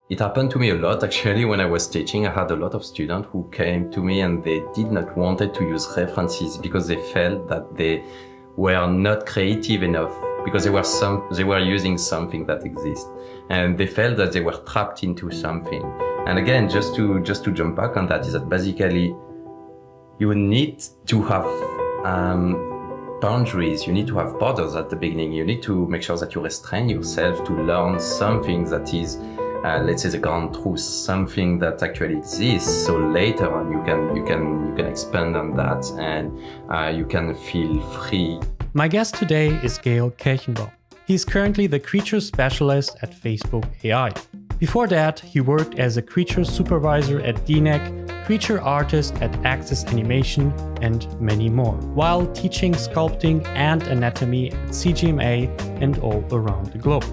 It happened to me a lot, actually, when I was teaching. I had a lot of students who came to me and they did not wanted to use references because they felt that they were not creative enough because they were using something that exists, and they felt that they were trapped into something. And again, just to jump back on that, is that basically you need to have boundaries, you need to have borders at the beginning. You need to make sure that you restrain yourself to learn something that is, let's say, the ground truth, something that actually exists. So later on, you can expand on that, and you can feel free. My guest today is Gael Kerchenbaum. He's currently the creature specialist at Facebook AI. Before that, he worked as a creature supervisor at DNEG, creature artist at Axis Animation, and many more, while teaching sculpting and anatomy at CGMA and all around the globe.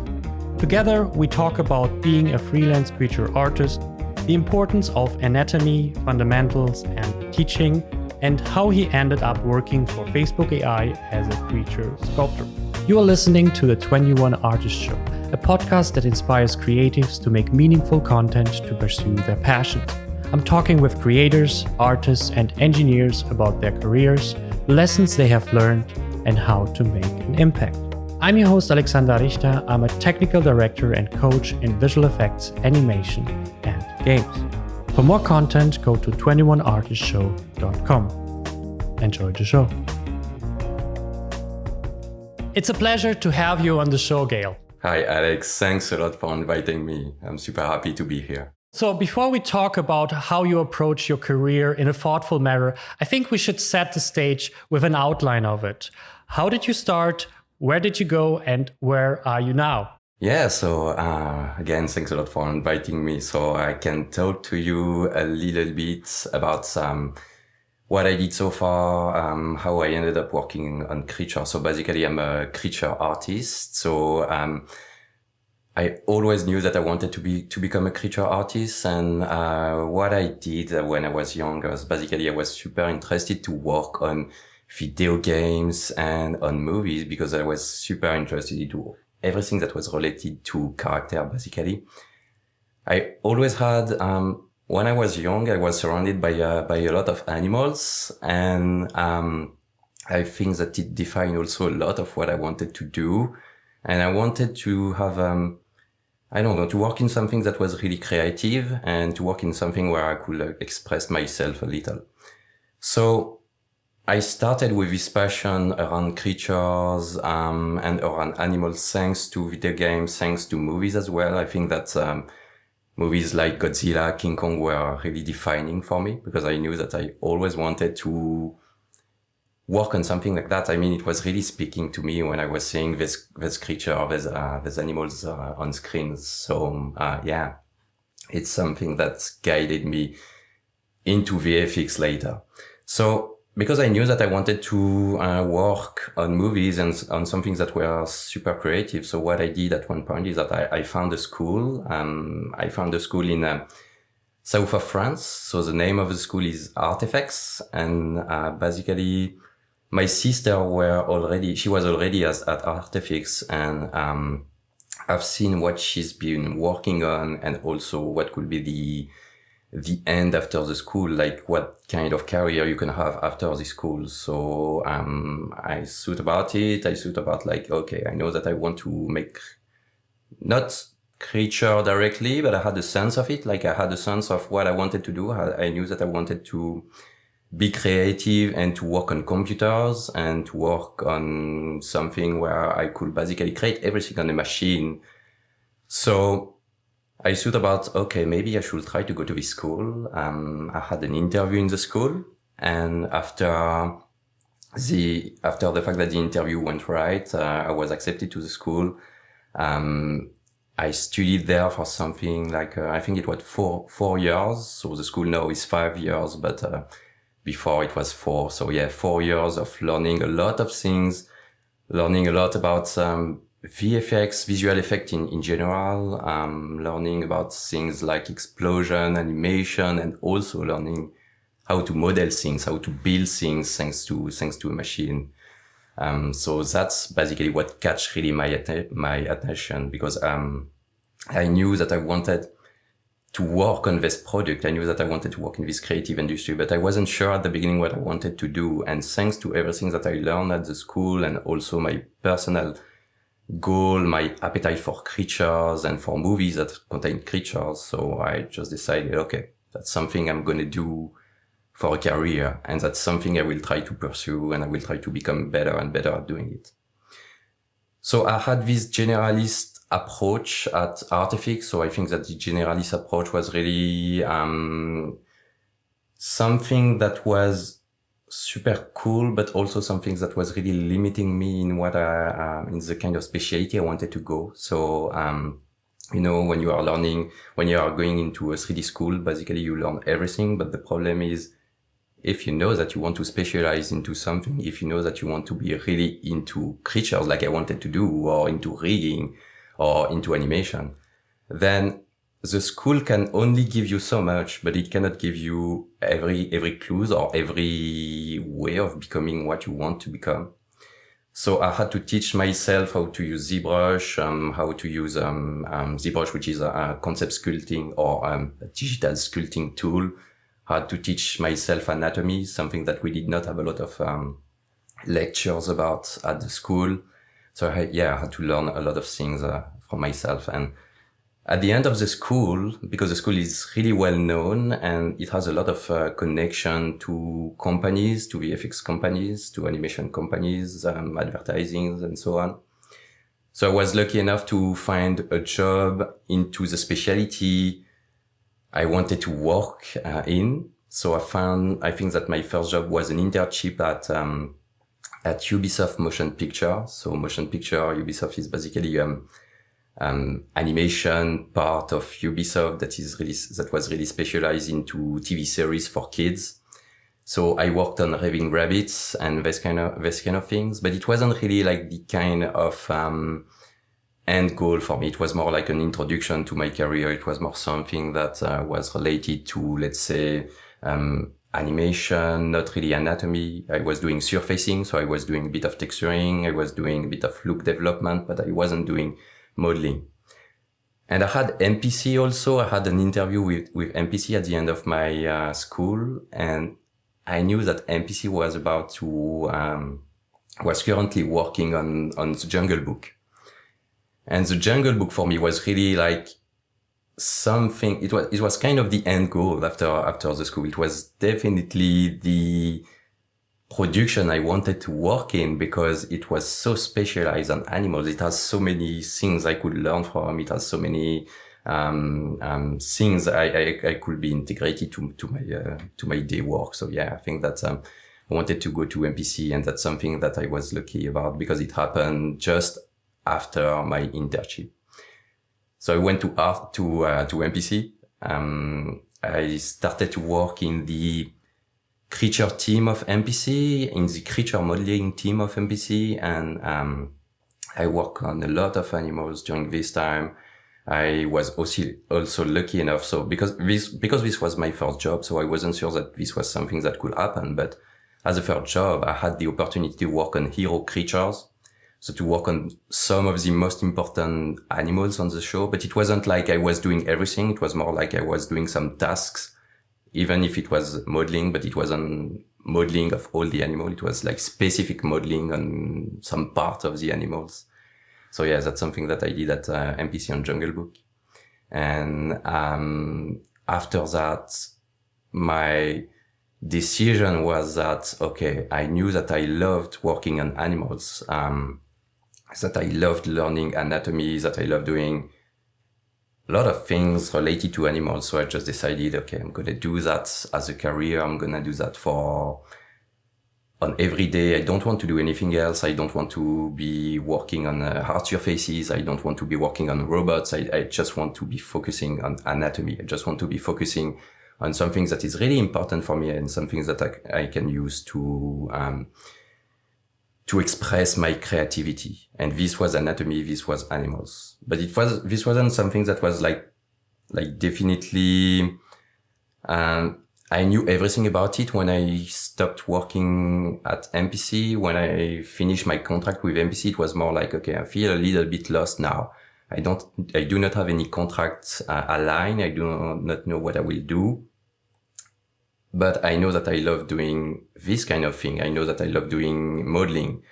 Together, we talk about being a freelance creature artist, the importance of anatomy, fundamentals, and teaching, and how he ended up working for Facebook AI as a creature sculptor. You are listening to the 21 Artist Show, a podcast that inspires creatives to make meaningful content to pursue their passions. I'm talking with creators, artists, and engineers about their careers, lessons they have learned, and how to make an impact. I'm your host, Alexander Richter. I'm a technical director and coach in visual effects, animation, and games. For more content, go to 21artistshow.com. Enjoy the show. It's a pleasure to have you on the show, Gael. Hi, Alex. Thanks a lot for inviting me. I'm super happy to be here. So before we talk about how you approach your career in a thoughtful manner, I think we should set the stage with an outline of it. How did you start? Where did you go? And where are you now? Yeah, so again, thanks a lot for inviting me. So I can talk to you a little bit about what I did so far, how I ended up working on creature. So basically, I'm a creature artist. So I always knew that I wanted to become a creature artist. And what I did when I was younger was basically I was super interested to work on video games and on movies because I was super interested into everything that was related to character, basically. I always had, when I was young, I was surrounded by a lot of animals, and I think that it defined also a lot of what I wanted to do. And I wanted to have, to work in something that was really creative and to work in something where I could express myself a little. So I started with this passion around creatures and around animals, thanks to video games, thanks to movies as well. I think that movies like Godzilla, King Kong were really defining for me because I knew that I always wanted to work on something like that. I mean, it was really speaking to me when I was seeing this creature, these animals on screens. So it's something that guided me into VFX later. So because I knew that I wanted to work on movies and on something that were super creative. So what I did at one point is that I found a school. I found a school in south of France. So the name of the school is Artifacts. And basically, my sister she was already at Artifacts. And I've seen what she's been working on and also what could be the end after the school, like what kind of career you can have after the school. So I thought about it. I thought about okay, I know that I want to make not creature directly, but I had a sense of it. I had a sense of what I wanted to do. I knew that I wanted to be creative and to work on computers and to work on something where I could basically create everything on a machine. So I thought about, okay, maybe I should try to go to this school. I had an interview in the school, and after the fact that the interview went right, I was accepted to the school. I studied there for something I think it was four years. So the school now is 5 years, but before it was 4. So 4 years of learning a lot of things, learning a lot about VFX, visual effect in general, learning about things like explosion, animation, and also learning how to model things, how to build things thanks to a machine. So that's basically what catch really my attention because I knew that I wanted to work on this product. I knew that I wanted to work in this creative industry, but I wasn't sure at the beginning what I wanted to do. And thanks to everything that I learned at the school and also my personal goal, my appetite for creatures and for movies that contain creatures. So I just decided, okay, that's something I'm going to do for a career. And that's something I will try to pursue, and I will try to become better and better at doing it. So I had this generalist approach at Artifix. So I think that the generalist approach was really something that was super cool, but also something that was really limiting me in what in the kind of specialty I wanted to go. So, when you are going into a 3D school, basically you learn everything. But the problem is, if you know that you want to specialize into something, if you know that you want to be really into creatures like I wanted to do, or into rigging, or into animation, then the school can only give you so much, but it cannot give you every clues or every way of becoming what you want to become. So I had to teach myself how to use ZBrush, how to use ZBrush, which is a concept sculpting or a digital sculpting tool. I had to teach myself anatomy, something that we did not have a lot of lectures about at the school. So I had to learn a lot of things from myself. And at the end of the school, because the school is really well known and it has a lot of connection to companies, to VFX companies, to animation companies, advertising and so on. So I was lucky enough to find a job into the specialty I wanted to work in. So I think that my first job was an internship at Ubisoft Motion Picture. So Motion Picture, Ubisoft is basically animation part of Ubisoft that was really specialized into TV series for kids. So I worked on Raving Rabbits and this kind of things, but it wasn't really like the kind of end goal for me. It was more like an introduction to my career. It was more something that was related to, let's say, animation, not really anatomy. I was doing surfacing, so I was doing a bit of texturing, I was doing a bit of look development, but I wasn't doing modeling. And I had MPC also. I had an interview with MPC at the end of my school, and I knew that MPC was currently working on the Jungle Book. And the Jungle Book for me was really like something, it was kind of the end goal after the school. It was definitely the production I wanted to work in because it was so specialized on animals. It has so many things I could learn from. It has so many things I could be integrated to my day work. So yeah, I think that I wanted to go to MPC, and that's something that I was lucky about because it happened just after my internship. So I went to MPC. I started to work in the creature team of MPC, in the creature modeling team of MPC, and I worked on a lot of animals during this time. I was also lucky enough, so because this was my first job, so I wasn't sure that this was something that could happen, but as a first job, I had the opportunity to work on hero creatures. So to work on some of the most important animals on the show, but it wasn't like I was doing everything. It was more like I was doing some tasks, even if it was modeling, but it wasn't modeling of all the animals. It was like specific modeling on some part of the animals. So yeah, that's something that I did at MPC on Jungle Book. And after that, my decision was that, okay, I knew that I loved working on animals, that I loved learning anatomy, that I loved doing a lot of things related to animals. So I just decided, okay, I'm going to do that as a career. I'm going to do that on every day. I don't want to do anything else. I don't want to be working on hard surfaces. I don't want to be working on robots. I just want to be focusing on anatomy. I just want to be focusing on something that is really important for me and something that I can use to express my creativity. And this was anatomy, this was animals. But this wasn't something that was like definitely, I knew everything about it when I stopped working at MPC. When I finished my contract with MPC, it was more like, okay, I feel a little bit lost now. I do not have any contracts aligned. I do not know what I will do. But I know that I love doing this kind of thing. I know that I love doing modeling.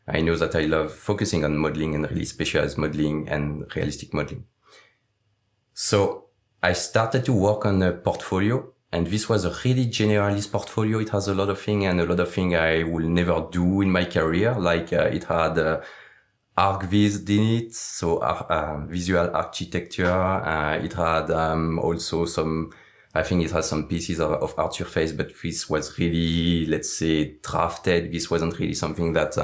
I know that I love focusing on modeling and really specialized modeling and realistic modeling. So I started to work on a portfolio, and this was a really generalist portfolio. It has a lot of things I will never do in my career. Like it had ArcViz in it, so visual architecture. It had also I think it has some pieces of art surface, but this was really, let's say, drafted. This wasn't really something that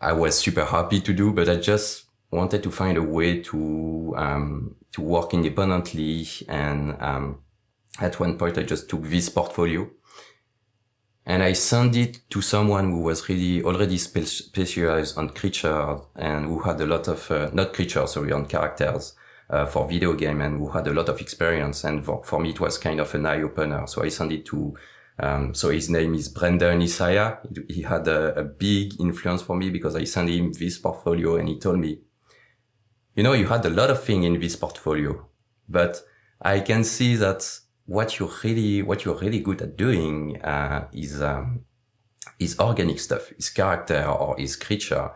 I was super happy to do, but I just wanted to find a way to work independently. And at one point, I just took this portfolio and I sent it to someone who was really already specialized on creatures and who had a lot of, not creatures, sorry, on characters for video game, and who had a lot of experience. And for me, it was kind of an eye opener. So I sent it to, so his name is Brendan Isaiah. He had a big influence for me because I sent him this portfolio and he told me, you know, you had a lot of things in this portfolio, but I can see that what you're really good at doing, is organic stuff, is character or is creature.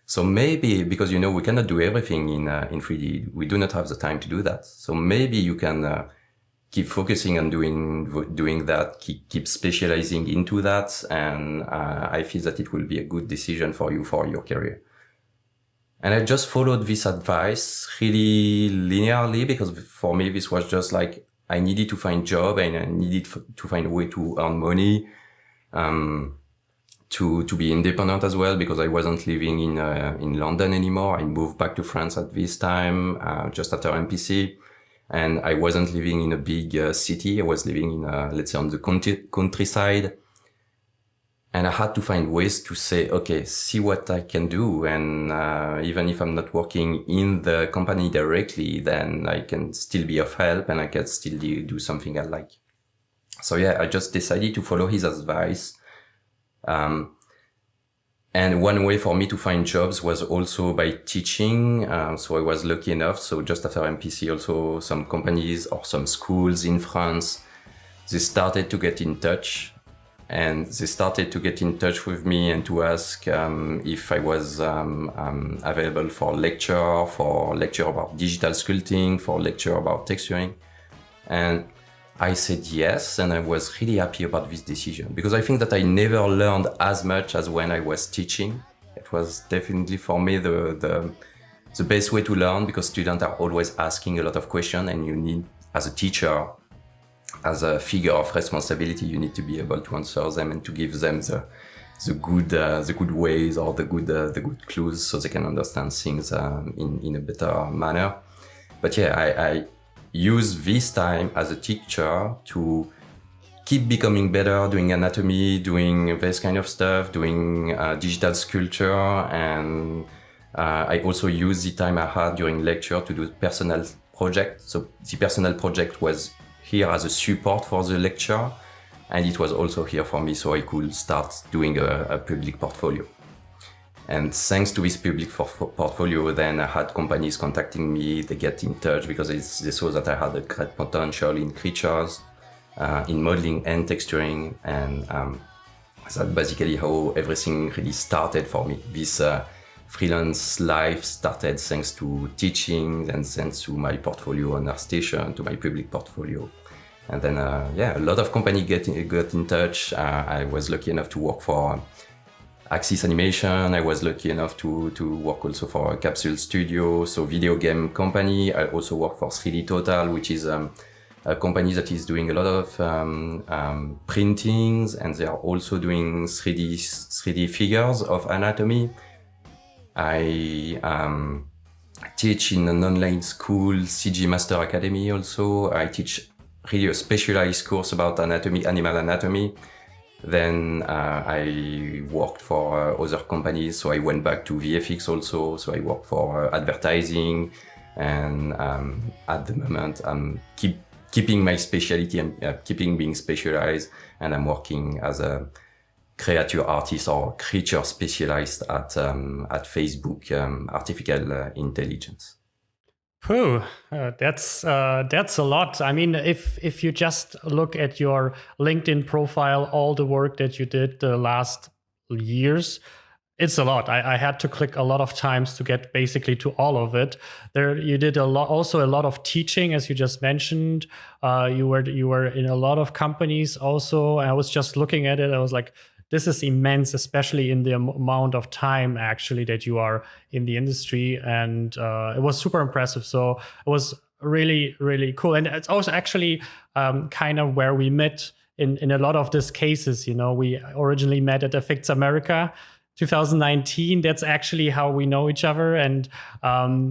So maybe, because, you know, we cannot do everything in 3D. We do not have the time to do that. So maybe you can, keep focusing on doing that, keep specializing into that. And, I feel that it will be a good decision for you for your career. And I just followed this advice really linearly, because for me, this was just like, I needed to find a job and I needed to find a way to earn money, to be independent as well, because I wasn't living in London anymore. I moved back to France at this time, just after MPC. And I wasn't living in a big city. I was living in, let's say, on the countryside. And I had to find ways to say, okay, see what I can do. And even if I'm not working in the company directly, then I can still be of help and I can still do something I like. So yeah, I just decided to follow his advice. And one way for me to find jobs was also by teaching. So I was lucky enough. So just after MPC, also some companies or some schools in France, they started to get in touch. And they started to get in touch with me and to ask if I was available for lecture about digital sculpting, for lecture about texturing. And I said yes, and I was really happy about this decision, because I think that I never learned as much as when I was teaching. It was definitely for me the best way to learn, because students are always asking a lot of questions, and you need, as a teacher, as a figure of responsibility, you need to be able to answer them and to give them the good ways or the good clues, so they can understand things in a better manner. But yeah, I use this time as a teacher to keep becoming better, doing anatomy, doing this kind of stuff, doing digital sculpture, and I also use the time I had during lecture to do personal project. So the personal project was here as a support for the lecture, and it was also here for me so I could start doing a public portfolio. And thanks to this public portfolio, then I had companies contacting me, they get in touch because they saw that I had a great potential in creatures, in modeling and texturing, and that's basically how everything really started for me. This freelance life started thanks to teaching, and thanks to my portfolio on ArtStation, to my public portfolio. And then, a lot of companies got in touch. I was lucky enough to work for Axis Animation. I was lucky enough to work also for a Capsule Studio, so video game company. I also work for 3D Total, which is a company that is doing a lot of printings, and they are also doing 3D figures of anatomy. I teach in an online school, CG Master Academy also. I teach really a specialized course about anatomy, animal anatomy. Then I worked for other companies, so I went back to VFX also. So I work for advertising, and at the moment I'm keeping my specialty and keeping being specialized, and I'm working as a creature artist or creature specialized at Facebook, artificial intelligence. Phew, that's a lot. I mean, if you just look at your LinkedIn profile, all the work that you did the last years, it's a lot. I had to click a lot of times to get basically to all of it. There, you did a lot, also a lot of teaching, as you just mentioned. You were in a lot of companies also. I was just looking at it. I was like, this is immense, especially in the amount of time actually that you are in the industry, and it was super impressive. So it was really, really cool, and it's also actually kind of where we met in a lot of these cases. You know, we originally met at Effects America 2019. That's actually how we know each other, and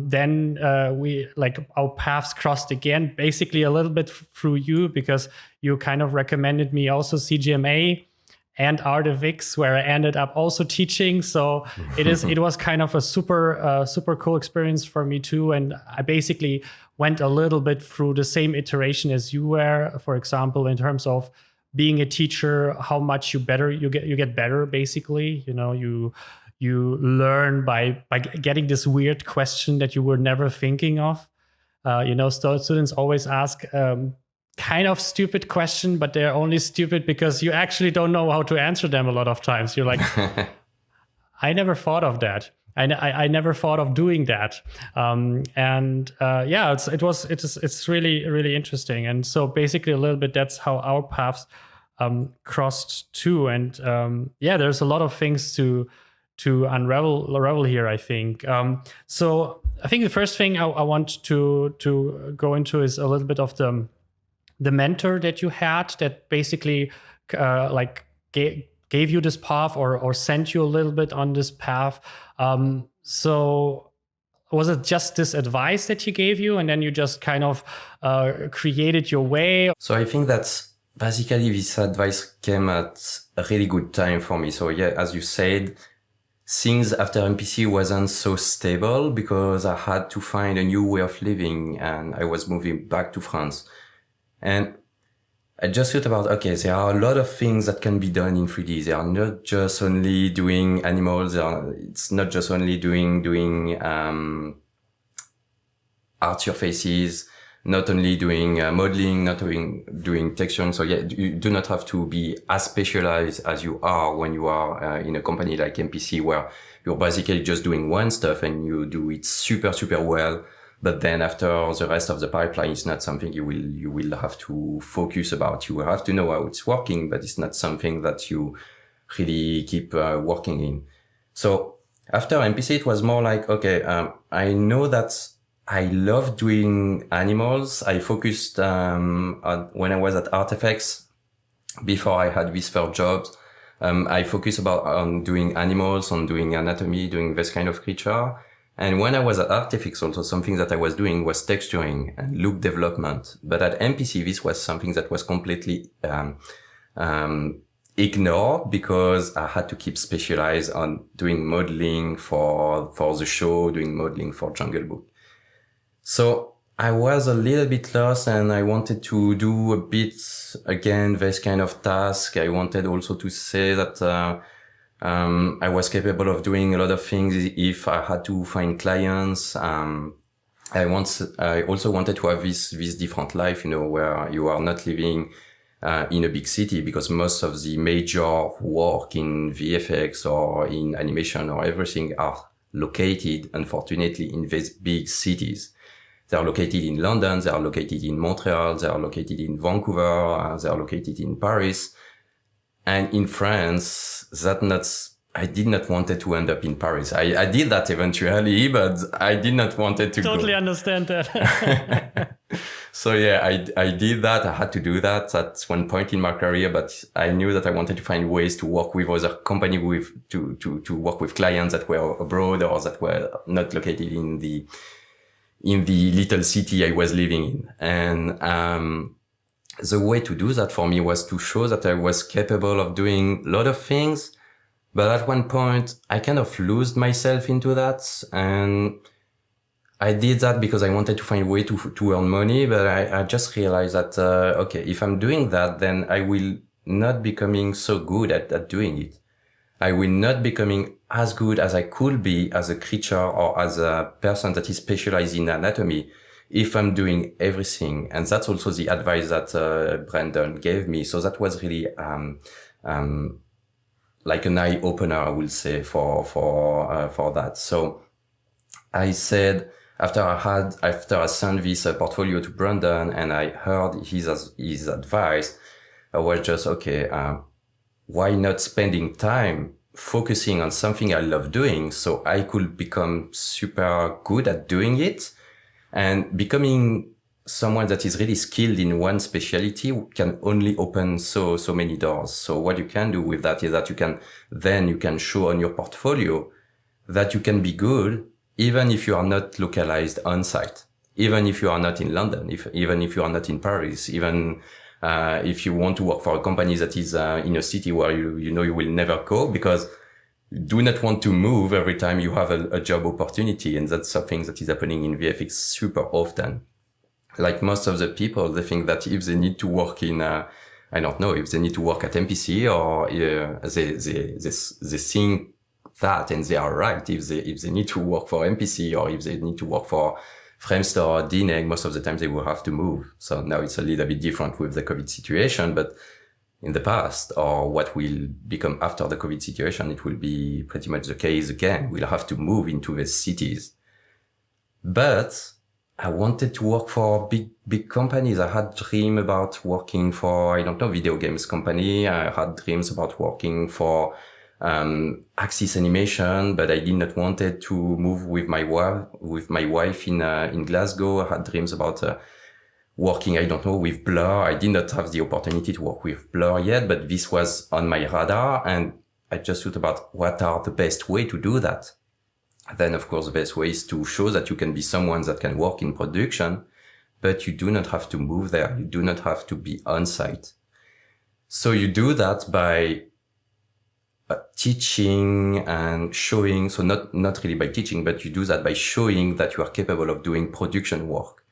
then we like our paths crossed again, basically a little bit through you, because you kind of recommended me also CGMA and Artifix, where I ended up also teaching. So it was kind of a super cool experience for me too. And I basically went a little bit through the same iteration as you were, for example, in terms of being a teacher, how much you get better. Basically, you know, you learn by getting this weird question that you were never thinking of. You know, students always ask kind of stupid question, but they're only stupid because you actually don't know how to answer them a lot of times. You're like, I never thought of that. I never thought of doing that. Yeah, it's really, really interesting. And so basically a little bit, that's how our paths crossed too. And yeah, there's a lot of things to unravel here, I think. So I think the first thing I want to go into is a little bit of the mentor that you had that basically like gave you this path or sent you a little bit on this path. So was it just this advice that he gave you and then you just kind of created your way? So I think that's basically this advice came at a really good time for me. So yeah, as you said, things after MPC wasn't so stable because I had to find a new way of living and I was moving back to France. And I just thought about, okay, there are a lot of things that can be done in 3D. They are not just only doing animals. It's not just only doing art surfaces, not only doing modeling, not doing texturing. So yeah, you do not have to be as specialized as you are when you are in a company like MPC, where you're basically just doing one stuff and you do it super, super well. But then after the rest of the pipeline, it's not something you will have to focus about. You will have to know how it's working, but it's not something that you really keep working in. So after MPC, it was more like, okay, I know that I love doing animals. I focused when I was at Artifacts, before I had these first jobs. I focused on doing animals, on doing anatomy, doing this kind of creature. And when I was at Artifix, also something that I was doing was texturing and look development. But at MPC, this was something that was completely ignored because I had to keep specialized on doing modeling for the show, doing modeling for Jungle Book. So I was a little bit lost and I wanted to do a bit, again, this kind of task. I wanted also to say that I was capable of doing a lot of things if I had to find clients. I also wanted to have this different life, you know, where you are not living in a big city, because most of the major work in VFX or in animation or everything are located, unfortunately, in these big cities. They are located in London, they are located in Montreal, they are located in Vancouver, they are located in Paris. And in France, I did not want to end up in Paris. I did that eventually, but I did not want to totally understand that. So yeah, I did that. I had to do that at one point in my career, but I knew that I wanted to find ways to work with other companies, to work with clients that were abroad or that were not located in the little city I was living in. And the way to do that for me was to show that I was capable of doing a lot of things. But at one point, I kind of lost myself into that. And I did that because I wanted to find a way to earn money. But I just realized that, okay, if I'm doing that, then I will not becoming so good at doing it. I will not becoming as good as I could be as a creature or as a person that is specialized in anatomy. if I'm doing everything, and that's also the advice that Brandon gave me. So that was really like an eye opener, I will say, for that. So I said, after I sent this portfolio to Brandon and I heard his advice, I was just, okay, why not spending time focusing on something I love doing so I could become super good at doing it, and becoming someone that is really skilled in one specialty can only open so many doors. So what you can do with that is that you can show on your portfolio that you can be good even if you are not localized on site, even if you are not in London, even if you are not in Paris, even if you want to work for a company that is in a city where you know you will never go, because you do not want to move every time you have a job opportunity. And that's something that is happening in VFX super often. Like most of the people, they think that if they need to work in, I don't know, if they need to work at MPC, or they think that, and they are right. If they need to work for MPC, or if they need to work for Framestore or DNEG, most of the time they will have to move. So now it's a little bit different with the COVID situation, but in the past, or what will become after the COVID situation, it will be pretty much the case again. We'll have to move into the cities. But I wanted to work for big companies. I had dream about working for, I don't know, video games company. I had dreams about working for Axis Animation, but I did not wanted to move with my wife in Glasgow. I had dreams about working, I don't know, with Blur. I did not have the opportunity to work with Blur yet, but this was on my radar, and I just thought about what are the best way to do that. Then, of course, the best way is to show that you can be someone that can work in production, but you do not have to move there. You do not have to be on site. So you do that by teaching and showing. So not really by teaching, but you do that by showing that you are capable of doing production work.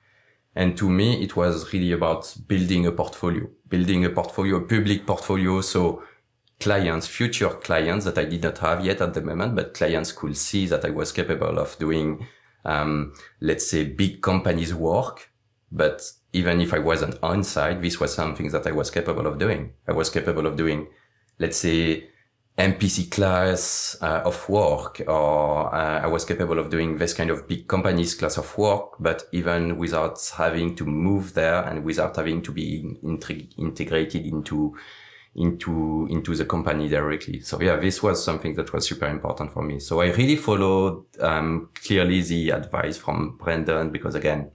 And to me, it was really about building a portfolio, a public portfolio. So clients, future clients that I did not have yet at the moment, but clients could see that I was capable of doing, let's say, big companies work. But even if I wasn't on site, this was something that I was capable of doing. I was capable of doing, let's say, MPC class of work, or I was capable of doing this kind of big companies class of work, but even without having to move there and without having to be integrated into the company directly. So yeah, this was something that was super important for me. So I really followed clearly the advice from Brandon, because again,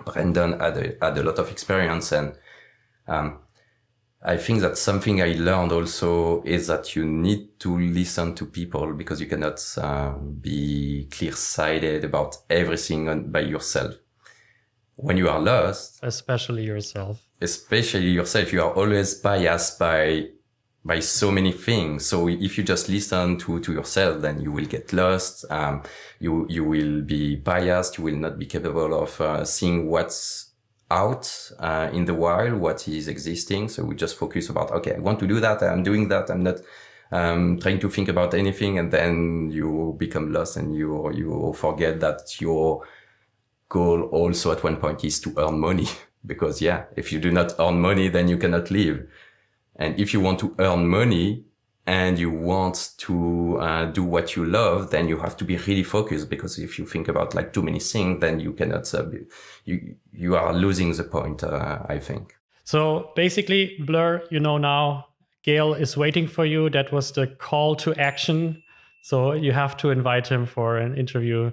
Brandon had a lot of experience, and I think that something I learned also is that you need to listen to people, because you cannot be clear-sighted about everything by yourself. When you are lost, especially yourself, you are always biased by so many things. So if you just listen to yourself, then you will get lost. You will be biased. You will not be capable of seeing what's out in the wild, what is existing. So we just focus about, okay, I want to do that, I'm doing that, I'm not trying to think about anything, and then you become lost, and you forget that your goal also at one point is to earn money. Because yeah, if you do not earn money, then you cannot live. And if you want to earn money and you want to do what you love, then you have to be really focused, because if you think about like too many things, then you cannot you are losing the point, I think. So basically, Blur, you know now, Gael is waiting for you. That was the call to action. So you have to invite him for an interview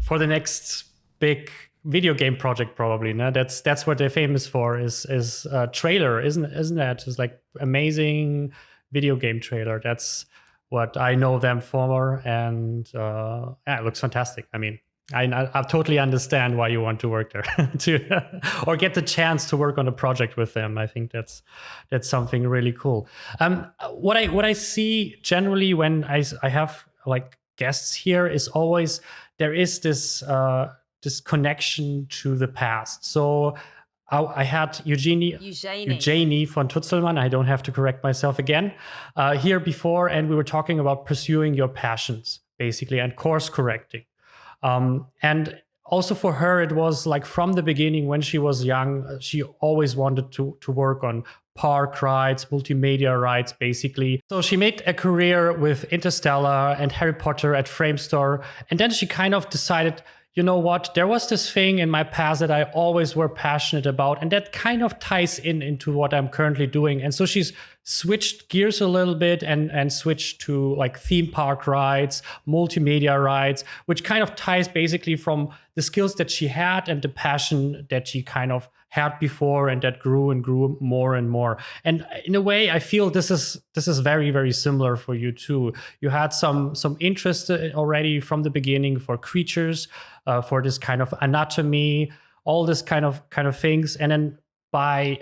for the next big video game project, probably. No, that's what they're famous for, is trailer, isn't that? It's like amazing video game trailer. That's what I know them for, and yeah, it looks fantastic. I mean, I totally understand why you want to work there, or get the chance to work on a project with them. I think that's something really cool. What I see generally when I have like guests here is always there is this connection to the past. So I had Eugenie von Tutzelmann, I don't have to correct myself again, here before, and we were talking about pursuing your passions, basically, and course correcting. And also for her, it was like from the beginning when she was young, she always wanted to work on park rides, multimedia rides, basically. So she made a career with Interstellar and Harry Potter at Framestore. And then she kind of decided, you know what, there was this thing in my past that I always were passionate about, and that kind of ties into what I'm currently doing. And so she's switched gears a little bit and switched to like theme park rides, multimedia rides, which kind of ties basically from the skills that she had and the passion that she kind of had before, and that grew and grew more and more. And in a way, I feel this is very, very similar for you too. You had some interest already from the beginning for creatures, for this kind of anatomy, all this kind of things, and then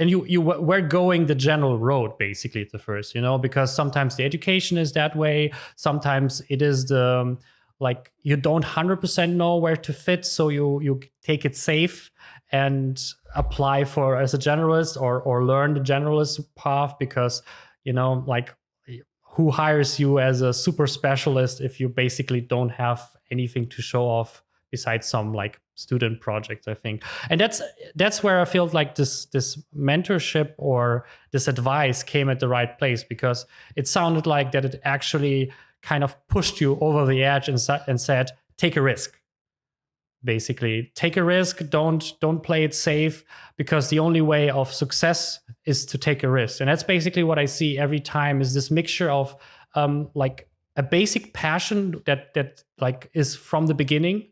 you were going the general road basically at the first, because sometimes the education is that way, sometimes it is the like you don't 100% know where to fit, so you take it safe and apply for as a generalist or learn the generalist path, because like who hires you as a super specialist if you basically don't have anything to show off besides some like student projects, I think. And that's where I feel like this mentorship or this advice came at the right place, because it sounded like that it actually kind of pushed you over the edge and said, take a risk. Basically, take a risk. Don't play it safe, because the only way of success is to take a risk. And that's basically what I see every time, is this mixture of like a basic passion that like is from the beginning,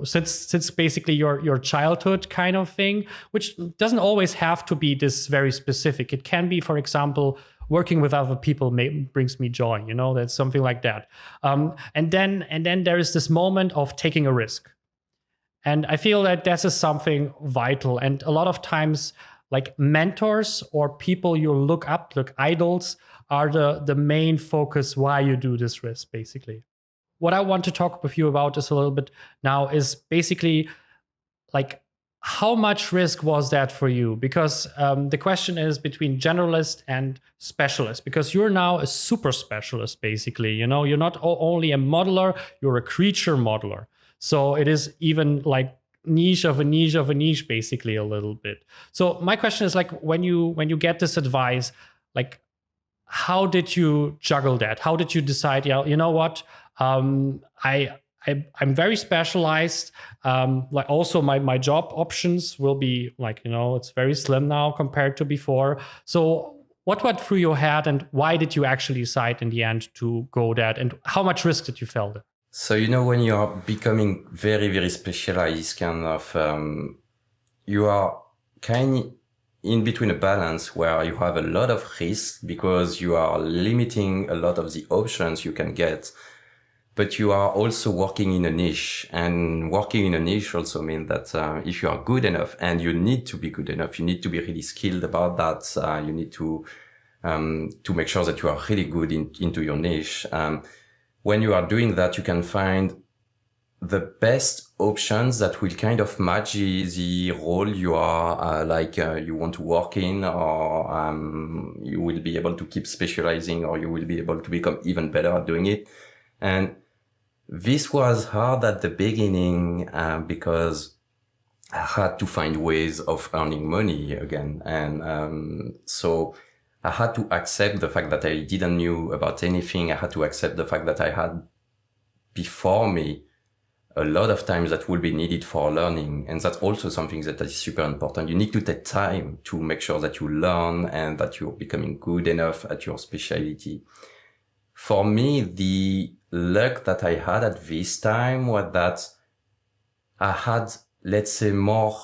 since basically your childhood kind of thing, which doesn't always have to be this very specific. It can be, for example, working with other people brings me joy. That's something like that. And then there is this moment of taking a risk. And I feel that this is something vital. And a lot of times, like mentors or people you look up, like idols, are the main focus why you do this risk, basically. What I want to talk with you about is a little bit now is basically like, how much risk was that for you? Because the question is between generalist and specialist, because you're now a super specialist, basically. You're not only a modeler, you're a creature modeler. So it is even like niche of a niche of a niche, basically, a little bit. So my question is, like, when you get this advice, like, how did you juggle that? How did you decide, yeah, you know what, I'm very specialized. Like, also my job options will be like, it's very slim now compared to before. So what went through your head, and why did you actually decide in the end to go that, and how much risk did you feel? So, when you are becoming very, very specialized, kind of, you are kind of in between a balance where you have a lot of risk because you are limiting a lot of the options you can get, but you are also working in a niche, and working in a niche also means that if you are good enough, and you need to be good enough, you need to be really skilled about that. You need to make sure that you are really good into your niche. When you are doing that, you can find the best options that will kind of match the role you are you want to work in, or you will be able to keep specializing, or you will be able to become even better at doing it. And this was hard at the beginning because I had to find ways of earning money again. And so I had to accept the fact that I didn't know about anything. I had to accept the fact that I had before me a lot of times that will be needed for learning. And that's also something that is super important. You need to take time to make sure that you learn and that you're becoming good enough at your specialty. For me, the luck that I had at this time was that I had, let's say, more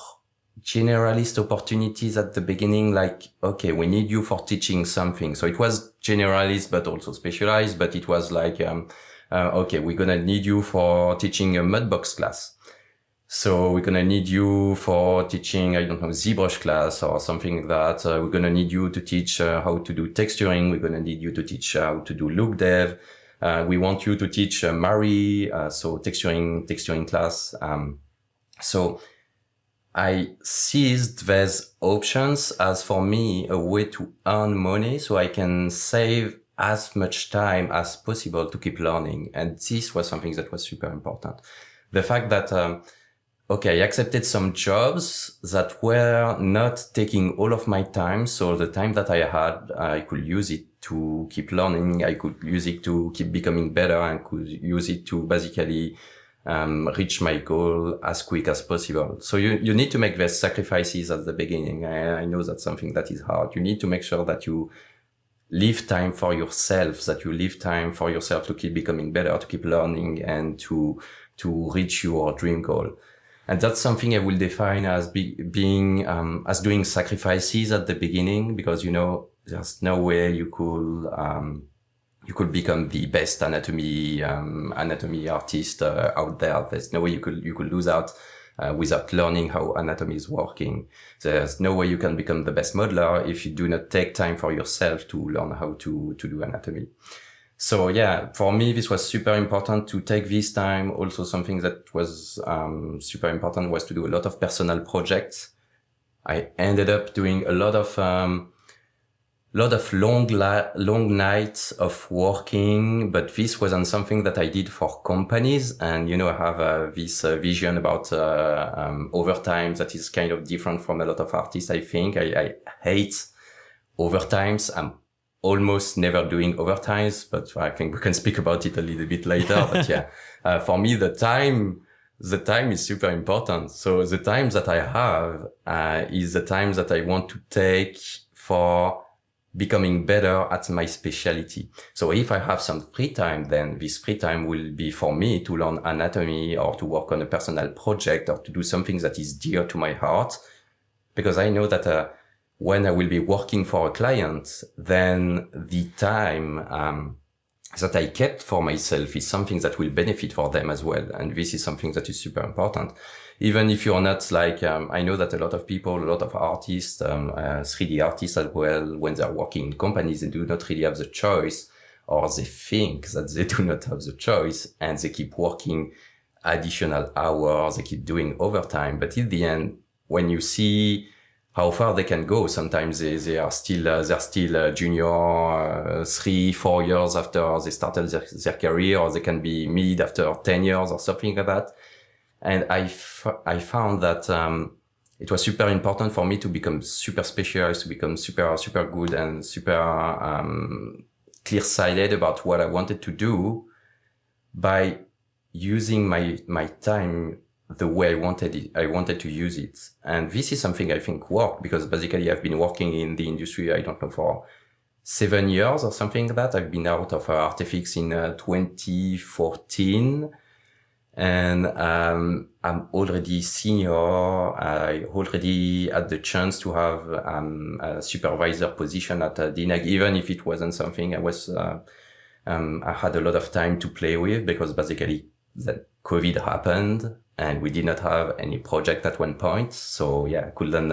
generalist opportunities at the beginning, like, okay, we need you for teaching something. So it was generalist, but also specialized, but it was like, okay, we're going to need you for teaching a mudbox class. So we're going to need you for teaching, I don't know, ZBrush class or something like that. We're going to need you to teach how to do texturing. We're going to need you to teach how to do look dev. We want you to teach Mari, so texturing class. So I seized these options as, for me, a way to earn money so I can save as much time as possible to keep learning. And this was something that was super important. The fact that okay, I accepted some jobs that were not taking all of my time. So the time that I had, I could use it to keep learning. I could use it to keep becoming better, and could use it to basically reach my goal as quick as possible. So you need to make these sacrifices at the beginning. I know that's something that is hard. You need to make sure that you leave time for yourself, to keep becoming better, to keep learning, and to reach your dream goal. And that's something I will define as being as doing sacrifices at the beginning, because, you know, there's no way you could become the best anatomy artist out there. There's no way you could lose out without learning how anatomy is working. There's no way you can become the best modeler if you do not take time for yourself to learn how to do anatomy. So yeah, for me, this was super important to take this time. Also, something that was super important was to do a lot of personal projects. I ended up doing a lot of long nights of working, but this wasn't something that I did for companies. And, you know, I have this vision about overtime that is kind of different from a lot of artists. I think I hate overtimes. I'm almost never doing overtimes, but I think we can speak about it a little bit later. But yeah, for me, the time is super important. So the time that I have is the time that I want to take for becoming better at my specialty. So if I have some free time, then this free time will be for me to learn anatomy, or to work on a personal project, or to do something that is dear to my heart. Because I know that when I will be working for a client, then the time that I kept for myself is something that will benefit for them as well. And this is something that is super important. Even if you're not like, I know that a lot of people, a lot of artists, 3D artists as well, when they're working in companies, they do not really have the choice, or they think that they do not have the choice, and they keep working additional hours, they keep doing overtime. But in the end, when you see how far they can go, sometimes they are still junior 3-4 years after they started their career, or they can be mid after 10 years or something like that. And I found that it was super important for me to become super specialized, to become super good and super clear-sighted about what I wanted to do, by using my time the way I wanted to use it. And this is something I think worked, because basically I've been working in the industry, I don't know, for 7 years or something like that. I've been out of Artefix in 2014. And I'm already senior. I already had the chance to have a supervisor position at DNAG, even if it wasn't something I had a lot of time to play with, because basically that COVID happened and we did not have any project at one point. So yeah, I couldn't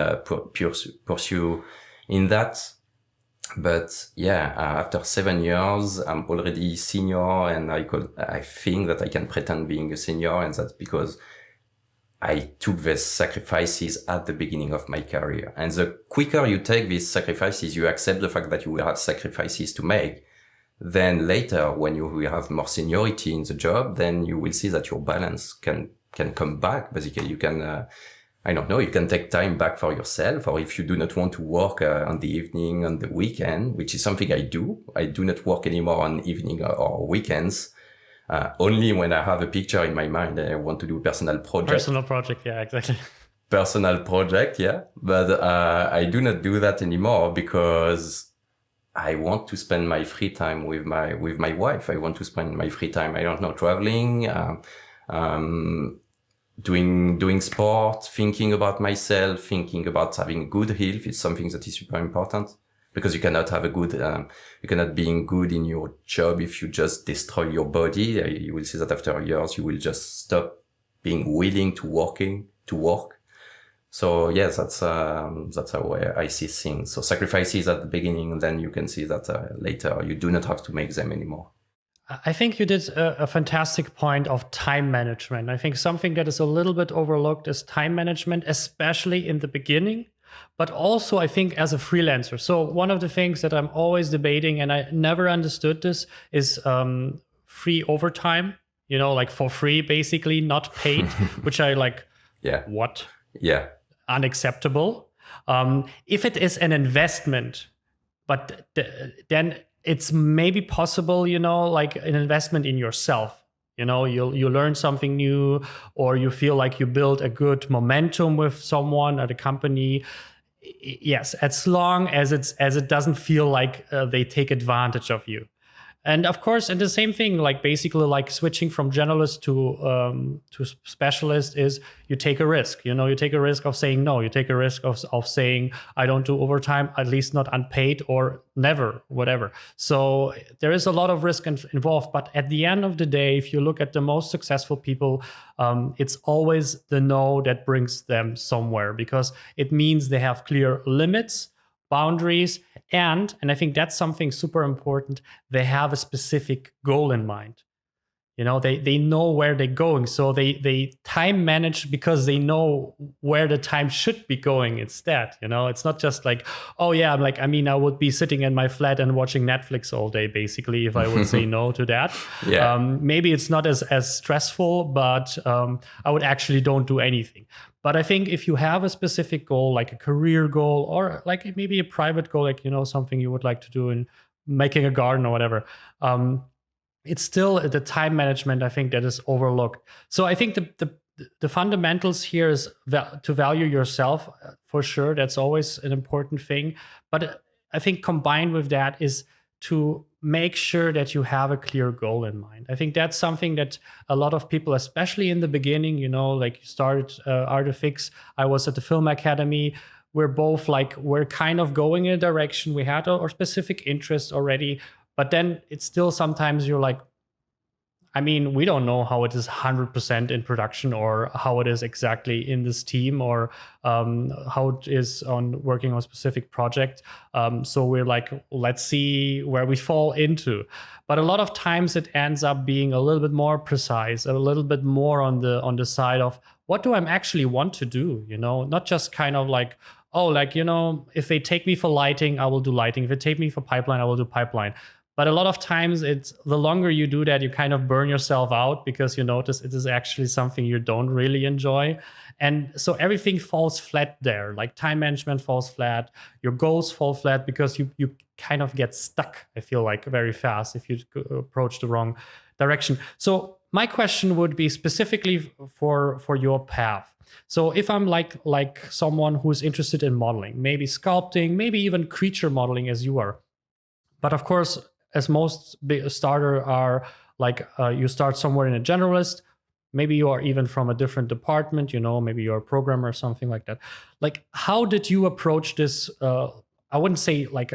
pursue in that. But yeah, after 7 years, I'm already senior, and I think that I can pretend being a senior, and that's because I took these sacrifices at the beginning of my career. And the quicker you take these sacrifices, you accept the fact that you will have sacrifices to make. Then later, when you will have more seniority in the job, then you will see that your balance can come back. Basically, you can, I don't know, you can take time back for yourself, or if you do not want to work on the evening, on the weekend, which is something I do. I do not work anymore on evening or weekends. Only when I have a picture in my mind and I want to do a personal project. Personal project, yeah, exactly. Personal project, yeah. But I do not do that anymore, because I want to spend my free time with my wife. I want to spend my free time, I don't know, traveling, doing sport, thinking about myself, thinking about having good health. It's something that is super important, because you cannot have you cannot be good in your job if you just destroy your body. You will see that after years, you will just stop being willing to work. So yes, that's how I see things. So sacrifices at the beginning, and then you can see that later you do not have to make them anymore. I think you did a fantastic point of time management. I think something that is a little bit overlooked is time management, especially in the beginning, but also I think as a freelancer. So one of the things that I'm always debating, and I never understood this, is free overtime, like for free, basically, not paid, which I Yeah. What? Yeah. Unacceptable. If it is an investment, but then it's maybe possible, like an investment in yourself. You learn something new, or you feel like you build a good momentum with someone at a company. Yes, as long as it doesn't feel like they take advantage of you. And of course, and the same thing, like basically like switching from generalist to specialist, is you take a risk. You take a risk of saying no. You take a risk of saying I don't do overtime, at least not unpaid, or never, whatever. So there is a lot of risk involved. But at the end of the day, if you look at the most successful people, it's always the no that brings them somewhere, because it means they have clear limits, boundaries, and I think that's something super important, they have a specific goal in mind. They know where they're going, so they time manage because they know where the time should be going instead. It's not just like, oh yeah, I would be sitting in my flat and watching Netflix all day basically if I would say no to that. Yeah. Maybe it's not as stressful, but I would actually don't do anything. But I think if you have a specific goal, like a career goal, or like maybe a private goal, like something you would like to do in making a garden or whatever, it's still the time management, I think, that is overlooked. So I think the fundamentals here is to value yourself, for sure. That's always an important thing. But I think combined with that is to make sure that you have a clear goal in mind. I think that's something that a lot of people, especially in the beginning, like you started Artifix, I was at the Film Academy. We're both like, we're kind of going in a direction. We had our specific interests already. But then it's still sometimes you're like, we don't know how it is 100% in production, or how it is exactly in this team, or how it is on working on a specific project. So we're like, let's see where we fall into. But a lot of times it ends up being a little bit more precise, a little bit more on the side of what do I actually want to do? Not just kind of like, if they take me for lighting, I will do lighting. If they take me for pipeline, I will do pipeline. But a lot of times, it's the longer you do that, you kind of burn yourself out, because you notice it is actually something you don't really enjoy. And so everything falls flat there. Like time management falls flat, your goals fall flat, because you kind of get stuck, I feel like, very fast if you approach the wrong direction. So my question would be specifically for your path. So if I'm like someone who's interested in modeling, maybe sculpting, maybe even creature modeling as you are. But of course, as most starter are, like you start somewhere in a generalist, maybe you are even from a different department, maybe you're a programmer or something like that. Like, how did you approach this? I wouldn't say like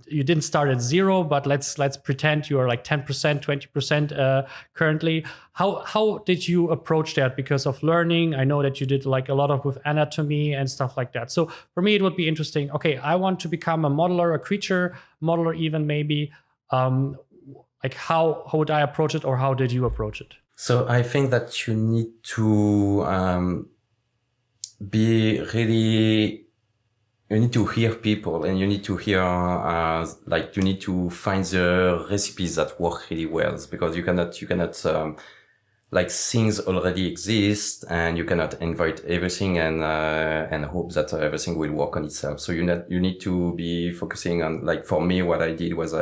you didn't start at zero, but let's pretend you are like 10%, 20% currently. How did you approach that? Because of learning, I know that you did like a lot of with anatomy and stuff like that. So for me, it would be interesting. Okay, I want to become a modeler, a creature modeler, even maybe. Like how would I approach it, or how did you approach it? So I think that you need to be really, you need to hear people, and you need to hear, you need to find the recipes that work really well, because you cannot like things already exist, and you cannot invite everything and hope that everything will work on itself. So you need to be focusing on, like, for me, what I did was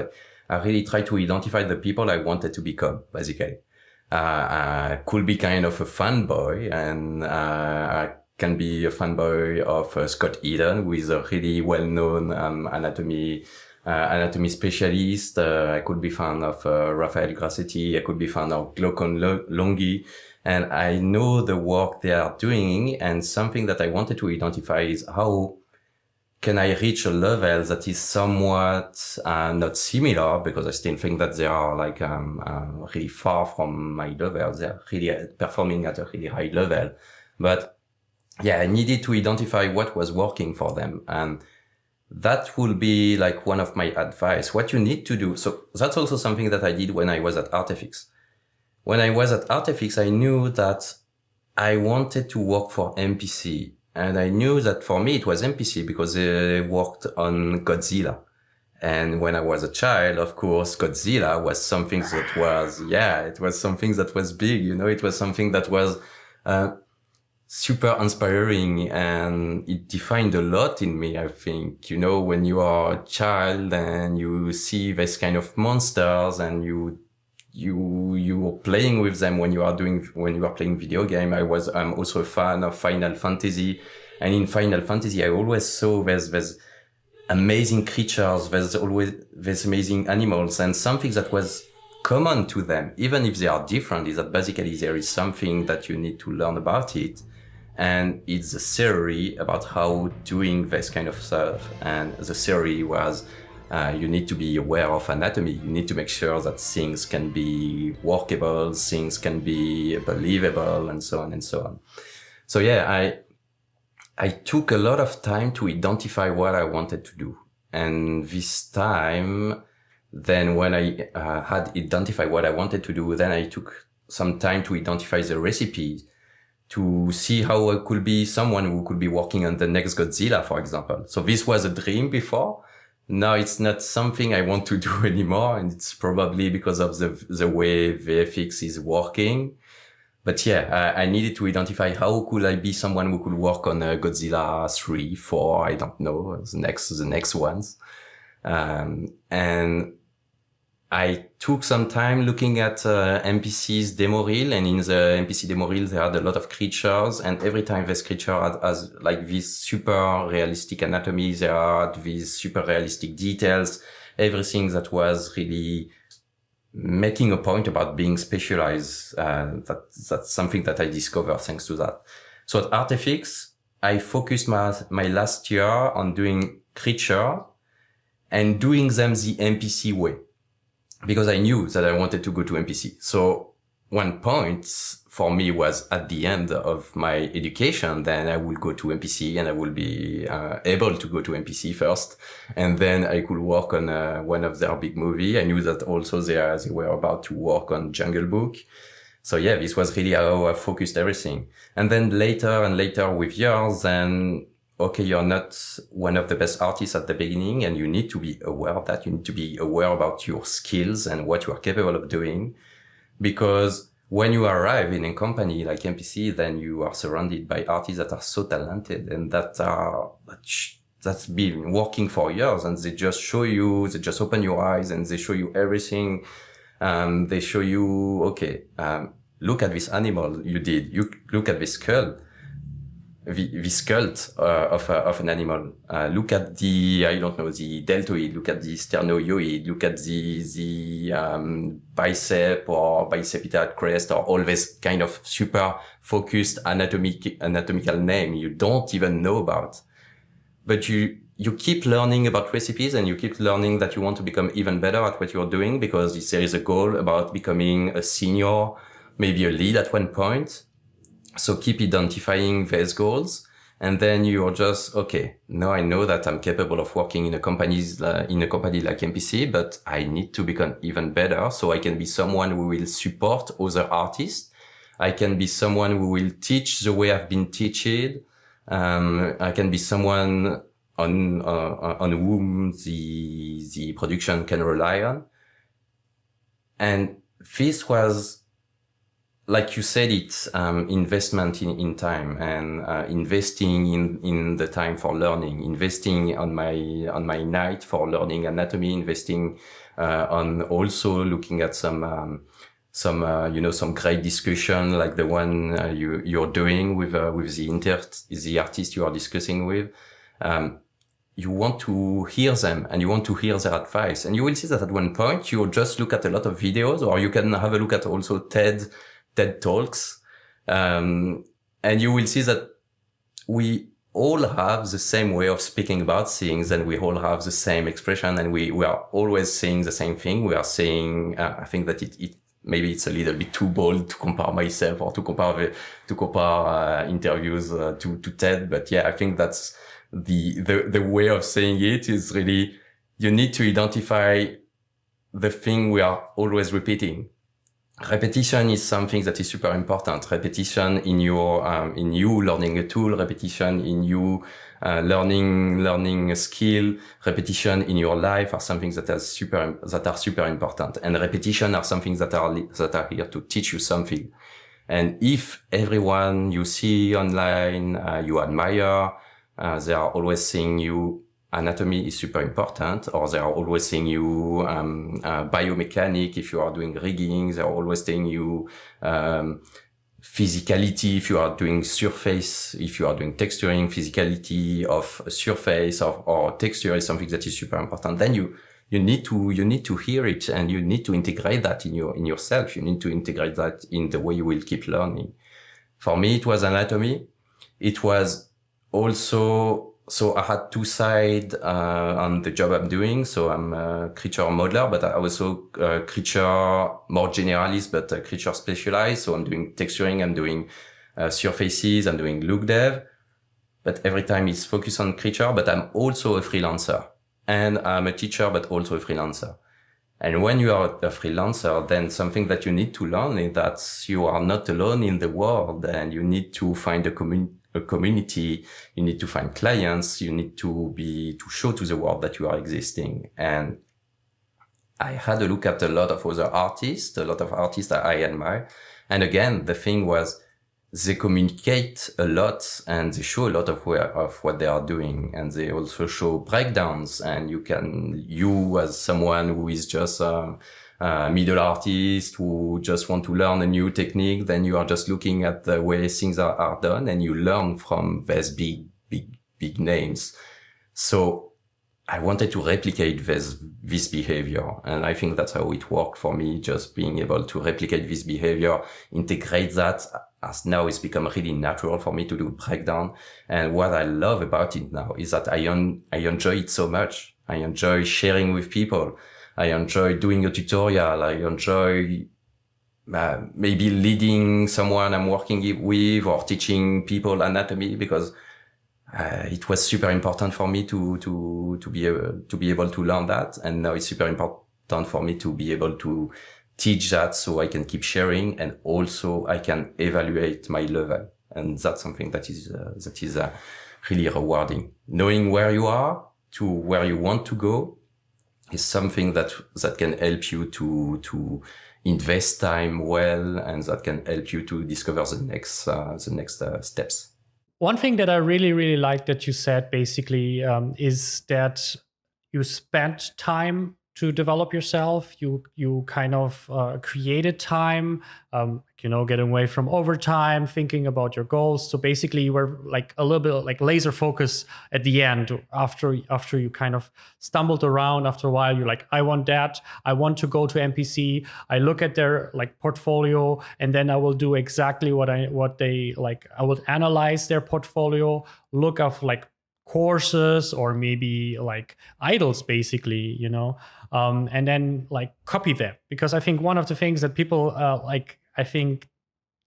I really tried to identify the people I wanted to become, basically. I could be kind of a fanboy, and I can be a fanboy of Scott Eden, who is a really well-known anatomy specialist. I could be fan of Raphael Grassetti. I could be fan of Glaucon Longhi. And I know the work they are doing, and something that I wanted to identify is how can I reach a level that is somewhat not similar, because I still think that they are like really far from my level. They are really performing at a really high level. But yeah, I needed to identify what was working for them. And that will be like one of my advice, what you need to do. So that's also something that I did when I was at Artifix. When I was at Artifix, I knew that I wanted to work for MPC. And I knew that for me, it was MPC because they worked on Godzilla. And when I was a child, of course, Godzilla was something that was, it was something that was big, it was something that was, super inspiring, and it defined a lot in me. I think, you know, when you are a child and you see this kind of monsters and you are playing with them when you are playing video game. I'm also a fan of Final Fantasy, and in Final Fantasy I always saw there's amazing creatures, there's always these amazing animals, and something that was common to them, even if they are different, is that basically there is something that you need to learn about it. And it's a theory about how doing this kind of stuff. And the theory was, you need to be aware of anatomy. You need to make sure that things can be workable, things can be believable, and so on and so on. So yeah, I took a lot of time to identify what I wanted to do. And this time, then when I had identified what I wanted to do, then I took some time to identify the recipe, to see how I could be someone who could be working on the next Godzilla, for example. So this was a dream before. Now it's not something I want to do anymore. And it's probably because of the way VFX is working. But yeah, I needed to identify how could I be someone who could work on a Godzilla 3, 4, I don't know, the next ones. And I took some time looking at NPC's demo reel, and in the NPC demo reel, there had a lot of creatures, and every time this creature has like this super realistic anatomy, there are these super realistic details, everything that was really making a point about being specialized. That's something that I discovered thanks to that. So at Artefix, I focused my last year on doing creature and doing them the NPC way, because I knew that I wanted to go to NPC. So one point for me was at the end of my education, then I will go to NPC and I will be able to go to NPC first. And then I could work on one of their big movie. I knew that also they were about to work on Jungle Book. So yeah, this was really how I focused everything. And then later and later with years, then okay, you're not one of the best artists at the beginning, and you need to be aware of that. You need to be aware about your skills and what you are capable of doing. Because when you arrive in a company like MPC, then you are surrounded by artists that are so talented and that's been working for years, and they just open your eyes and they show you everything. They show you, okay, look at this animal you did. You look at this skull. The sculpt of an animal. Look at the deltoid. Look at the sternoioid. Look at the bicep or bicipital crest, or all this kind of super focused anatomical name you don't even know about. But you keep learning about recipes, and you keep learning that you want to become even better at what you're doing, because there is a goal about becoming a senior, maybe a lead at one point. So keep identifying these goals, and then you're just, okay, now I know that I'm capable of working in a company like MPC, but I need to become even better so I can be someone who will support other artists. I can be someone who will teach the way I've been teaching. I can be someone on whom the production can rely on. And this was, like you said, it's investment in time, and investing in the time for learning, investing on my night for learning anatomy, investing on also looking at some great discussion like the one you're doing with the artist you are discussing with. You want to hear them, and you want to hear their advice, and you will see that at one point you just look at a lot of videos, or you can have a look at also TED Talks, and you will see that we all have the same way of speaking about things, and we all have the same expression, and we are always saying the same thing. We are saying, I think that it maybe it's a little bit too bold to compare myself or to compare interviews to TED, but yeah, I think that's the way of saying it is really, you need to identify the thing we are always repeating. Repetition is something that is super important. Repetition in you learning a tool, repetition in you learning a skill, repetition in your life are something that are super important. And repetition are something that are here to teach you something. And if everyone you see online, you admire, they are always saying you anatomy is super important, or they are always saying you biomechanic if you are doing rigging, they are always saying you physicality if you are doing surface, if you are doing texturing, physicality of a surface or texture is something that is super important, then you need to hear it, and you need to integrate that in yourself. You need to integrate that in the way you will keep learning. For me, it was anatomy. It was also, so I had two sides on the job I'm doing. So I'm a creature modeler, but I also creature more generalist, but creature specialized. So I'm doing texturing, I'm doing surfaces, I'm doing look dev. But every time it's focused on creature, but I'm also a freelancer. And I'm a teacher, but also a freelancer. And when you are a freelancer, then something that you need to learn is that you are not alone in the world, and you need to find a community. You need to find clients. You need to show to the world that you are existing. And I had a look at a lot of other artists, that I admire. And again, the thing was, they communicate a lot and they show a lot of what they are doing. And they also show breakdowns, and you as someone who is just a middle artist who just want to learn a new technique, then you are just looking at the way things are done, and you learn from these big names. So I wanted to replicate this behavior. And I think that's how it worked for me, just being able to replicate this behavior, integrate that, as now it's become really natural for me to do breakdown. And what I love about it now is that I enjoy it so much. I enjoy sharing with people. I enjoy doing a tutorial. I enjoy maybe leading someone I'm working with, or teaching people anatomy, because it was super important for me to be able to learn that. And now it's super important for me to be able to teach that, so I can keep sharing, and also I can evaluate my level. And that's something that is really rewarding. Knowing where you are to where you want to go is something that can help you to invest time well, and that can help you to discover the next steps. One thing that I really, really like that you said basically is that you spent time to develop yourself. You kind of created time, getting away from overtime, thinking about your goals. So basically you were like a little bit like laser focus at the end after you kind of stumbled around. After a while, you're like, I want that. I want to go to MPC. I look at their like portfolio, and then I will do exactly what they like. I will analyze their portfolio, look up like courses or maybe like idols basically, and then like copy them. Because I think one of the things that people I think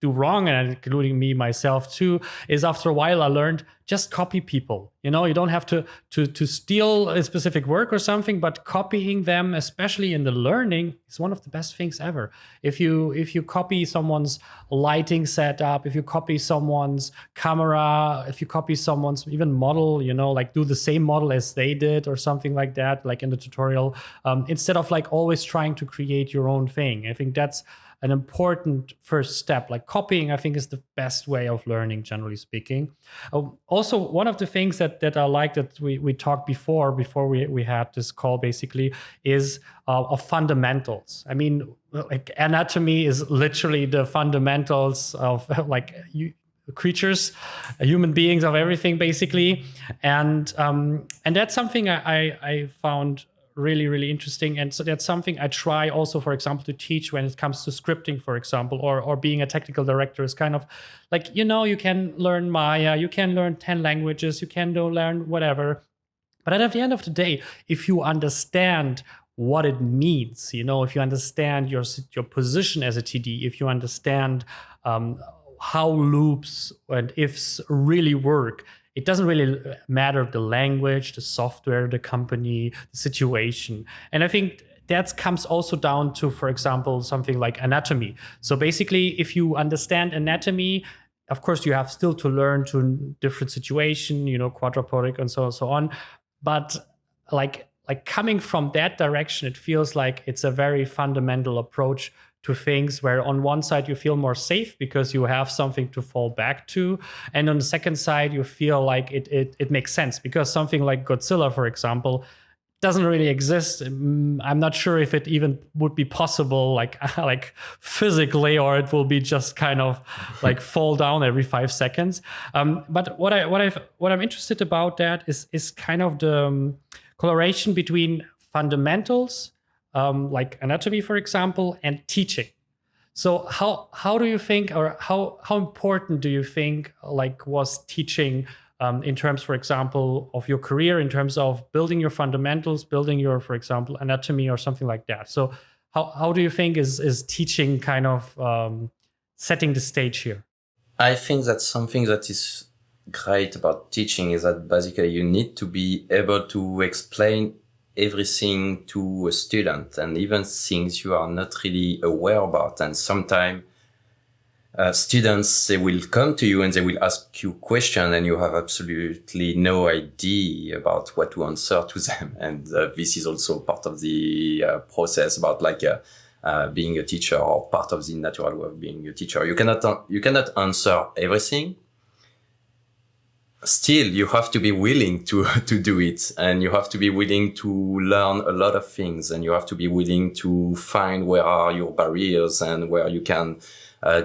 do wrong, and including me myself too, is after a while I learned just copy people. You don't have to steal a specific work or something, but copying them, especially in the learning, is one of the best things ever. If you copy someone's lighting setup, if you copy someone's camera, if you copy someone's even model, like do the same model as they did or something like that, like in the tutorial, instead of like always trying to create your own thing. I think that's an important first step. Like copying, I think, is the best way of learning, generally speaking. Also, one of the things that I like that we talked before we had this call basically is of fundamentals. I mean, like anatomy is literally the fundamentals of like creatures, human beings, of everything basically, and that's something I found really, really interesting. And so that's something I try also, for example, to teach when it comes to scripting, for example, or being a technical director is kind of like, you can learn Maya, you can learn 10 languages, you can learn whatever. But at the end of the day, if you understand what it means, if you understand your position as a TD, if you understand how loops and ifs really work, it doesn't really matter the language, the software, the company, the situation. And I think that comes also down to, for example, something like anatomy. So basically, if you understand anatomy, of course, you have still to learn to different situation, quadrupodic and so on. But like coming from that direction, it feels like it's a very fundamental approach to things where on one side you feel more safe because you have something to fall back to, and on the second side you feel like it makes sense because something like Godzilla, for example, doesn't really exist. I'm not sure if it even would be possible, like physically, or it will be just kind of like fall down every 5 seconds. But what I'm interested about that is kind of the correlation between fundamentals, like anatomy, for example, and teaching. So how do you think, or how important do you think like was teaching in terms, for example, of your career, in terms of building your fundamentals, building your, for example, anatomy or something like that? So how do you think is teaching kind of setting the stage here? I think that something that is great about teaching is that basically you need to be able to explain everything to a student, and even things you are not really aware about. And sometimes students, they will come to you and they will ask you questions and you have absolutely no idea about what to answer to them. And this is also part of the process about being a teacher, or part of the natural way of being a teacher. You cannot answer everything. Still, you have to be willing to do it, and you have to be willing to learn a lot of things, and you have to be willing to find where are your barriers and where you can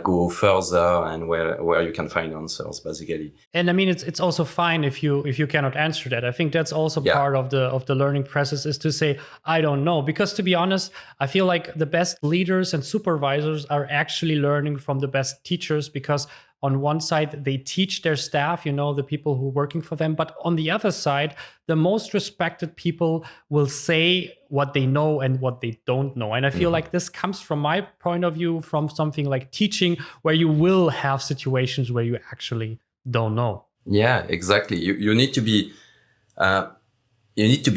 go further, and where you can find answers, basically. And I mean, it's also fine if you cannot answer that. I think that's also part of the learning process, is to say, I don't know. Because to be honest, I feel like the best leaders and supervisors are actually learning from the best teachers, because on one side, they teach their staff, the people who are working for them. But on the other side, the most respected people will say what they know and what they don't know. And I feel like this comes from my point of view, from something like teaching, where you will have situations where you actually don't know. Yeah, exactly. You need to be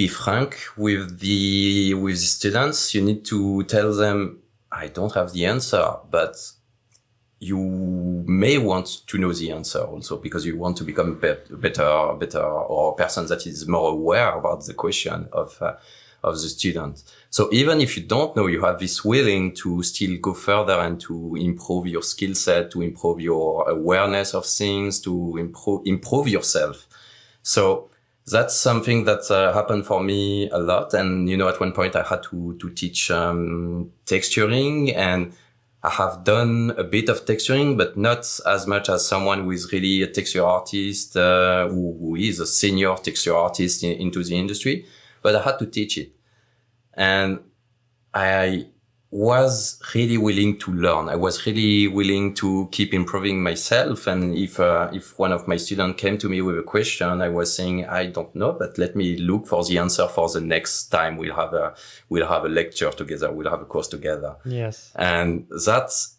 frank with the students. You need to tell them, I don't have the answer, but you may want to know the answer also, because you want to become better, or a person that is more aware about the question of the student. So even if you don't know, you have this willing to still go further and to improve your skill set, to improve your awareness of things, to improve yourself. So that's something that happened for me a lot. And, at one point I had to teach texturing, and I have done a bit of texturing, but not as much as someone who is really a texture artist, who is a senior texture artist into the industry. But I had to teach it. And I was really willing to learn. I was really willing to keep improving myself. And if one of my students came to me with a question, I was saying, I don't know, but let me look for the answer for the next time we'll have a lecture together. We'll have a course together. Yes. And that's,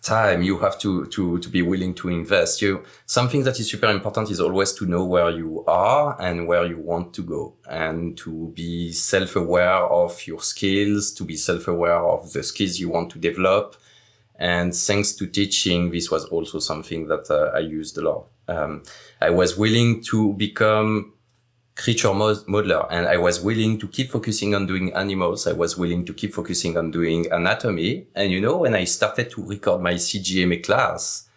time you have to be willing to invest. Something that is super important is always to know where you are and where you want to go, and to be self-aware of your skills, to be self-aware of the skills you want to develop. And thanks to teaching, this was also something that I used a lot. I was willing to become creature modeler, and I was willing to keep focusing on doing animals. I was willing to keep focusing on doing anatomy. And when I started to record my CGMA class,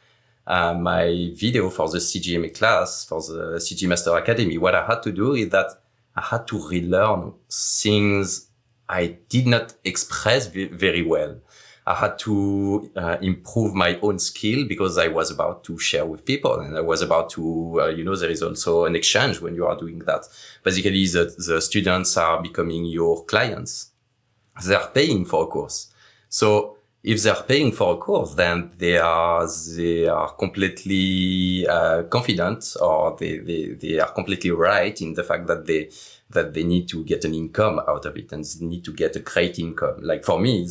my video for the CGMA class, for the CG Master Academy, what I had to do is that I had to relearn things I did not express very well. I had to improve my own skill, because I was about to share with people, and I was about to, there is also an exchange when you are doing that. Basically, the students are becoming your clients. They are paying for a course. So if they are paying for a course, then they are completely confident, or they are completely right in the fact that they need to get an income out of it, and they need to get a great income. Like for me,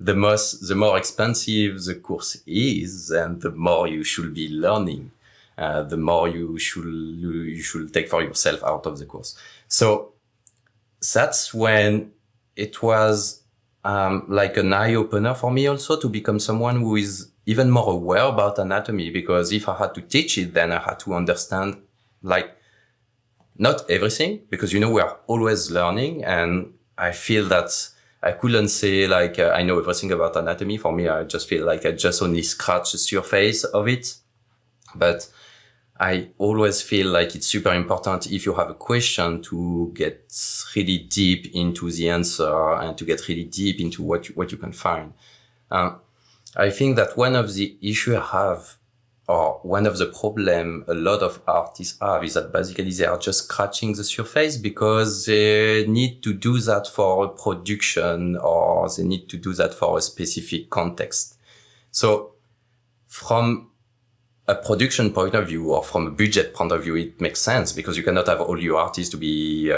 the more expensive the course is, and the more you should be learning, the more you should take for yourself out of the course. So that's when it was like an eye opener for me also, to become someone who is even more aware about anatomy, because if I had to teach it, then I had to understand, not everything, because we are always learning, and I feel that I couldn't say like, I know everything about anatomy. For me, I just feel like I just only scratch the surface of it. But I always feel like it's super important if you have a question to get really deep into the answer and to get really deep into what you can find. I think that one of the issue I have, or one of the problem a lot of artists have, is that basically they are just scratching the surface because they need to do that for a production or they need to do that for a specific context. So from a production point of view or from a budget point of view, it makes sense because you cannot have all your artists to be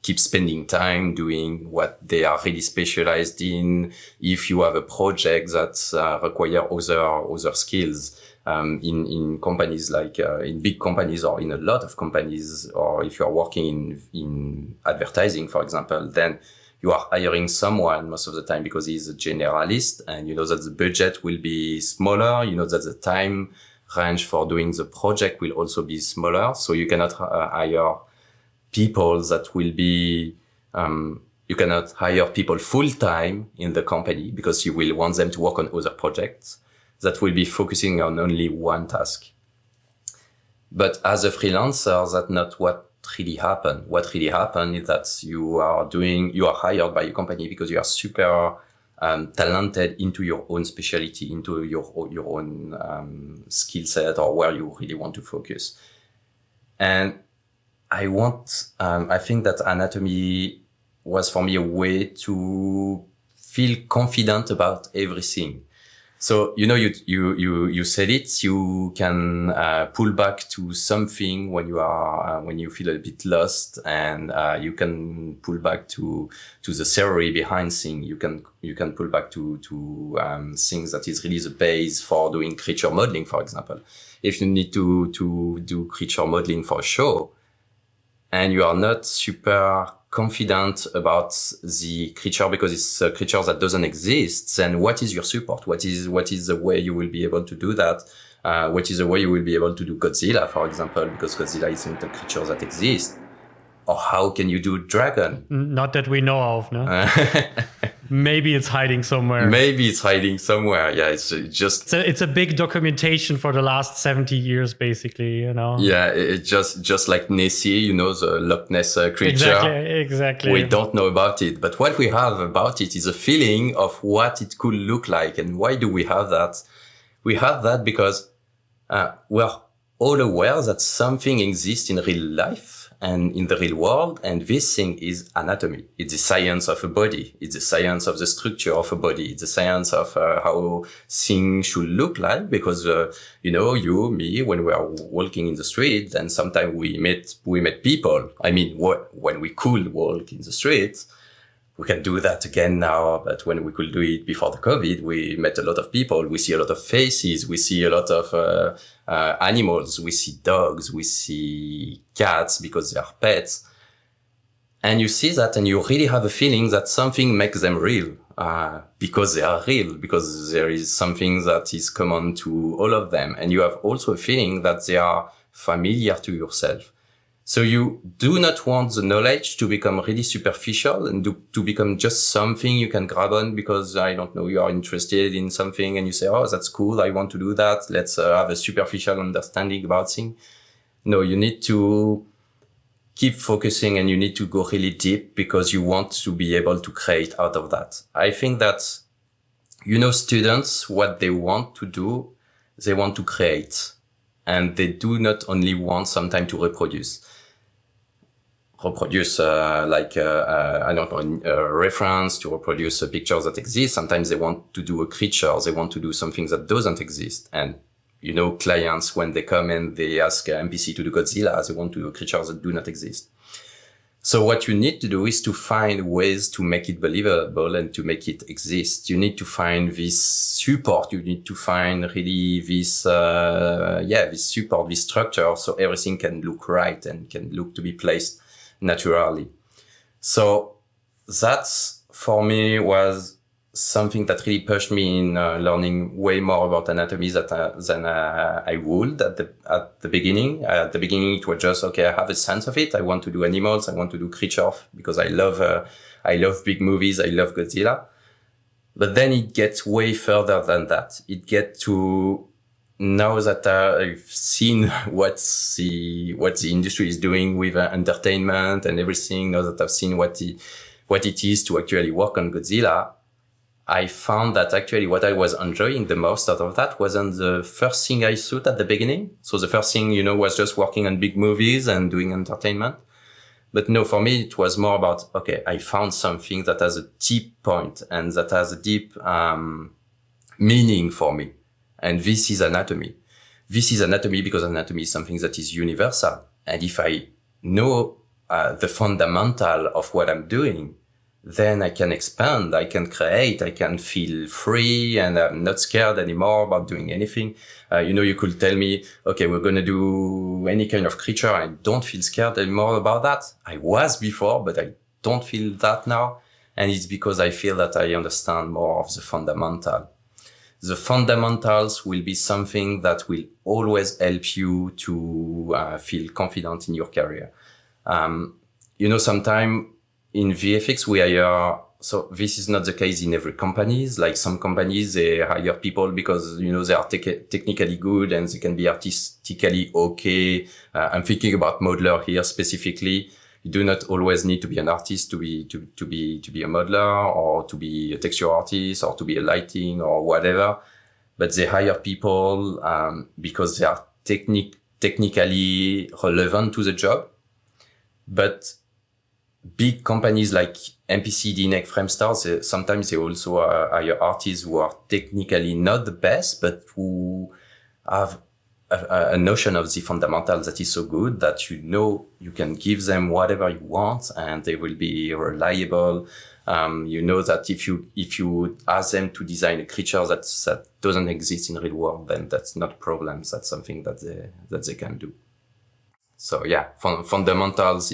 keep spending time doing what they are really specialized in. If you have a project that require other skills, in companies like in big companies or in a lot of companies, or if you are working in advertising, for example, then you are hiring someone most of the time because he's a generalist, and you know that the budget will be smaller. You know that the time range for doing the project will also be smaller. So you cannot hire people that will be, you cannot hire people full time in the company because you will want them to work on other projects that will be focusing on only one task. But as a freelancer, that's not what really happened. What really happened is that you are hired by a company because you are super talented into your own specialty, into your own skill set, or where you really want to focus. And I think that anatomy was for me a way to feel confident about everything. So, you know, you said it, you can pull back to something when you feel a bit lost, and you can pull back to the theory behind things. You can pull back to things that is really the base for doing creature modeling, for example. If you need to do creature modeling for a show, and you are not super confident about the creature because it's a creature that doesn't exist, then what is your support? What is the way you will be able to do that? What is the way you will be able to do Godzilla, for example, because Godzilla isn't a creature that exists? Or how can you do dragon? Not that we know of, no? Maybe it's hiding somewhere. Yeah, it's just... It's a big documentation for the last 70 years, basically, you know? Yeah, it's just like Nessie, you know, the Loch Ness creature. Exactly. We don't know about it. But what we have about it is a feeling of what it could look like. And why do we have that? We have that because we're all aware that something exists in real life and in the real world, and this thing is anatomy. It's the science of a body. It's the science of the structure of a body. It's the science of how things should look like, because you know, you, me, when we are walking in the street, then sometimes we met people. I mean, when we could walk in the street, we can do that again now, but when we could do it before the COVID, we met a lot of people. We see a lot of faces. We see a lot of animals. We see dogs. We see cats because they are pets. And you see that and you really have a feeling that something makes them real, because they are real, because there is something that is common to all of them. And you have also a feeling that they are familiar to yourself. So you do not want the knowledge to become really superficial and to become just something you can grab on because, I don't know, you are interested in something and you say, oh, that's cool, I want to do that. Let's have a superficial understanding about things. No, you need to keep focusing and you need to go really deep because you want to be able to create out of that. I think that, you know, students, what they want to do, they want to create. And they do not only want sometimes to reproduce I don't know, a reference, to reproduce a picture that exists. Sometimes they want to do a creature. They want to do something that doesn't exist. And, you know, clients, when they come and they ask MPC to do Godzilla, they want to do a creature that do not exist. So what you need to do is to find ways to make it believable and to make it exist. You need to find this support. You need to find really this, this support, this structure, so everything can look right and can look to be placed naturally. So that's, for me, was something that really pushed me in learning way more about anatomy than I would at the beginning. At the beginning, it was just, okay, I have a sense of it. I want to do animals. I want to do creatures because I love big movies. I love Godzilla. But then it gets way further than that. It gets to, now that I've seen what the industry is doing with entertainment and everything, now that I've seen what it is to actually work on Godzilla, I found that actually what I was enjoying the most out of that wasn't the first thing I thought at the beginning. So the first thing, was just working on big movies and doing entertainment. But no, for me, it was more about, okay, I found something that has a deep point and that has a deep meaning for me. And this is anatomy. This is anatomy because anatomy is something that is universal. And if I know the fundamental of what I'm doing, then I can expand, I can create, I can feel free, and I'm not scared anymore about doing anything. You could tell me, okay, we're going to do any kind of creature. I don't feel scared anymore about that. I was before, but I don't feel that now. And it's because I feel that I understand more of the fundamental. The fundamentals will be something that will always help you to feel confident in your career. Sometimes in VFX, we hire, so this is not the case in every companies. Like some companies, they hire people because, they are technically good and they can be artistically okay. I'm thinking about modeler here specifically. You do not always need to be an artist to be a modeler or to be a texture artist or to be a lighting or whatever. But they hire people, because they are technically relevant to the job. But big companies like MPC, DNEG, Framestore, sometimes they also hire artists who are technically not the best, but who have a notion of the fundamentals that is so good that you can give them whatever you want and they will be reliable. That if you ask them to design a creature that doesn't exist in real world, then that's not a problem. That's something that they can do. So yeah, fundamentals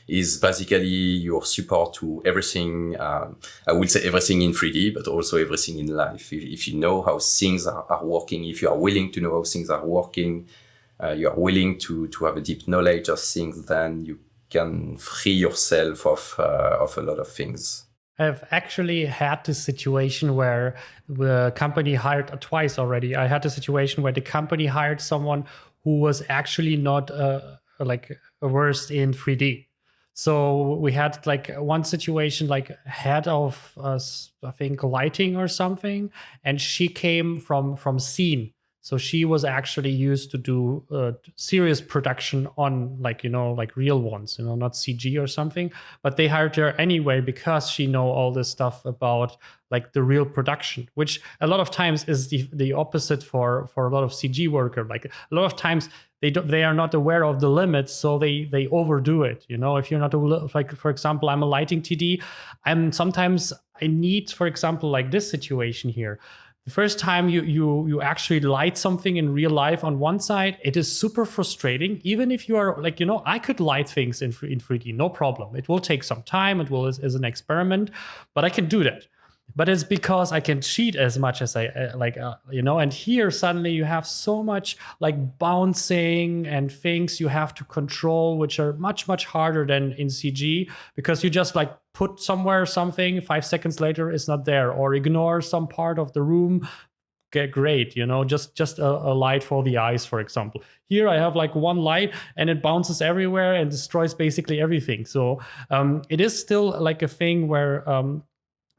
is basically your support to everything. I would say everything in 3D, but also everything in life. If you know how things are working, if you are willing to know how things are working, you are willing to have a deep knowledge of things, then you can free yourself of a lot of things. I've actually had this situation where the company hired twice already. I had a situation where the company hired someone who was actually not versed in 3D. So we had like one situation, like head of I think lighting or something, and she came from scene. So she was actually used to do serious production on like real ones, not CG or something. But they hired her anyway because she know all this stuff about like the real production, which a lot of times is the opposite for a lot of CG worker. Like a lot of times they are not aware of the limits, so they overdo it. If you're not like, for example, I'm a lighting TD. I need, for example, like this situation here. The first time you actually light something in real life on one side, it is super frustrating. Even if you are like, I could light things in 3D, no problem. It will take some time. It will as an experiment, but I can do that. But it's because I can cheat as much as I like, and here suddenly you have so much like bouncing and things you have to control, which are much, much harder than in CG, because you just like put somewhere something, 5 seconds later it's not there, or ignore some part of the room. Get great, just a light for the eyes, for example. Here I have like one light and it bounces everywhere and destroys basically everything. So it is still like a thing where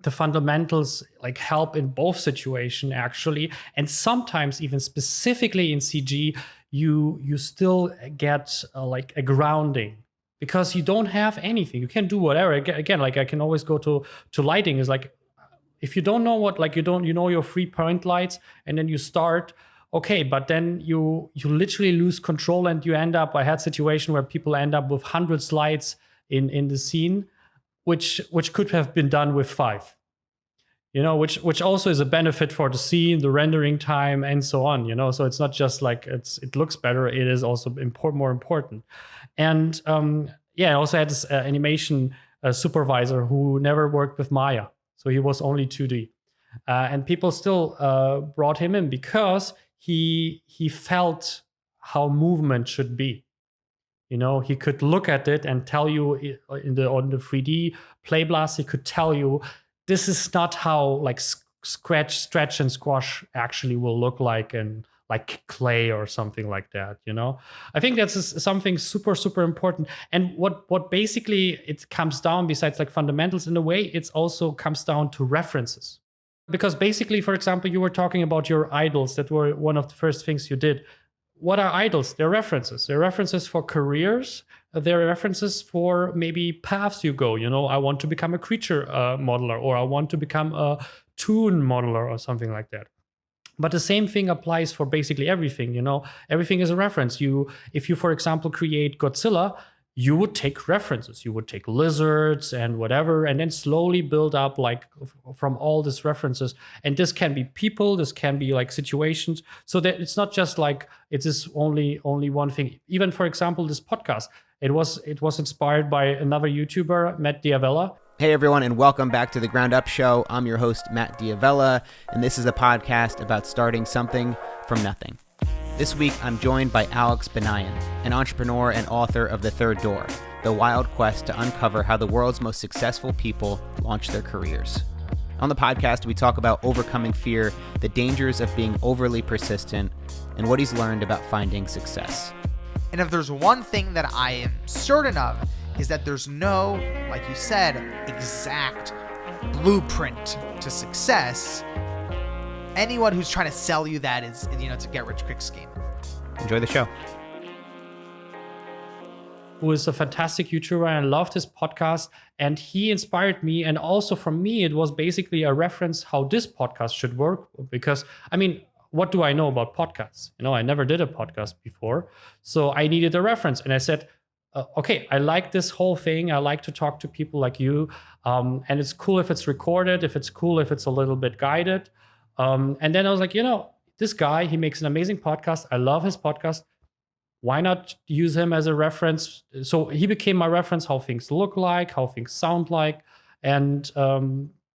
the fundamentals like help in both situations actually, and sometimes even specifically in CG you still get like a grounding because you don't have anything. You can do whatever. Again, like I can always go to lighting. Is like if you don't know what, like you know your 3-point lights and then you start, okay, but then you literally lose control and you end up, I had situation where people end up with hundreds lights in the scene, which could have been done with 5, which also is a benefit for the scene, the rendering time, and so on. So it's not just like it looks better; it is also more important. And I also had this animation supervisor who never worked with Maya, so he was only 2D. And people still brought him in because he felt how movement should be. He could look at it and tell you on the 3D play blast. He could tell you this is not how like stretch and squash actually will look like in like clay or something like that. I think that's something super, super important. And what basically it comes down, besides like fundamentals in a way, it also comes down to references. Because basically, for example, you were talking about your idols that were one of the first things you did. What are idols? They're references. They're references for careers. They're references for maybe paths you go. I want to become a creature modeler, or I want to become a toon modeler or something like that. But the same thing applies for basically everything. Everything is a reference. If you, for example, create Godzilla, you would take references. You would take lizards and whatever, and then slowly build up like from all these references. And this can be people, this can be like situations. So that it's not just like it is only one thing. Even for example, this podcast, it was inspired by another YouTuber, Matt Diavella. Hey everyone, and welcome back to the Ground Up Show. I'm your host, Matt Diavella, and this is a podcast about starting something from nothing. This week, I'm joined by Alex Benayan, an entrepreneur and author of The Third Door, the wild quest to uncover how the world's most successful people launch their careers. On the podcast, we talk about overcoming fear, the dangers of being overly persistent, and what he's learned about finding success. And if there's one thing that I am certain of, is that there's no, like you said, exact blueprint to success. Anyone who's trying to sell you that is, it's a get-rich-quick scheme. Enjoy the show. Who is a fantastic YouTuber, and I loved his podcast, and he inspired me. And also for me, it was basically a reference how this podcast should work. Because, what do I know about podcasts? I never did a podcast before. So I needed a reference. And I said, okay, I like this whole thing. I like to talk to people like you. And it's cool if it's recorded, if it's cool if it's a little bit guided. And then I was like, this guy, he makes an amazing podcast. I love his podcast. Why not use him as a reference? So he became my reference, how things look like, how things sound like. And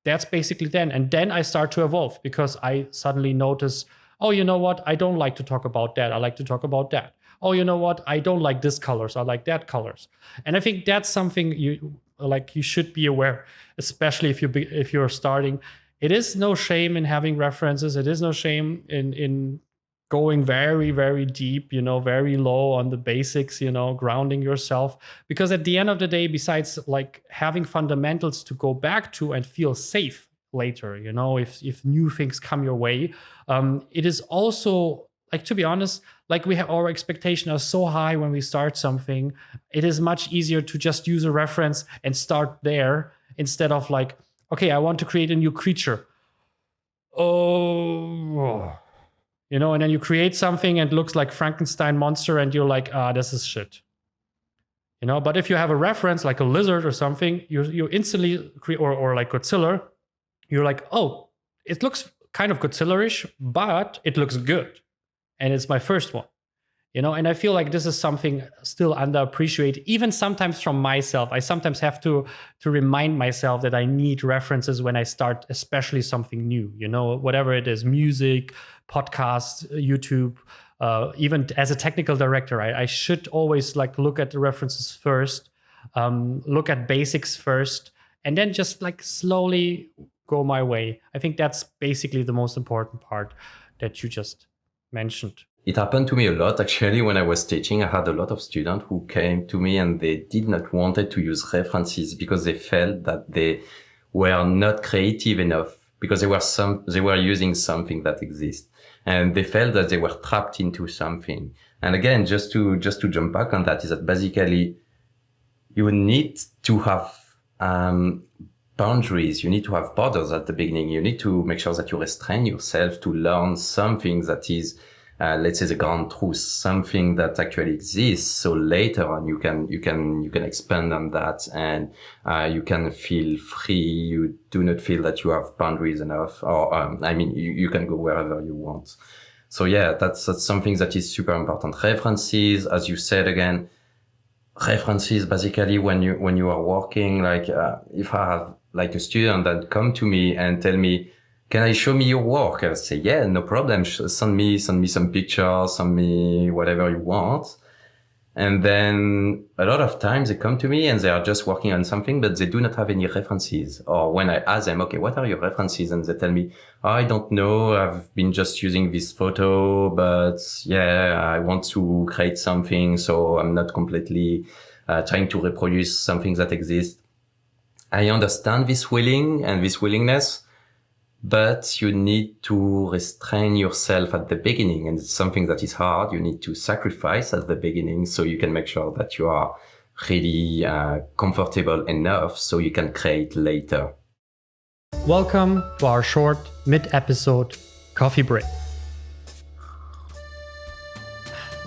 that's basically then. And then I start to evolve because I suddenly notice, oh, you know what? I don't like to talk about that. I like to talk about that. Oh, you know what? I don't like this colors. I like that colors. And I think that's something you should be aware, especially if you're starting. It is no shame in having references. It is no shame in going very, very deep, very low on the basics, grounding yourself. Because at the end of the day, besides like having fundamentals to go back to and feel safe later, if new things come your way, it is also, like, to be honest, like we have our expectations are so high when we start something. It is much easier to just use a reference and start there instead of like, okay, I want to create a new creature. Oh, and then you create something and it looks like Frankenstein monster and you're like, this is shit. But if you have a reference like a lizard or something, you instantly create, or like Godzilla, you're like, oh, it looks kind of Godzilla-ish, but it looks good. And it's my first one. And I feel like this is something still underappreciated, even sometimes from myself. I sometimes have to remind myself that I need references when I start, especially something new, whatever it is, music, podcast, YouTube, even as a technical director, I should always like look at the references first, look at basics first, and then just like slowly go my way. I think that's basically the most important part that you just mentioned. It happened to me a lot, actually, when I was teaching. I had a lot of students who came to me and they did not wanted to use references because they felt that they were not creative enough because they were using something that exists. And they felt that they were trapped into something. And again, just to jump back on that, is that basically you need to have boundaries. You need to have borders at the beginning. You need to make sure that you restrain yourself to learn something that is, let's say, the ground truth, something that actually exists. So later on, you can expand on that, and you can feel free. You do not feel that you have boundaries enough, or you can go wherever you want. So yeah, that's something that is super important. References, as you said again, references basically when you are working, like if I have like a student that come to me and tell me, can I show me your work? I say, yeah, no problem. Send me some pictures, send me whatever you want. And then a lot of times they come to me and they are just working on something, but they do not have any references. Or when I ask them, okay, what are your references? And they tell me, oh, I don't know. I've been just using this photo, but yeah, I want to create something. So I'm not completely trying to reproduce something that exists. I understand this willing and this willingness, but you need to restrain yourself at the beginning. And it's something that is hard. You need to sacrifice at the beginning so you can make sure that you are really comfortable enough so you can create later. Welcome to our short mid-episode coffee break.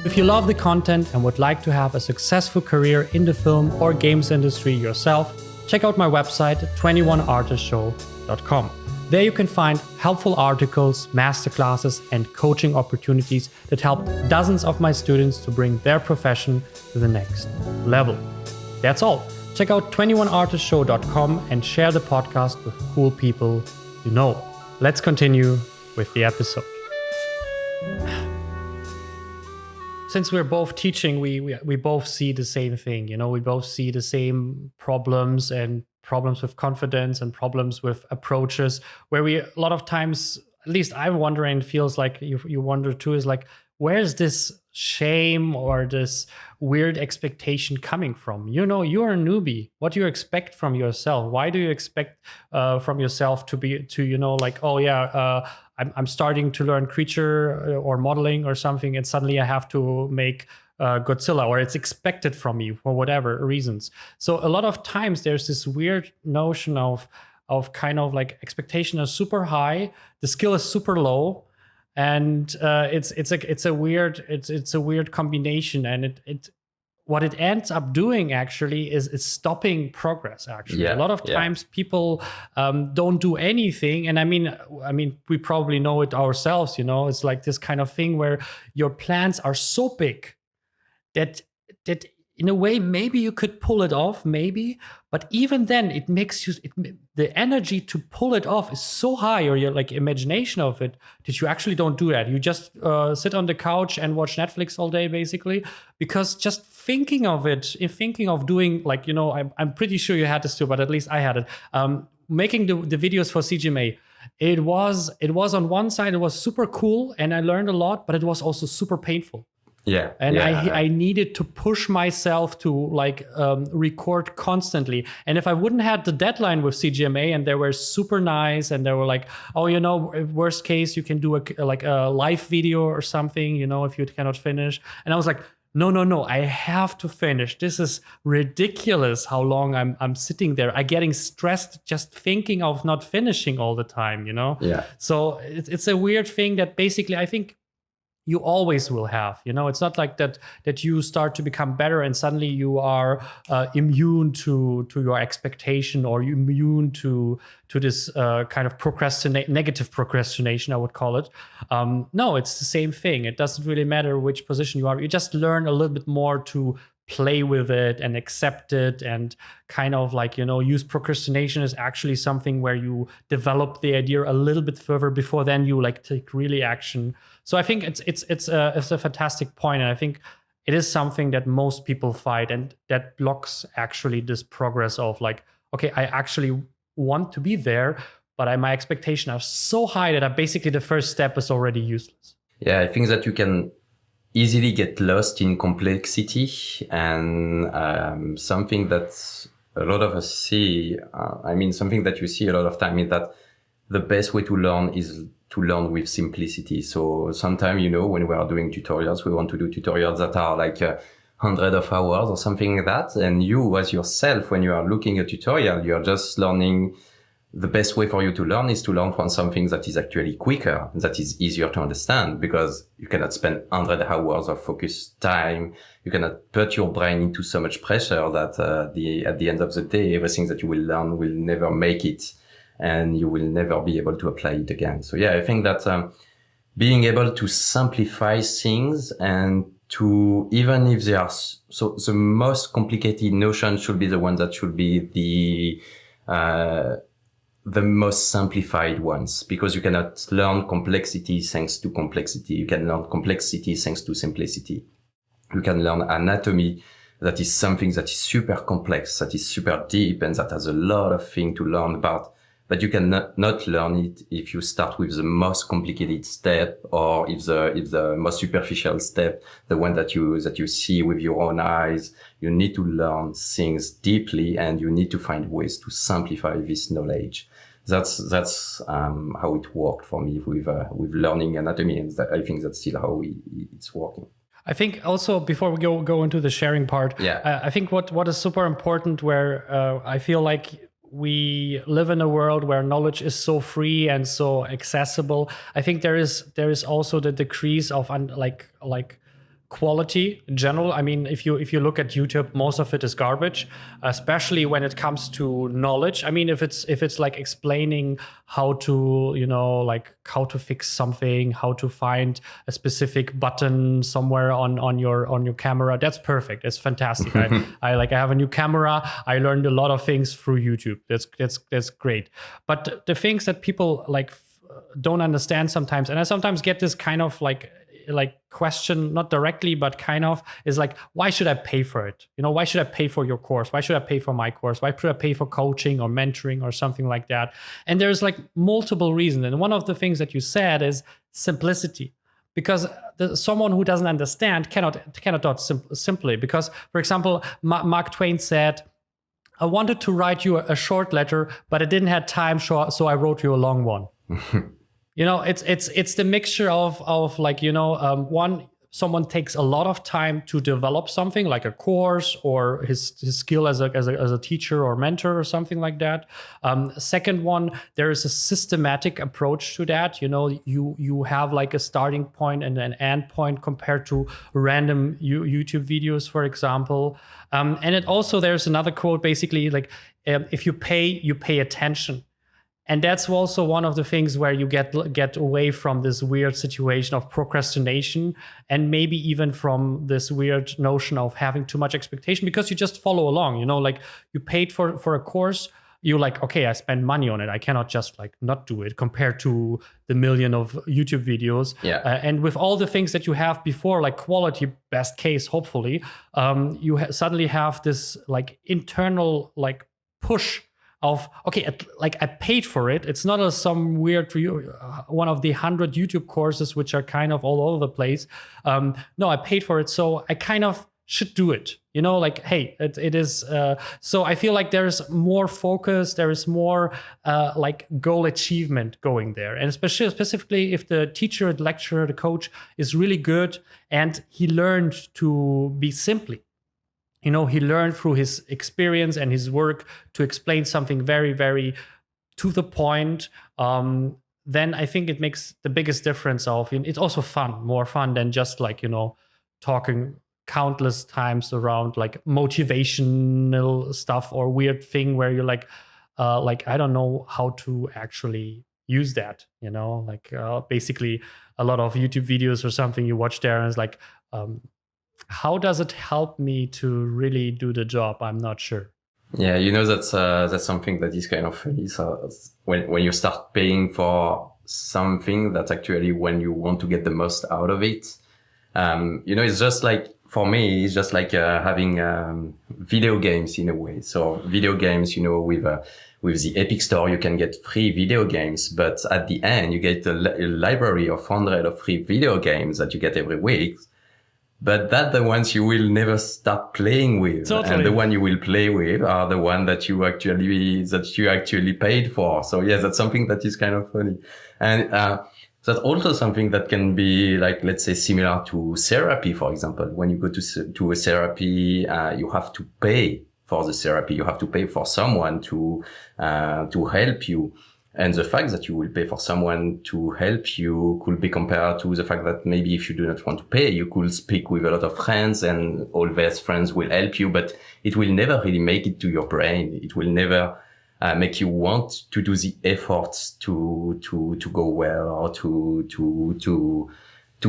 If you love the content and would like to have a successful career in the film or games industry yourself, check out my website 21artistshow.com. There you can find helpful articles, masterclasses, and coaching opportunities that help dozens of my students to bring their profession to the next level. That's all. Check out 21artistshow.com and share the podcast with cool people you know. Let's continue with the episode. Since we're both teaching, we both see the same thing. You know, we both see the same problems and problems with confidence and problems with approaches where we a lot of times, at least I'm wondering, feels like you wonder too, is like, where's this shame or this weird expectation coming from? You know, you're a newbie. What do you expect from yourself? Why do you expect from yourself to you know, like, oh yeah, I'm starting to learn creature or modeling or something, and suddenly I have to make Godzilla, or it's expected from you for whatever reasons. So a lot of times there's this weird notion of kind of like expectation is super high, the skill is super low, and it's a weird combination, and it what it ends up doing actually is stopping progress. Actually, a lot of times people don't do anything, and I mean we probably know it ourselves. You know, it's like this kind of thing where your plans are so big that in a way maybe you could pull it off, maybe, but even then it makes you the energy to pull it off is so high, or your like imagination of it, that you actually don't do that. You just sit on the couch and watch Netflix all day, basically, because just thinking of doing, like, you know, I'm pretty sure you had this too, but at least I had it, making the videos for CGMA. It was on one side, it was super cool and I learned a lot, but it was also super painful. Yeah. And I needed to push myself to like record constantly. And if I wouldn't have the deadline with CGMA, and they were super nice, and they were like, oh, you know, worst case, you can do a live video or something, you know, if you cannot finish. And I was like, no, I have to finish. This is ridiculous how long I'm sitting there. I'm getting stressed just thinking of not finishing all the time, you know? Yeah. So it's a weird thing that basically I think you always will have. You know, it's not like that you start to become better and suddenly you are immune to your expectation, or immune to this kind of negative procrastination, I would call it. No, it's the same thing. It doesn't really matter which position you are. You just learn a little bit more to play with it and accept it, and kind of like, you know, use procrastination as actually something where you develop the idea a little bit further before then you like take really action. So I think it's a fantastic point, and I think it is something that most people fight, and that blocks actually this progress of like, okay, I actually want to be there, but my expectations are so high that basically the first step is already useless. Yeah, I think that you can easily get lost in complexity, and something that a lot of us see, something that you see a lot of time is that the best way to learn is to learn with simplicity. So sometimes, you know, when we are doing tutorials, we want to do tutorials that are like 100 of hours or something like that. And you as yourself, when you are looking at a tutorial, you're just learning. The best way for you to learn is to learn from something that is actually quicker, that is easier to understand, because you cannot spend 100 hours of focused time. You cannot put your brain into so much pressure that at the end of the day, everything that you will learn will never make it, and you will never be able to apply it again. So yeah, I think that being able to simplify things, and to, even if they are, so the most complicated notion should be the one that should be the the most simplified ones, because you cannot learn complexity thanks to complexity. You can learn complexity thanks to simplicity. You can learn anatomy, that is something that is super complex, that is super deep, and that has a lot of things to learn about. But you can not learn it if you start with the most complicated step, or if the most superficial step, the one that you see with your own eyes. You need to learn things deeply, and you need to find ways to simplify this knowledge. That's how it worked for me with learning anatomy, and I think that's still how it's working. I think also, before we go into the sharing part, I think what is super important, where I feel like we live in a world where knowledge is so free and so accessible. I think there is also the decrease of like quality in general. I mean, if you look at YouTube, most of it is garbage, especially when it comes to knowledge. I mean, if it's like explaining how to, like how to fix something, how to find a specific button somewhere on your camera, that's perfect. It's fantastic. I have a new camera. I learned a lot of things through YouTube. That's great. But the things that people like don't understand sometimes, and I sometimes get this kind of like question, not directly, but kind of, is like, why should I pay for it? Why should I pay for your course? Why should I pay for my course? Why should I pay for coaching or mentoring or something like that? And there's like multiple reasons. And one of the things that you said is simplicity, because someone who doesn't understand cannot simply. Because, for example, Mark Twain said, I wanted to write you a short letter, but I didn't have time, so I wrote you a long one. It's the mixture of like, one, someone takes a lot of time to develop something like a course or his skill as a teacher or mentor or something like that. Second one, there is a systematic approach to that. You have like a starting point and an end point compared to random YouTube videos, for example. And it also, there's another quote, basically like, if you pay attention. And that's also one of the things where you get away from this weird situation of procrastination, and maybe even from this weird notion of having too much expectation, because you just follow along. Like you paid for a course, you're like, okay, I spend money on it. I cannot just like not do it compared to the million of YouTube videos. And with all the things that you have before, like quality, best case, hopefully, you suddenly have this like internal like push of, okay, like I paid for it. It's not some weird one of the 100 YouTube courses which are kind of all over the place. No, I paid for it, so I kind of should do it. Like, hey, it is. So I feel like there's more focus. There is more like goal achievement going there, and specifically if the teacher, the lecturer, the coach is really good and he learned to be simply. He learned through his experience and his work to explain something very, very to the point. Then I think it makes the biggest difference it's also fun, more fun than just like, talking countless times around like motivational stuff or weird thing where you're like I don't know how to actually use that, like basically a lot of YouTube videos or something you watch there and it's like, how does it help me to really do the job? I'm not sure. Yeah, that's something that is kind of funny. So when you start paying for something, that's actually when you want to get the most out of it. It's just like, for me, it's just like having video games in a way. So video games, with the Epic Store, you can get free video games, but at the end, you get a library of 100 of free video games that you get every week. But that's the ones you will never start playing with. Totally. And the one you will play with are the one that you actually paid for. So yes, that's something that is kind of funny. And, that's also something that can be like, let's say, similar to therapy, for example. When you go to a therapy, you have to pay for the therapy. You have to pay for someone to help you. And the fact that you will pay for someone to help you could be compared to the fact that maybe if you do not want to pay, you could speak with a lot of friends and all those friends will help you, but it will never really make it to your brain. It will never make you want to do the efforts to go well or to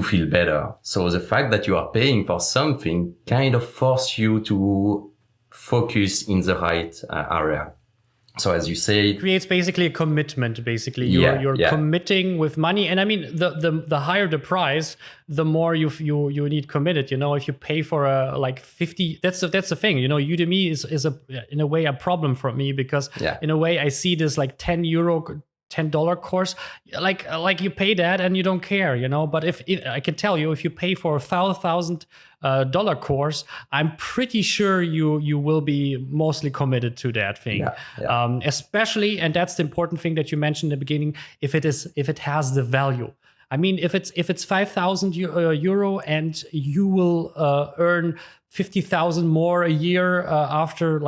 feel better. So the fact that you are paying for something kind of force you to focus in the right area. So as you say, creates basically a commitment. Basically, you're committing with money, and I mean the higher the price, the more you need committed. If you pay for a like 50, that's the thing. Udemy is in a way a problem for me, because in a way I see this like $10 course, like you pay that and you don't care, But if I can tell you, if you pay for a $1,000 course, I'm pretty sure you will be mostly committed to that thing. Especially, and that's the important thing that you mentioned in the beginning, if it has the value. I mean, if it's 5,000 euro and you will earn 50,000 more a year after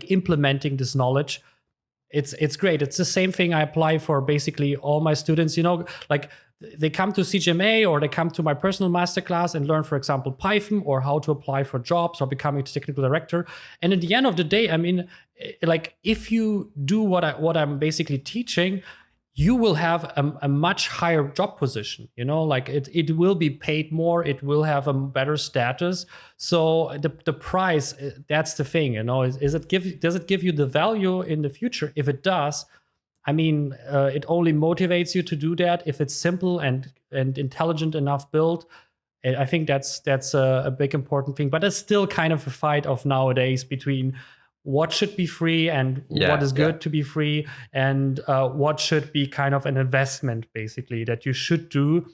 implementing this knowledge. It's great. It's the same thing I apply for basically all my students. Like they come to CGMA or they come to my personal masterclass and learn, for example, Python or how to apply for jobs or becoming a technical director. And at the end of the day, I mean, like if you do what I'm basically teaching, you will have a much higher job position, like it will be paid more, it will have a better status. So the price, that's the thing, does it give you the value in the future? If it does, I mean, it only motivates you to do that if it's simple and intelligent enough built. I think that's a big important thing, but it's still kind of a fight of nowadays between what should be free and what is good to be free, and what should be kind of an investment, basically, that you should do,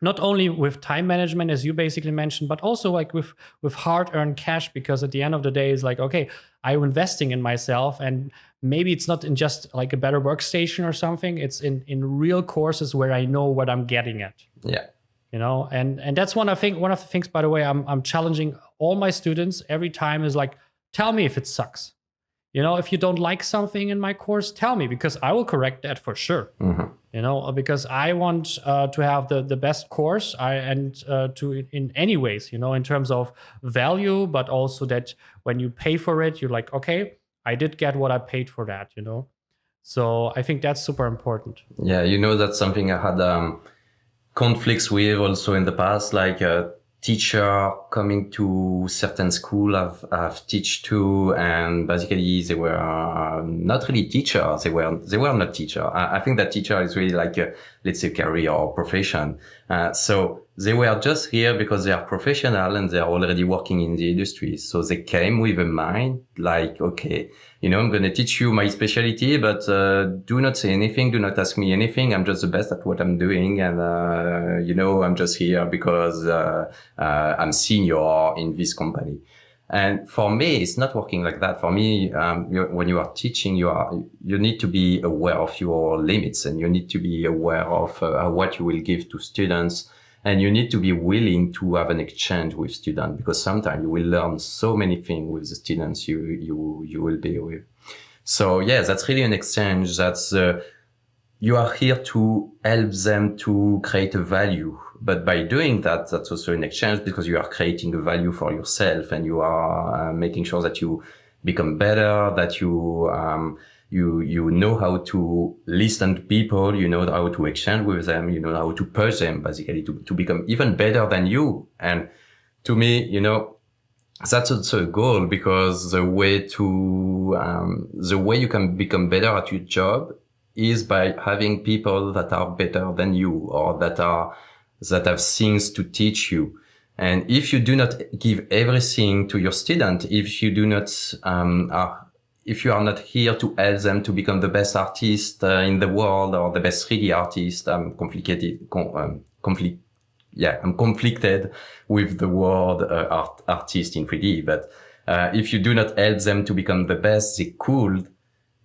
not only with time management, as you basically mentioned, but also like with hard-earned cash, because at the end of the day, it's like, okay, I'm investing in myself, and maybe it's not in just like a better workstation or something. It's in real courses where I know what I'm getting at. Yeah. And that's one of the things, by the way, I'm challenging all my students every time is like, tell me if it sucks. If you don't like something in my course, tell me, because I will correct that for sure. Mm-hmm. Because I want to have the best course, to in any ways, in terms of value, but also that when you pay for it, you're like, okay, I did get what I paid for that, So I think that's super important. Yeah, that's something I had conflicts with also in the past, like teacher coming to certain school I've teach to, and basically they were not really teachers. They were not teacher. I think that teacher is really like let's say career or profession. So they were just here because they are professional and they are already working in the industry. So they came with a mind like, okay, I'm going to teach you my specialty, but do not say anything. Do not ask me anything. I'm just the best at what I'm doing. And, I'm just here because I'm senior in this company. And for me, it's not working like that. For me, when you are teaching, you need to be aware of your limits, and you need to be aware of what you will give to students. And you need to be willing to have an exchange with students, because sometimes you will learn so many things with the students you will be with. So yeah, that's really an exchange. That's, you are here to help them to create a value. But by doing that, that's also an exchange, because you are creating a value for yourself, and you are making sure that you become better, that you know how to listen to people, you know how to exchange with them, you know how to push them, basically to become even better than you. And to me, that's also a goal, because the way you can become better at your job is by having people that are better than you, or that have things to teach you. And if you do not give everything to your student, if you do not, if you are not here to help them to become the best artist in the world, or the best 3D artist, I'm conflicted with the word artist in 3D. But if you do not help them to become the best they could,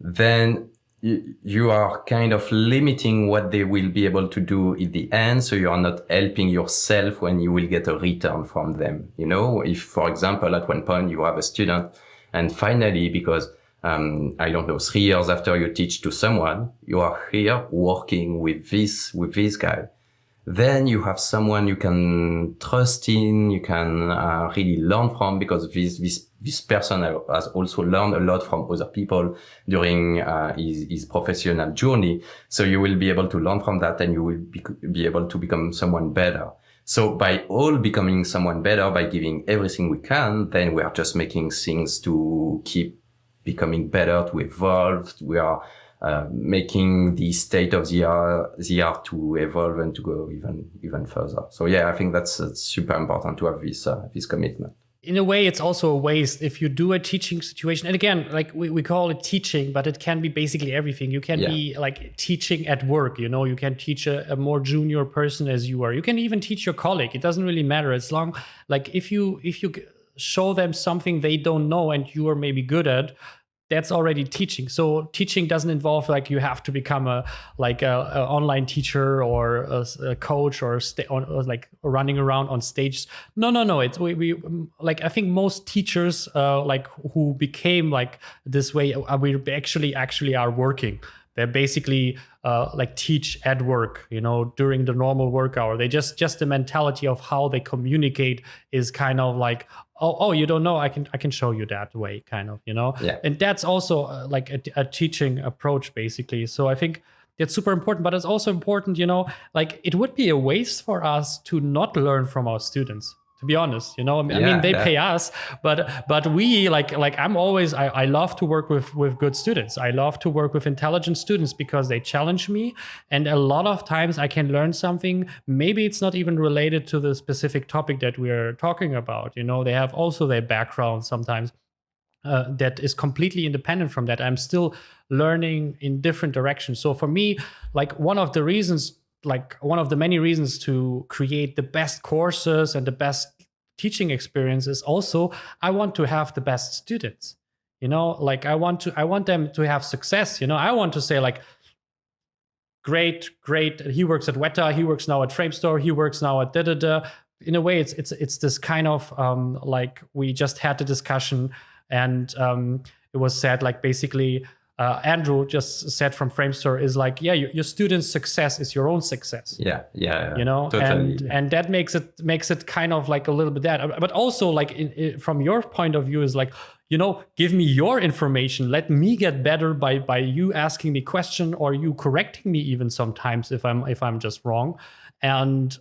then you are kind of limiting what they will be able to do in the end. So you are not helping yourself when you will get a return from them. If, for example, at one point you have a student, and finally, because I don't know, 3 years after you teach to someone, you are here working with this guy. Then you have someone you can trust in, you can really learn from, because this person has also learned a lot from other people during his professional journey. So you will be able to learn from that, and you will be able to become someone better. So by all becoming someone better, by giving everything we can, then we are just making things to keep becoming better, to evolve. We are making the state of the art to evolve and to go even further. So yeah, I think that's super important to have this commitment. In a way, it's also a waste if you do a teaching situation. And again, like we call it teaching, but it can be basically everything. You can be like teaching at work, you know, you can teach a more junior person as you are. You can even teach your colleague. It doesn't really matter. As long, like if you show them something they don't know and you are maybe good at, that's already teaching. So teaching doesn't involve like you have to become a online teacher or a coach or like running around on stage. No. It's we like I think most teachers like who became like this way, we actually are working. They basically like teach at work, you know, during the normal work hour. They just the mentality of how they communicate is kind of like, oh, you don't know, I can show you that way, kind of, you know. Yeah. And that's also like a teaching approach, basically. So I think that's super important, but it's also important, you know, like it would be a waste for us to not learn from our students. To be honest, you know, I mean, they pay us, but we like I'm always, I love to work with good students. I love to work with intelligent students because they challenge me. And a lot of times I can learn something. Maybe it's not even related to the specific topic that we're talking about. You know, they have also their background sometimes that is completely independent from that. I'm still learning in different directions. So for me, like one of the many reasons to create the best courses and the best teaching experiences, also I want to have the best students, you know, like I want them to have success. You know, I want to say like, great, he works at Weta, he works now at Framestore, he works now at In a way, it's this kind of like we just had the discussion, and it was said like basically Andrew just said from Framestore is like, yeah, your student's success is your own success. Yeah. You know, totally. and that makes it kind of like a little bit that, but also like from your point of view is like, you know, give me your information, let me get better by you asking me question or you correcting me even sometimes if I'm just wrong. And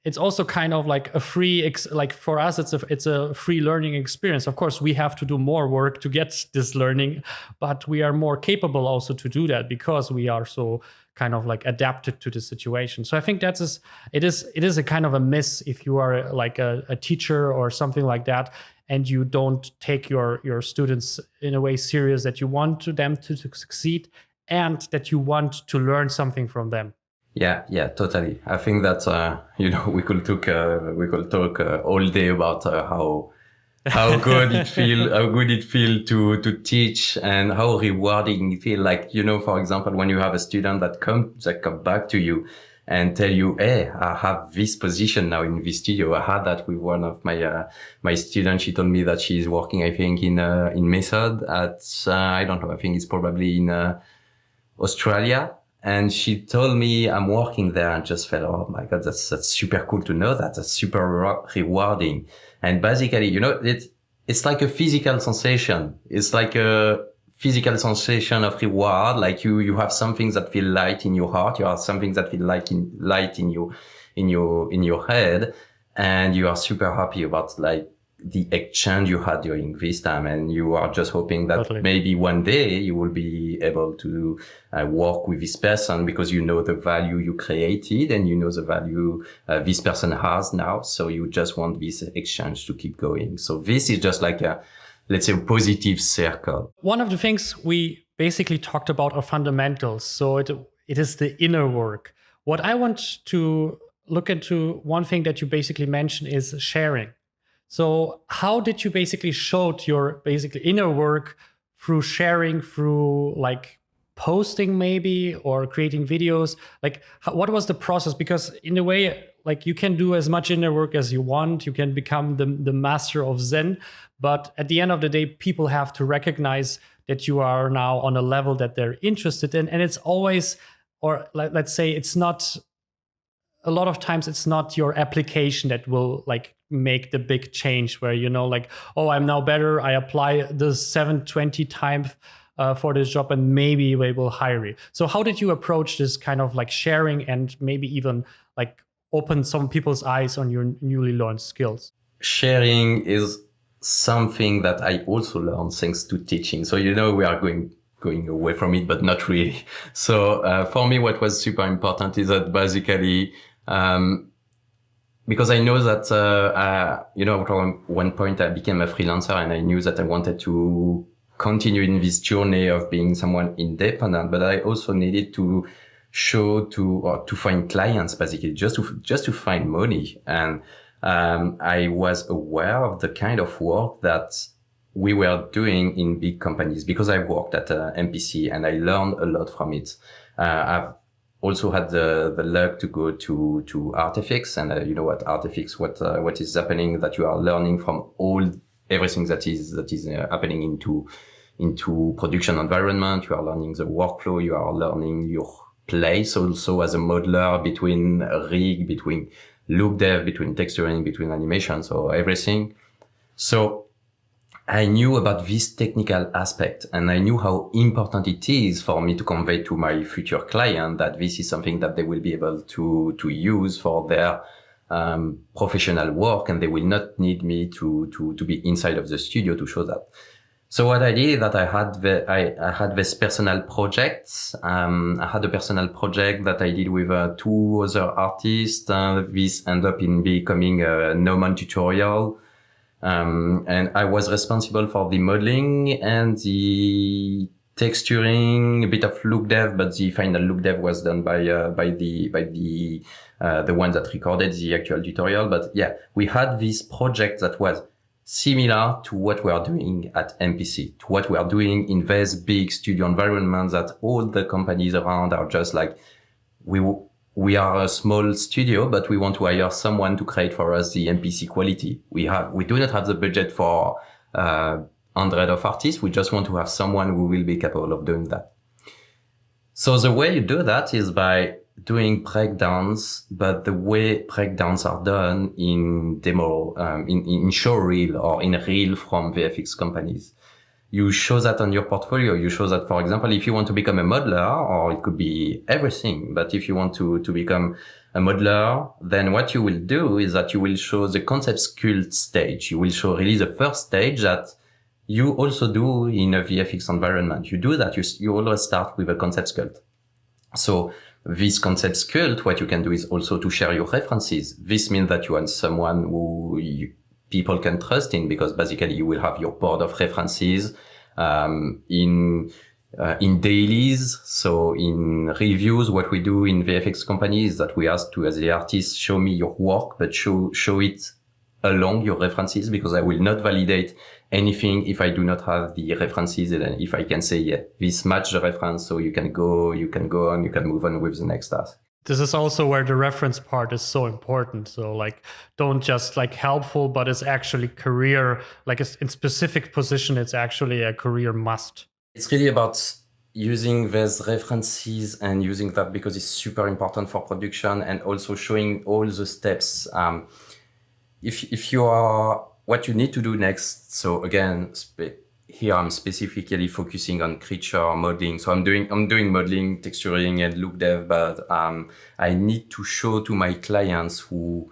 it's also kind of like a free like for us it's a free learning experience. Of course we have to do more work to get this learning, but we are more capable also to do that because we are so kind of like adapted to the situation. So I think it is a kind of a miss if you are like a teacher or something like that and you don't take your students in a way serious, that you want them to succeed and that you want to learn something from them. Yeah, totally. I think that you know, we could talk all day about how good it feel to teach and how rewarding it feel. Like, you know, for example, when you have a student that come back to you and tell you, hey, I have this position now in this studio. I had that with one of my students. She told me that she's working, I think, in Method at I don't know. I think it's probably in Australia. And she told me I'm working there and just felt, oh my God, that's super cool to know that. That's super rewarding. And basically, you know, it's like a physical sensation. It's like a physical sensation of reward. Like you have some things that feel light in your heart. You have some things that feel light in your head. And you are super happy about like the exchange you had during this time, and you are just hoping that maybe one day you will be able to work with this person because you know the value you created and you know the value this person has now. So you just want this exchange to keep going. So this is just like let's say, a positive circle. One of the things we basically talked about are fundamentals. So it is the inner work. What I want to look into, one thing that you basically mentioned is sharing. So how did you basically show your basically inner work through sharing, through like posting maybe, or creating videos? Like what was the process? Because in a way, like you can do as much inner work as you want. You can become the master of Zen. But at the end of the day, people have to recognize that you are now on a level that they're interested in. And it's always, or let's say it's not, a lot of times it's not your application that will like make the big change where, you know, like, oh, I'm now better. I apply the 720 times for this job and maybe they will hire you. So how did you approach this kind of like sharing and maybe even like open some people's eyes on your newly learned skills? Sharing is something that I also learned thanks to teaching. So, we are going away from it, but not really. So, for me, what was super important is that basically, because I know that, at one point I became a freelancer and I knew that I wanted to continue in this journey of being someone independent, but I also needed to to find clients, basically, just to find money. And I was aware of the kind of work that we were doing in big companies because I worked at MPC and I learned a lot from it. I've also had the luck to go to Artifix, and you know what Artifix, what is happening, that you are learning from everything that is happening into production environment. You are learning the workflow. You are learning your place also as a modeler between rig, between look dev, between texturing, between animation, so everything. So I knew about this technical aspect, and I knew how important it is for me to convey to my future client that this is something that they will be able to use for their professional work, and they will not need me to be inside of the studio to show that. So what I did is that I had this personal projects. I had a personal project that I did with two other artists. This ended up in becoming a Noman tutorial. And I was responsible for the modeling and the texturing, a bit of look dev, but the final look dev was done by the one that recorded the actual tutorial. But yeah, we had this project that was similar to what we are doing at MPC, to what we are doing in this big studio environment that all the companies around are just like, we are a small studio, but we want to hire someone to create for us the MPC quality. We do not have the budget for 100 of artists. We just want to have someone who will be capable of doing that. So the way you do that is by doing breakdowns, but the way breakdowns are done in demo, in show reel or in reel from VFX companies. You show that on your portfolio. You show that, for example, if you want to become a modeler, or it could be everything, but if you want to become a modeler, then what you will do is that you will show the concept sculpt stage. You will show really the first stage that you also do in a VFX environment. You do that. You always start with a concept sculpt. So this concept sculpt, what you can do is also to share your references. This means that you want someone who people can trust in, because basically you will have your board of references in dailies. So in reviews, what we do in VFX companies is that we ask to, as the artist, show me your work, but show it along your references, because I will not validate anything if I do not have the references. And if I can say, yeah, this match the reference, so you can go on, you can move on with the next task. This is also where the reference part is so important. So like, don't just like helpful, but it's actually career, like in specific position, it's actually a career must. It's really about using these references and using that because it's super important for production, and also showing all the steps. If you are, what you need to do next. So again, here I'm specifically focusing on creature modeling. So I'm doing modeling, texturing, and look dev, but I need to show to my clients who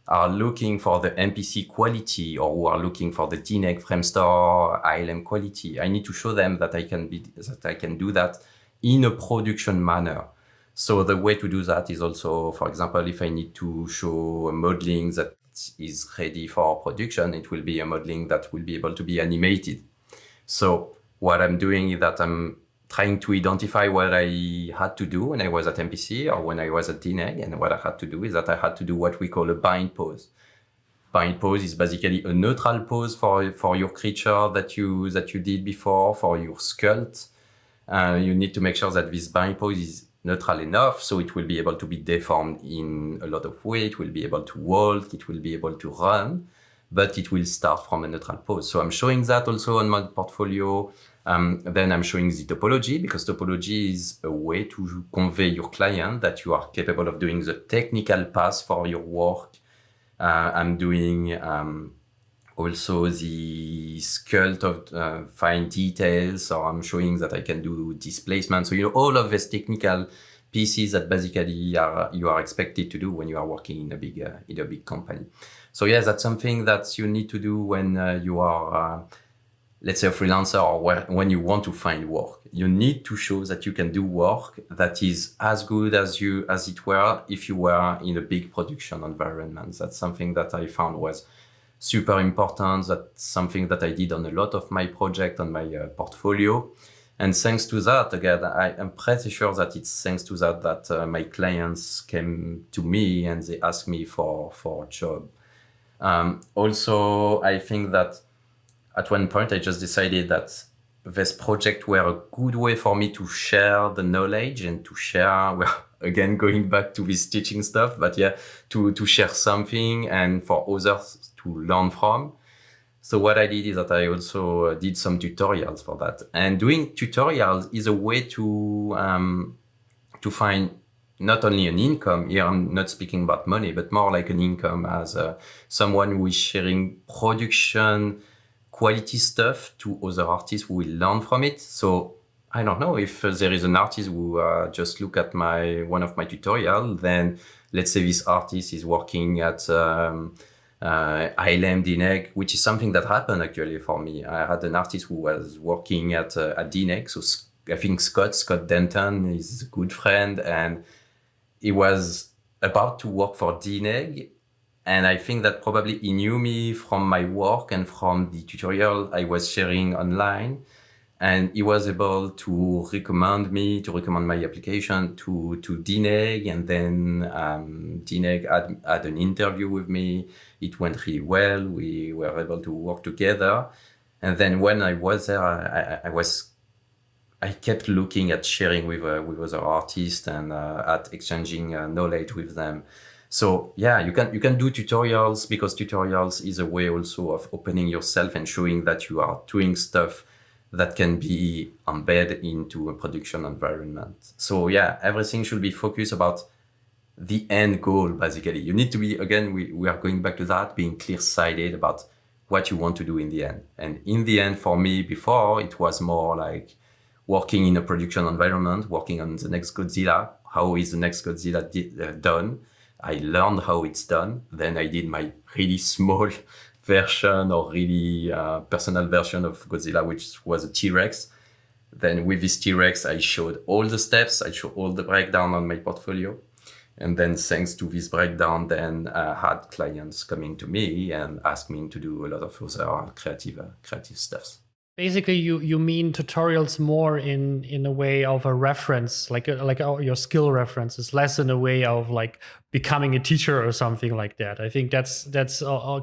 are looking for the MPC quality, or who are looking for the DNEG, Framestore, ILM quality. I need to show them that I can do that in a production manner. So the way to do that is also, for example, if I need to show a modeling that is ready for production, it will be a modeling that will be able to be animated. So what I'm doing is that I'm trying to identify what I had to do when I was at MPC or when I was at DNEG, and what I had to do is that I had to do what we call a bind pose. Bind pose is basically a neutral pose for your creature that you did before, for your sculpt. You need to make sure that this bind pose is neutral enough, so it will be able to be deformed in a lot of way. It will be able to walk, it will be able to run, but it will start from a neutral pose. So I'm showing that also on my portfolio. Then I'm showing the topology, because topology is a way to convey your client that you are capable of doing the technical path for your work. I'm doing also the sculpt of fine details, or I'm showing that I can do displacement. So, all of these technical pieces that basically you are expected to do when you are working in a big company. So yeah, that's something that you need to do when you are, let's say, a freelancer, or when you want to find work. You need to show that you can do work that is as good as it were if you were in a big production environment. That's something that I found was super important. That's something that I did on a lot of my project, on my portfolio. And thanks to that, again, I am pretty sure that it's thanks to that my clients came to me and they asked me for a job. Also, I think that at one point I just decided that this project were a good way for me to share the knowledge and to share, well, again, going back to this teaching stuff, but yeah, to share something and for others to learn from. So what I did is that I also did some tutorials for that. And doing tutorials is a way to find not only an income. Here I'm not speaking about money, but more like an income as someone who is sharing production quality stuff to other artists who will learn from it. So I don't know if there is an artist who just look at one of my tutorial, then let's say this artist is working at ILM DNEG, which is something that happened actually for me. I had an artist who was working at DNEG. So I think Scott Denton is a good friend, and he was about to work for DNEG. And I think that probably he knew me from my work and from the tutorial I was sharing online. And he was able to recommend my application to DNEG. And then DNEG had an interview with me. It went really well. We were able to work together. And then when I was there, I kept looking at sharing with other artists and at exchanging knowledge with them. So yeah, you can do tutorials, because tutorials is a way also of opening yourself and showing that you are doing stuff that can be embedded into a production environment. So yeah, everything should be focused about the end goal, basically. You need to be, again, we are going back to that, being clear-sighted about what you want to do in the end. And in the end, for me, before, it was more like working in a production environment, working on the next Godzilla. How is the next Godzilla done? I learned how it's done. Then I did my really small version or really personal version of Godzilla, which was a T-Rex. Then with this T-Rex, I showed all the steps. I showed all the breakdown on my portfolio. And then thanks to this breakdown, then I had clients coming to me and ask me to do a lot of other creative stuff. Basically, you mean tutorials more in a way of a reference, like your skill references, less in a way of like becoming a teacher or something like that. I think that's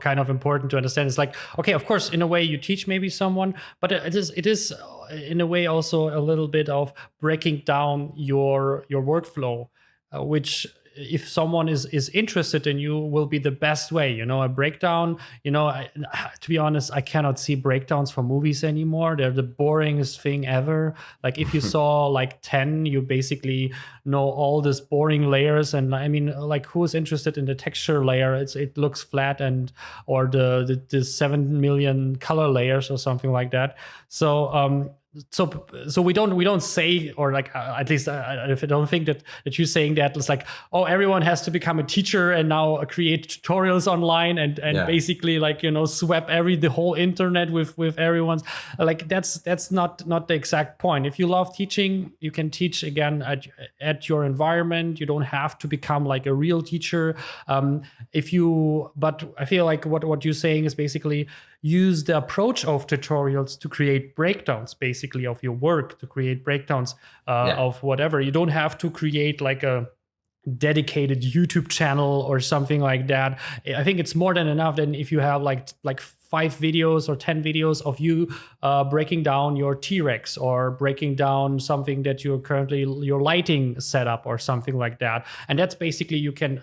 kind of important to understand. It's like, okay, of course, in a way you teach maybe someone, but it is in a way also a little bit of breaking down your workflow, which, if someone is interested in you, will be the best way. A breakdown, to be honest, I cannot see breakdowns for movies anymore. They're the boringest thing ever. Like if you saw like 10, you basically know all these boring layers. And I mean, like, who's interested in the texture layer? It looks flat, or the 7 million color layers or something like that. So we don't say, or like at least I don't think that you're saying that it's like, oh, everyone has to become a teacher and now create tutorials online and basically like swap the whole internet with everyone's, like that's not the exact point. If you love teaching, you can teach again at your environment. You don't have to become like a real teacher. But I feel like what you're saying is basically use the approach of tutorials to create breakdowns, basically, of your work, to create breakdowns of whatever. You don't have to create like a dedicated YouTube channel or something like that. I think it's more than enough than if you have like 5 videos or 10 videos of you breaking down your T-Rex, or breaking down something that you're currently, your lighting setup or something like that. And that's basically, you can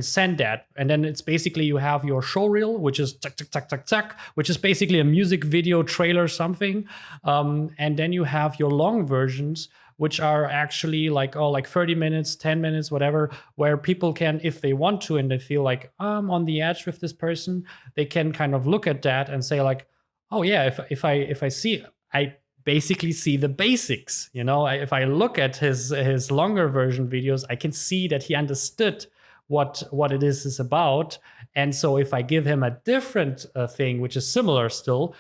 send that. And then it's basically, you have your show reel, which is tuck, tuck, tuck, tuck, tuck, which is basically a music video trailer something. And then you have your long versions, which are actually like 30 minutes, 10 minutes, whatever, where people can, if they want to, and they feel like, I'm on the edge with this person, they can kind of look at that and say like, oh yeah, if I see, I basically see the basics, if I look at his longer version videos, I can see that he understood what it is about. And so if I give him a different thing, which is similar still,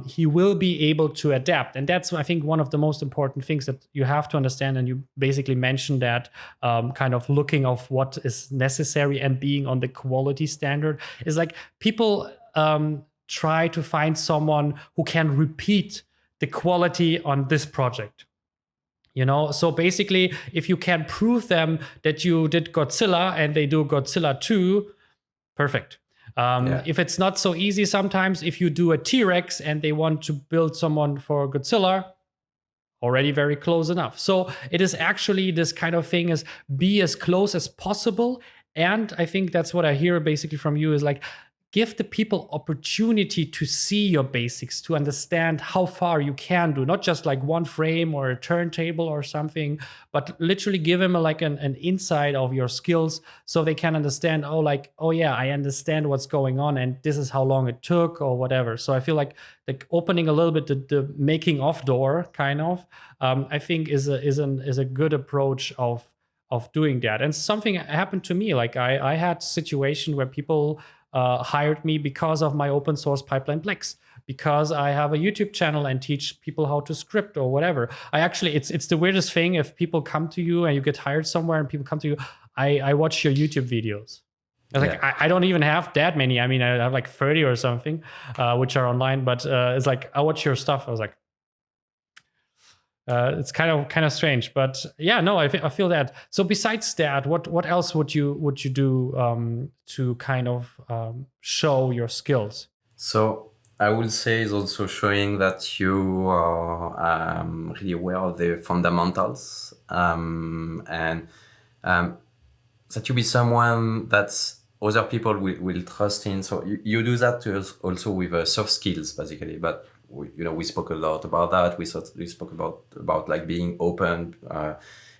he will be able to adapt. And that's, I think, one of the most important things that you have to understand. And you basically mentioned that kind of looking of what is necessary and being on the quality standard is like people try to find someone who can repeat the quality on this project. So basically, if you can prove them that you did Godzilla and they do Godzilla 2, perfect. If it's not so easy sometimes, if you do a T-Rex and they want to build someone for Godzilla, already very close enough. So it is actually this kind of thing is be as close as possible. And I think that's what I hear basically from you is like, give the people opportunity to see your basics, to understand how far you can do, not just like one frame or a turntable or something, but literally give them an insight of your skills so they can understand, oh yeah, I understand what's going on and this is how long it took or whatever. So I feel like opening a little bit the making of door kind of, I think is a good approach of doing that. And something happened to me, like I had a situation where people hired me because of my open source pipeline Plex, because I have a YouTube channel and teach people how to script or whatever. It's the weirdest thing if people come to you and you get hired somewhere and people come to you, I watch your YouTube videos. Like, I don't even have that many. I mean, I have like 30 or something, which are online, but it's like, I watch your stuff. I was like, it's kind of strange, but yeah, no, I feel that. So besides that, what else would you do to kind of show your skills? So I would say is also showing that you are really aware of the fundamentals and that you be someone that other people will trust in. So you do that also with soft skills, basically, but we spoke a lot about that. We spoke about like being open,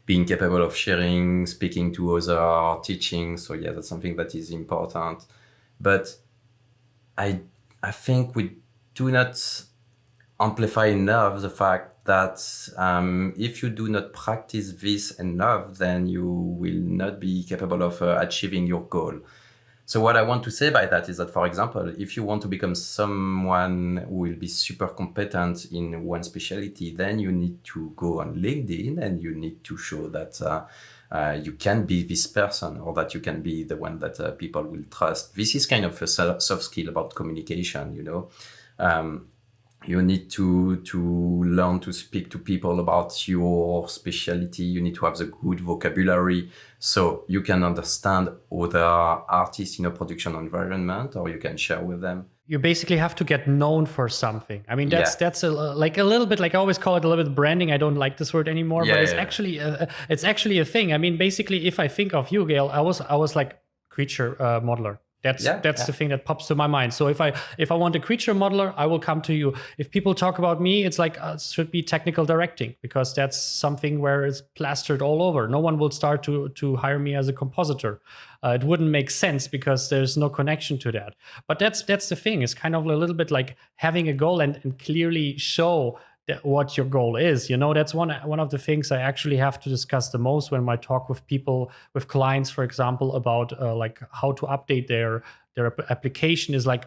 being capable of sharing, speaking to other, teaching. So yeah, that's something that is important. But I think we do not amplify enough the fact that if you do not practice this enough, then you will not be capable of achieving your goal. So what I want to say by that is that, for example, if you want to become someone who will be super competent in one specialty, then you need to go on LinkedIn and you need to show that you can be this person, or that you can be the one that people will trust. This is kind of a soft skill about communication, you need to learn to speak to people about your specialty. You need to have the good vocabulary so you can understand other artists in a production environment, or you can share with them. You basically have to get known for something. I mean, that's a little bit like, I always call it a little bit branding. I don't like this word anymore, but it's actually a thing. I mean, basically, if I think of you, Gael, I was like creature modeler. That's the thing that pops to my mind. So if I want a creature modeler, I will come to you. If people talk about me, it's like it should be technical directing, because that's something where it's plastered all over. No one will start to hire me as a compositor. It wouldn't make sense because there's no connection to that. But that's the thing. It's kind of a little bit like having a goal and clearly show what your goal is. That's one of the things I actually have to discuss the most when I talk with people, with clients, for example, about like how to update their application is like,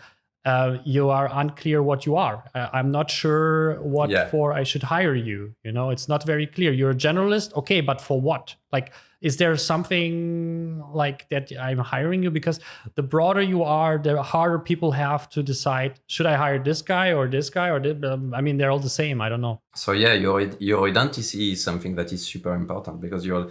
you are unclear what you are. I'm not sure what for I should hire you. It's not very clear. You're a generalist. Okay, but for what? Like, is there something like that I'm hiring you? Because the broader you are, the harder people have to decide, should I hire this guy or this guy? Or I mean, they're all the same. I don't know. So yeah, your identity is something that is super important, because you're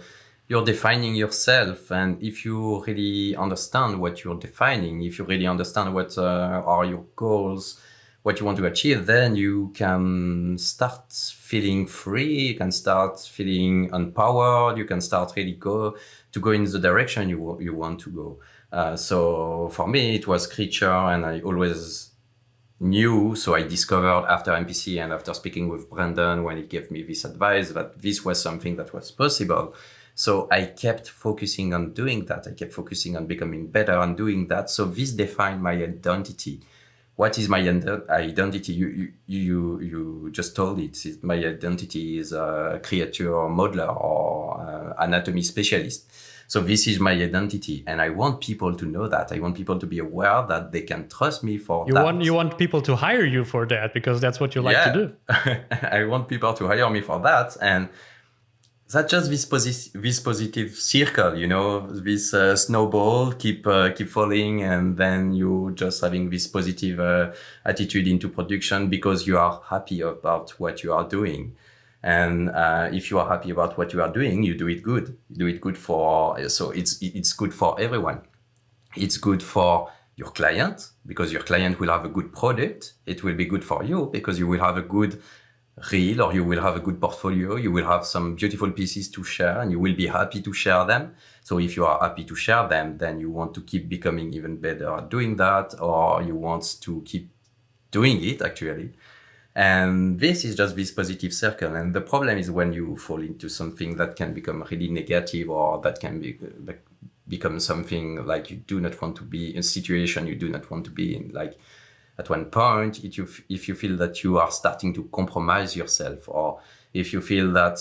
defining yourself. And if you really understand what you're defining, if you really understand what are your goals, what you want to achieve, then you can start feeling free, you can start feeling empowered, you can start really go in the direction you want to go. So for me, it was Creature, and I always knew, so I discovered after MPC and after speaking with Brandon when he gave me this advice, that this was something that was possible. So I kept focusing on doing that. I kept focusing on becoming better and doing that. So this defined my identity. What is my identity? You just told it. My identity is a creature modeler or anatomy specialist. So this is my identity, and I want people to know that. I want people to be aware that they can trust me for that. You want people to hire you for that because that's what you like to do. I want people to hire me for that, and that's just this positive circle, you know, this snowball keep falling, and then you just having this positive attitude into production because you are happy about what you are doing. And if you are happy about what you are doing, you do it good. You do it good so it's good for everyone. It's good for your client because your client will have a good product. It will be good for you because you will have a good reel, or you will have a good portfolio. You will have some beautiful pieces to share, and you will be happy to share them. So if you are happy to share them, then you want to keep becoming even better at doing that, or you want to keep doing it actually. And this is just this positive circle. And the problem is when you fall into something that can become really negative, or that can become something like you do not want to be in, a situation you do not want to be in. Like at one point, if you feel that you are starting to compromise yourself, or if you feel that,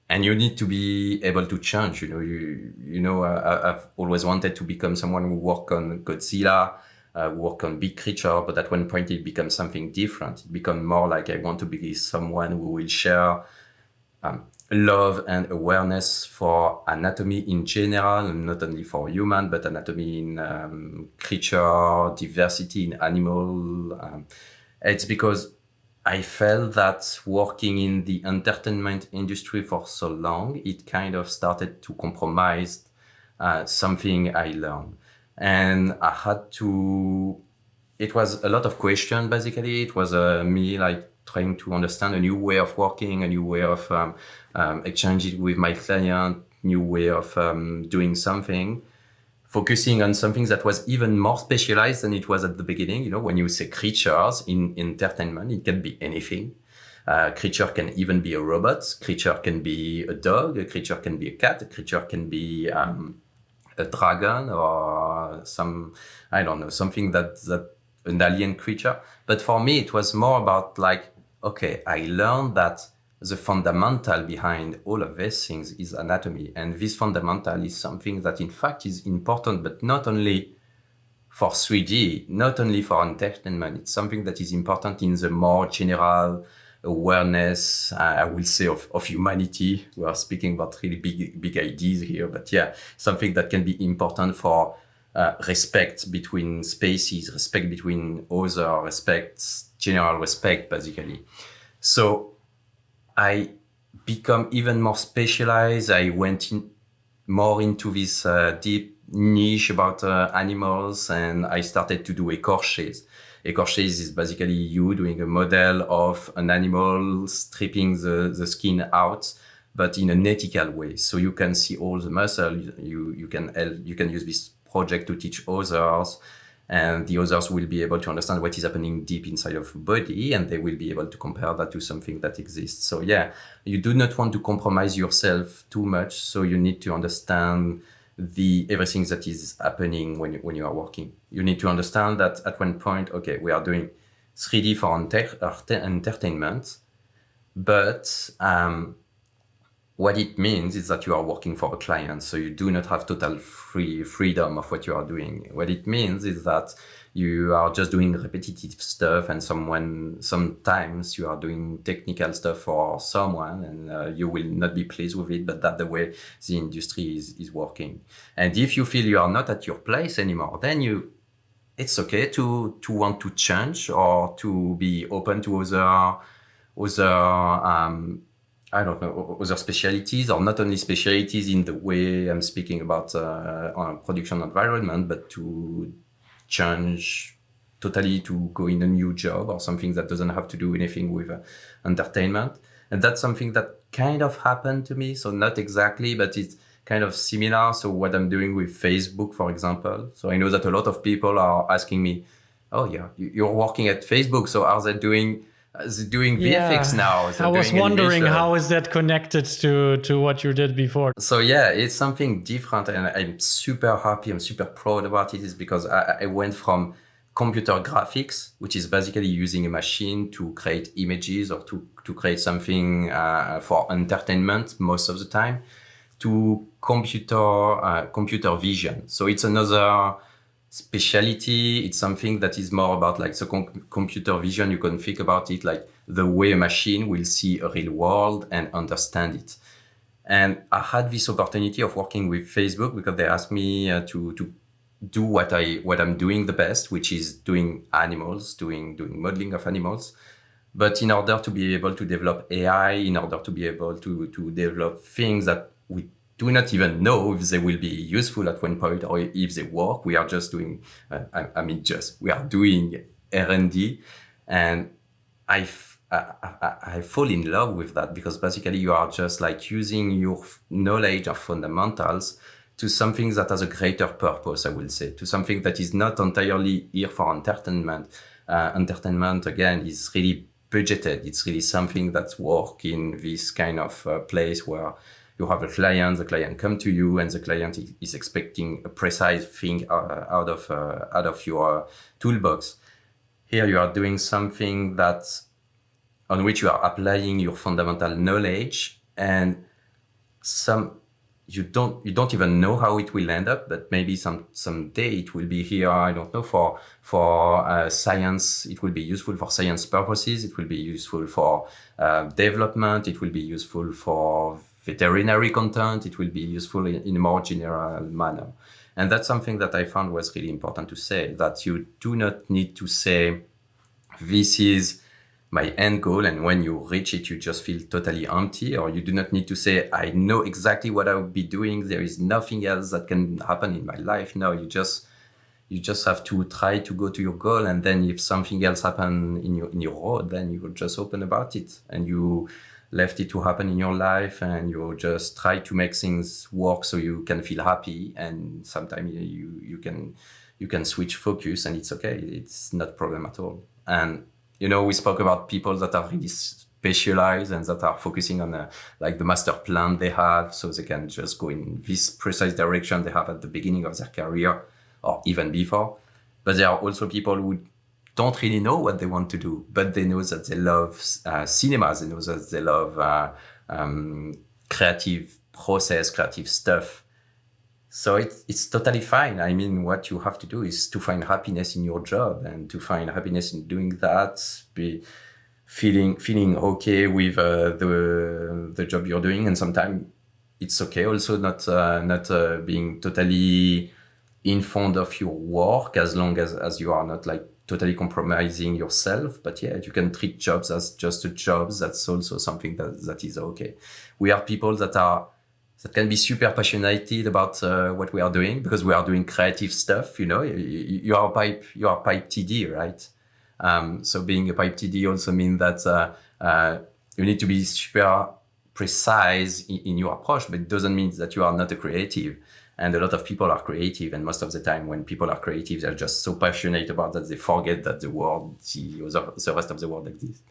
and you need to be able to change, I've always wanted to become someone who work on Godzilla, work on big creature, but at one point it becomes something different. It becomes more like I want to be someone who will share love and awareness for anatomy in general, not only for human, but anatomy in creature, diversity in animal. It's because I felt that working in the entertainment industry for so long, it kind of started to compromise something I learned. And I had to, it was a lot of questions, basically. It was me like trying to understand a new way of working, a new way of exchanging with my client, new way of doing something, focusing on something that was even more specialized than it was at the beginning. When you say creatures in entertainment, it can be anything. Creature can even be a robot. Creature can be a dog. A creature can be a cat. A creature can be a dragon, or something that an alien creature. But for me, it was more about like, okay, I learned that the fundamental behind all of these things is anatomy. And this fundamental is something that in fact is important, but not only for 3D, not only for entertainment. It's something that is important in the more general awareness, I will say, of humanity. We are speaking about really big ideas here, but yeah, something that can be important for respect between species, respect between others, general respect, basically. So I become even more specialized. I went more into this deep niche about animals, and I started to do écorchés. Écorchés is basically you doing a model of an animal, stripping the skin out, but in an ethical way. So you can see all the muscle. You can use this project to teach others, and the others will be able to understand what is happening deep inside of the body, and they will be able to compare that to something that exists. So yeah, you do not want to compromise yourself too much. So you need to understand everything that is happening when you are working. You need to understand that at one point, okay, we are doing 3D for entertainment, but what it means is that you are working for a client, so you do not have total freedom of what you are doing. What it means is that you are just doing repetitive stuff, and sometimes you are doing technical stuff for someone, and you will not be pleased with it, but that's the way the industry is working. And if you feel you are not at your place anymore, then it's okay to want to change, or to be open to other other specialties, or not only specialties in the way I'm speaking about on a production environment, but to change totally, to go in a new job or something that doesn't have to do anything with entertainment. And that's something that kind of happened to me. So not exactly, but it's kind of similar. So what I'm doing with Facebook, for example. So I know that a lot of people are asking me, oh yeah, you're working at Facebook. So are they doing VFX now? I was wondering, how is that connected to what you did before? So yeah, it's something different, and I'm super happy. I'm super proud about it. Is because I went from computer graphics, which is basically using a machine to create images or to create something for entertainment most of the time, to computer vision. So it's another speciality. It's something that is more about like the computer vision. You can think about it like the way a machine will see a real world and understand it. And I had this opportunity of working with Facebook because they asked me to do what I'm doing the best, which is doing animals, doing modeling of animals. But in order to be able to develop AI, in order to be able to develop things that we do not even know if they will be useful at one point or if they work, we are just doing, we are doing R&D. And I fall in love with that because basically you are just like using your knowledge of fundamentals to something that has a greater purpose, I will say, to something that is not entirely here for entertainment. Entertainment, again, is really budgeted. It's really something that's work in this kind of place where you have the client come to you, and the client is expecting a precise thing out of your toolbox. Here you are doing something on which you are applying your fundamental knowledge, and you don't even know how it will end up, but maybe someday it will be here. I don't know, for science. It will be useful for science purposes. It will be useful for development. It will be useful for veterinary content. It will be useful in a more general manner. And that's something that I found was really important to say, that you do not need to say, this is my end goal, and when you reach it, you just feel totally empty, or you do not need to say, I know exactly what I will be doing. There is nothing else that can happen in my life. No, you just have to try to go to your goal, and then if something else happen in your road, then you will just open about it, and you left it to happen in your life, and you just try to make things work so you can feel happy. And sometimes you can switch focus, and it's okay. It's not a problem at all. And we spoke about people that are really specialized and that are focusing on like the master plan they have, so they can just go in this precise direction they have at the beginning of their career or even before. But there are also people who don't really know what they want to do, but they know that they love cinema, they know that they love creative process, creative stuff. So it's totally fine. I mean, what you have to do is to find happiness in your job, and to find happiness in doing that, be feeling okay with the job you're doing. And sometimes it's okay also not being totally in front of your work, as long as you are not like totally compromising yourself. But yeah, you can treat jobs as just a job. That's also something that is okay. We are people that can be super passionate about what we are doing, because we are doing creative stuff. You are pipe TD, right? So being a pipe TD also means that you need to be super precise in your approach, but it doesn't mean that you are not a creative. And a lot of people are creative, and most of the time when people are creative, they're just so passionate about that they forget that the rest of the world exists.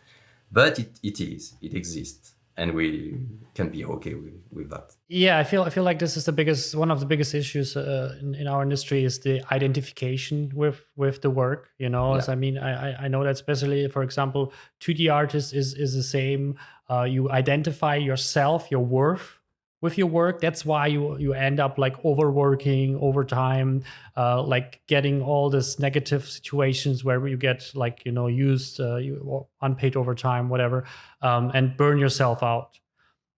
But it exists, and we can be okay with that. Yeah, I feel like this is one of the biggest issues in our industry, is the identification with the work. Yeah. As I mean, I know that especially, for example, 2D artist is the same. You identify yourself, your worth with your work. That's why you end up like overworking, overtime, like getting all these negative situations where you get like used, unpaid overtime, whatever, and burn yourself out,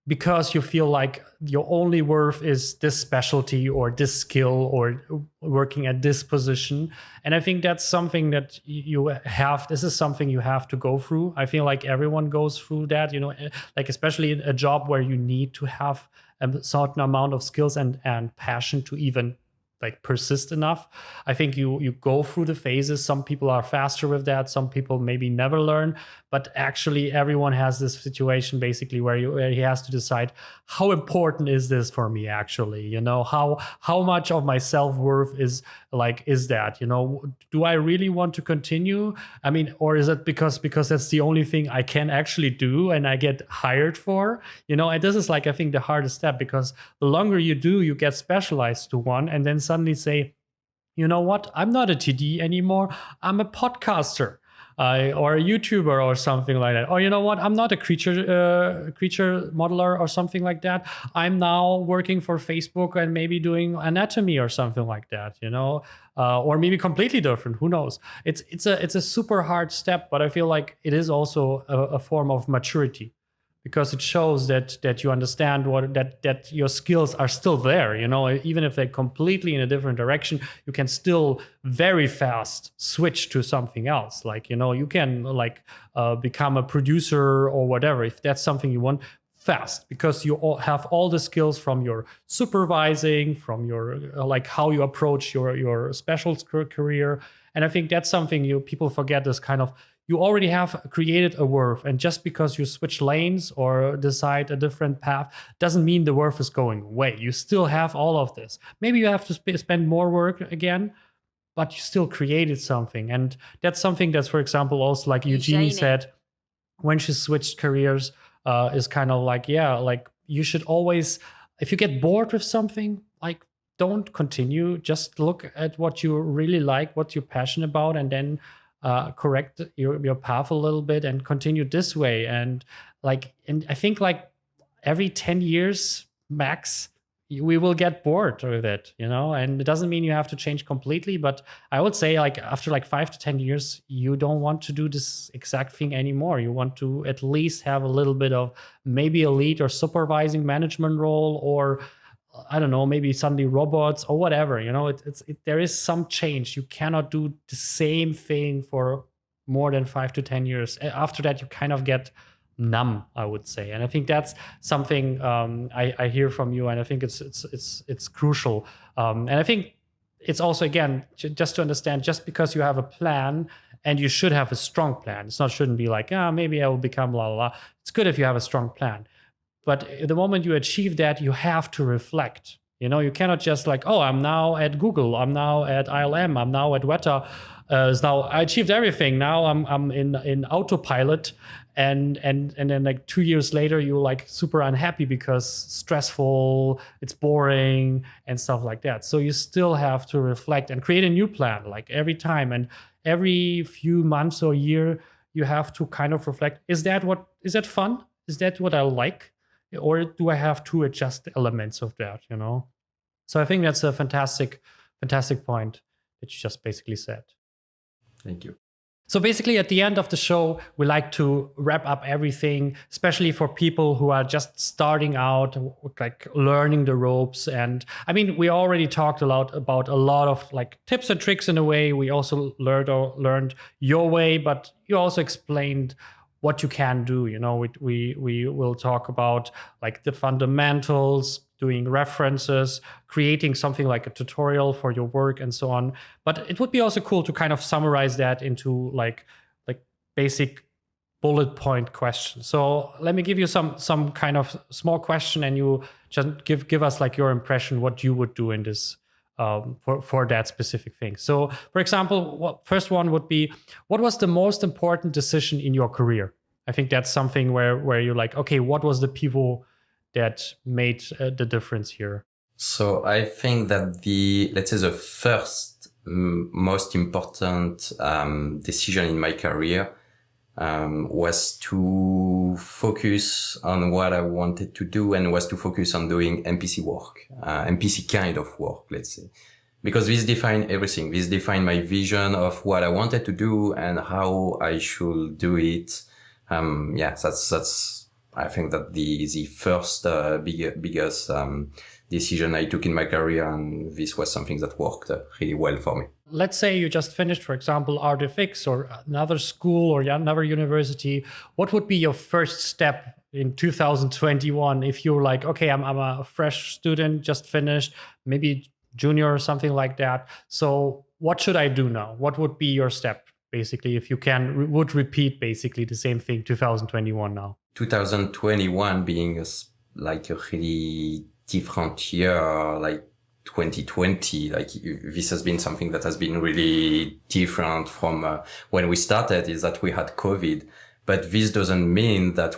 because you feel like your only worth is this specialty or this skill or working at this position. And I think that's something that this is something you have to go through. I feel like everyone goes through that, like especially in a job where you need to have a certain amount of skills and passion to even like persist enough. I think you go through the phases. Some people are faster with that. Some people maybe never learn. But actually, everyone has this situation basically where he has to decide, how important is this for me? Actually, how much of my self-worth is that? Do I really want to continue? I mean, or is it because that's the only thing I can actually do and I get hired for? And this is like, I think, the hardest step, because the longer you do, you get specialized to one, and then suddenly say, you know what? I'm not a TD anymore. I'm a podcaster. or a YouTuber or something like that. Or you know what? I'm not a creature modeler or something like that. I'm now working for Facebook and maybe doing anatomy or something like that. Or maybe completely different. Who knows? It's a super hard step, but I feel like it is also a form of maturity, because it shows that you understand that your skills are still there. Even if they're completely in a different direction, you can still very fast switch to something else. Like, you can become a producer or whatever, if that's something you want, fast, because you all have all the skills from your supervising, from your how you approach your specials career. And I think that's something people forget, is kind of, you already have created a worth, and just because you switch lanes or decide a different path doesn't mean the worth is going away. You still have all of this. Maybe you have to spend more work again, but you still created something. And that's something that's, for example, also like Eugenie said, when she switched careers, is kind of you should always, if you get bored with something, don't continue. Just look at what you really like, what you're passionate about, and then correct your path a little bit and continue this way. And I think every 10 years max, we will get bored with it, and it doesn't mean you have to change completely, but I would say after 5 to 10 years, you don't want to do this exact thing anymore. You want to at least have a little bit of maybe a lead or supervising management role, or I don't know, maybe suddenly robots or whatever. There is some change. You cannot do the same thing for more than 5 to 10 years. After that, you kind of get numb, I would say. And I think that's something I hear from you, and I think it's crucial. And I think it's also, again, just to understand, just because you have a plan, and you should have a strong plan. Shouldn't be maybe I will become blah, blah, blah. It's good if you have a strong plan. But the moment you achieve that, you have to reflect. You cannot just I'm now at Google, I'm now at ILM, I'm now at Weta. Now I achieved everything. Now I'm in autopilot, and then 2 years later you're super unhappy because stressful, it's boring and stuff like that. So you still have to reflect and create a new plan every time, and every few months or year you have to kind of reflect. Is that fun? Is that what I like? Or do I have to adjust the elements of that, So I think that's a fantastic point that you just basically said. Thank you. So basically, at the end of the show, we like to wrap up everything, especially for people who are just starting out, learning the ropes. And I mean, we already talked about a lot of tips and tricks in a way. We also learned your way, but you also explained what you can do. We will talk about the fundamentals, doing references, creating something like a tutorial for your work, and so on. But it would be also cool to kind of summarize that into basic bullet point questions. So let me give you some kind of small question, and you just give us your impression what you would do in this for that specific thing. So, for example, first one would be, what was the most important decision in your career? I think that's something where you're okay, what was the pivot that made the difference here? So I think that let's say the first most important decision in my career was to focus on what I wanted to do, and was to focus on doing MPC work, MPC kind of work, let's say. Because this defined everything. This defined my vision of what I wanted to do and how I should do it. That's I think that the first biggest decision I took in my career, and this was something that worked really well for me. Let's say you just finished, for example, RTFX or another school or another university. What would be your first step in 2021 if you're okay, I'm a fresh student, just finished, maybe junior or something like that. So what should I do now? What would be your step, basically, if you would repeat basically the same thing 2021 now? 2021 being a really different year, 2020, this has been something that has been really different from when we started, is that we had COVID. But this doesn't mean that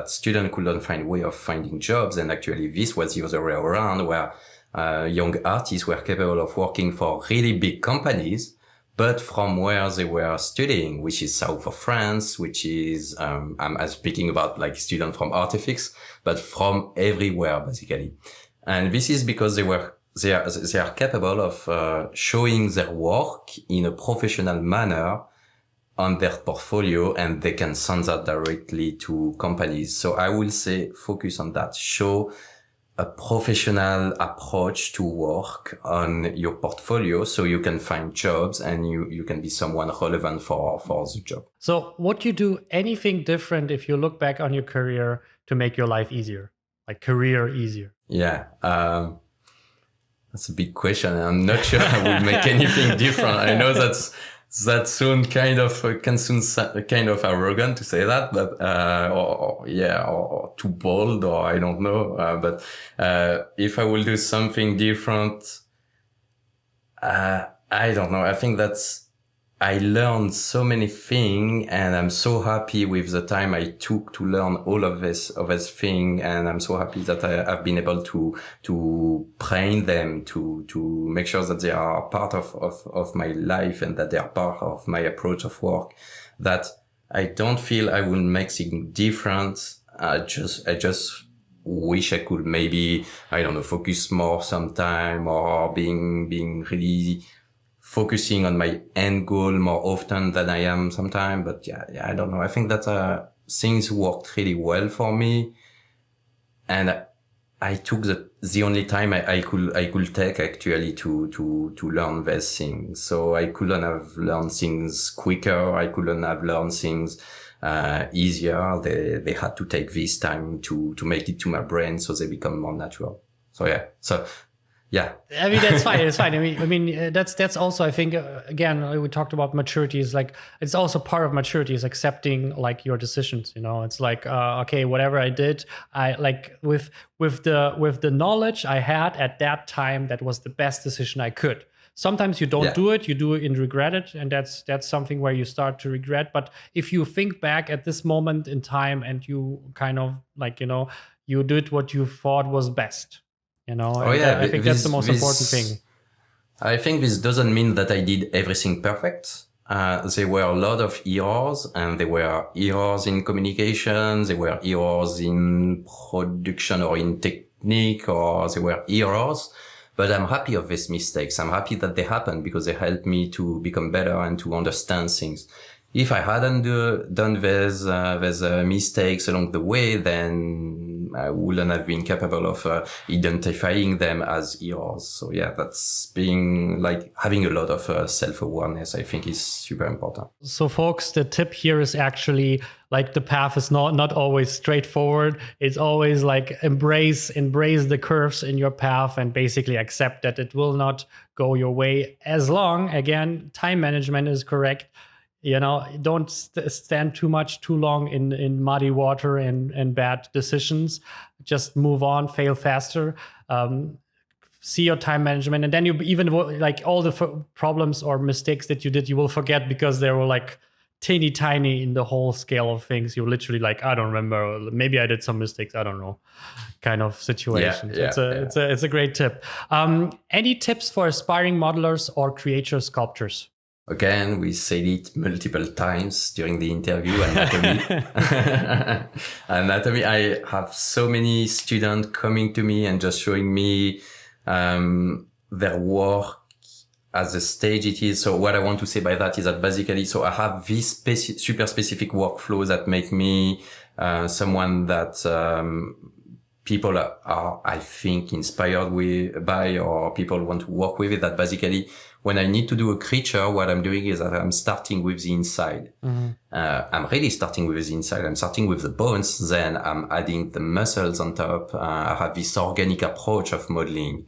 students couldn't find way of finding jobs. And actually this was the other way around, where young artists were capable of working for really big companies, but from where they were studying, which is south of France, which is, I'm speaking about like students from artifics, but from everywhere basically. And this is because they are capable of showing their work in a professional manner on their portfolio, and they can send that directly to companies. So I will say focus on that. Show a professional approach to work on your portfolio so you can find jobs and you can be someone relevant for the job. So would you do anything different if you look back on your career to make your life easier, like career easier? Yeah. That's a big question. I'm not sure I would make anything different. I know that soon kind of arrogant to say that, but or too bold, or I don't know. But if I will do something different, I don't know. I think I learned so many things, and I'm so happy with the time I took to learn all of this thing. And I'm so happy that I've been able to train them, to make sure that they are part of my life and that they are part of my approach of work, that I don't feel I will make things different. I just wish I could maybe, I don't know, focus more sometime, or being really focusing on my end goal more often than I am sometimes. But yeah, I don't know. I think that things worked really well for me, and I took the only time I could take actually to learn these things. So I couldn't have learned things quicker. I couldn't have learned things easier. They had to take this time to make it to my brain so they become more natural. So yeah. Yeah, I mean, that's fine. It's fine. I mean, that's also, I think, again, we talked about maturity. Is like, it's also part of maturity is accepting like your decisions. You know, it's like, okay, whatever I did, I like with the knowledge I had at that time, that was the best decision I could. Sometimes you don't do it, you do it and regret it, and that's something where you start to regret. But if you think back at this moment in time and you kind of like, you know, you did what you thought was best. You know, I think that's the most important thing. I think this doesn't mean that I did everything perfect. There were a lot of errors, and there were errors in communication. There were errors in production or in technique, or there were errors. But I'm happy of these mistakes. I'm happy that they happened because they helped me to become better and to understand things. If I hadn't done these mistakes along the way, then I wouldn't have been capable of identifying them as errors. So yeah, that's being like having a lot of self-awareness, I think, is super important. So folks, the tip here is actually like the path is not always straightforward. It's always like embrace the curves in your path and basically accept that it will not go your way, as long, again, time management is correct. You know, don't stand too long in muddy water and bad decisions. Just move on, fail faster. See your time management, and then you even like all the problems or mistakes that you did, you will forget because they were like teeny tiny in the whole scale of things. You're literally like, I don't remember. Maybe I did some mistakes. I don't know, kind of situation. It's a great tip. Any tips for aspiring modelers or creator sculptors? Again, we said it multiple times during the interview, anatomy. Anatomy, I have so many students coming to me and just showing me their work as the stage it is. So what I want to say by that is that basically, so I have this super specific workflow that make me someone that people are, I think, inspired by, or people want to work with it. That basically, when I need to do a creature, what I'm doing is that I'm starting with the inside. Mm-hmm. I'm really starting with the inside. I'm starting with the bones. Then I'm adding the muscles on top. I have this organic approach of modeling.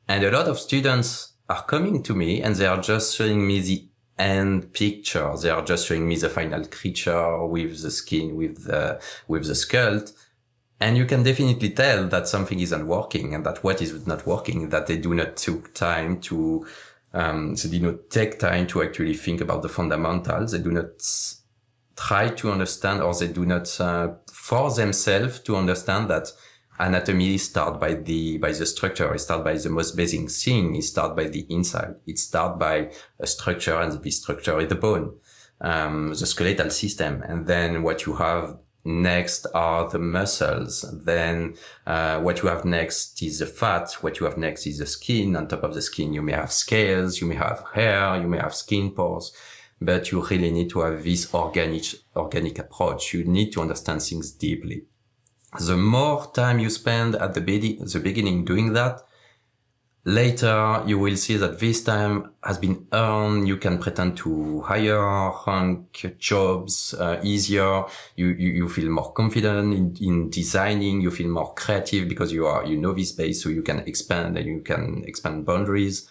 And a lot of students are coming to me and they are just showing me the end picture. They are just showing me the final creature with the skin, with the sculpt. And you can definitely tell that something isn't working, and that what is not working, that they do not take time to actually think about the fundamentals. They do not try to understand, or they do not force themselves to understand that anatomy start by the structure. It start by the most basic thing. It start by the inside. It start by a structure, and the structure is the bone, the skeletal system. And then what you have next are the muscles. Then, what you have next is the fat. What you have next is the skin. On top of the skin, you may have scales, you may have hair, you may have skin pores. But you really need to have this organic approach. You need to understand things deeply. The more time you spend at the beginning doing that, later you will see that this time has been earned. You can pretend to higher rank jobs easier. You feel more confident in designing. You feel more creative because you know this space, so you can expand and you can expand boundaries.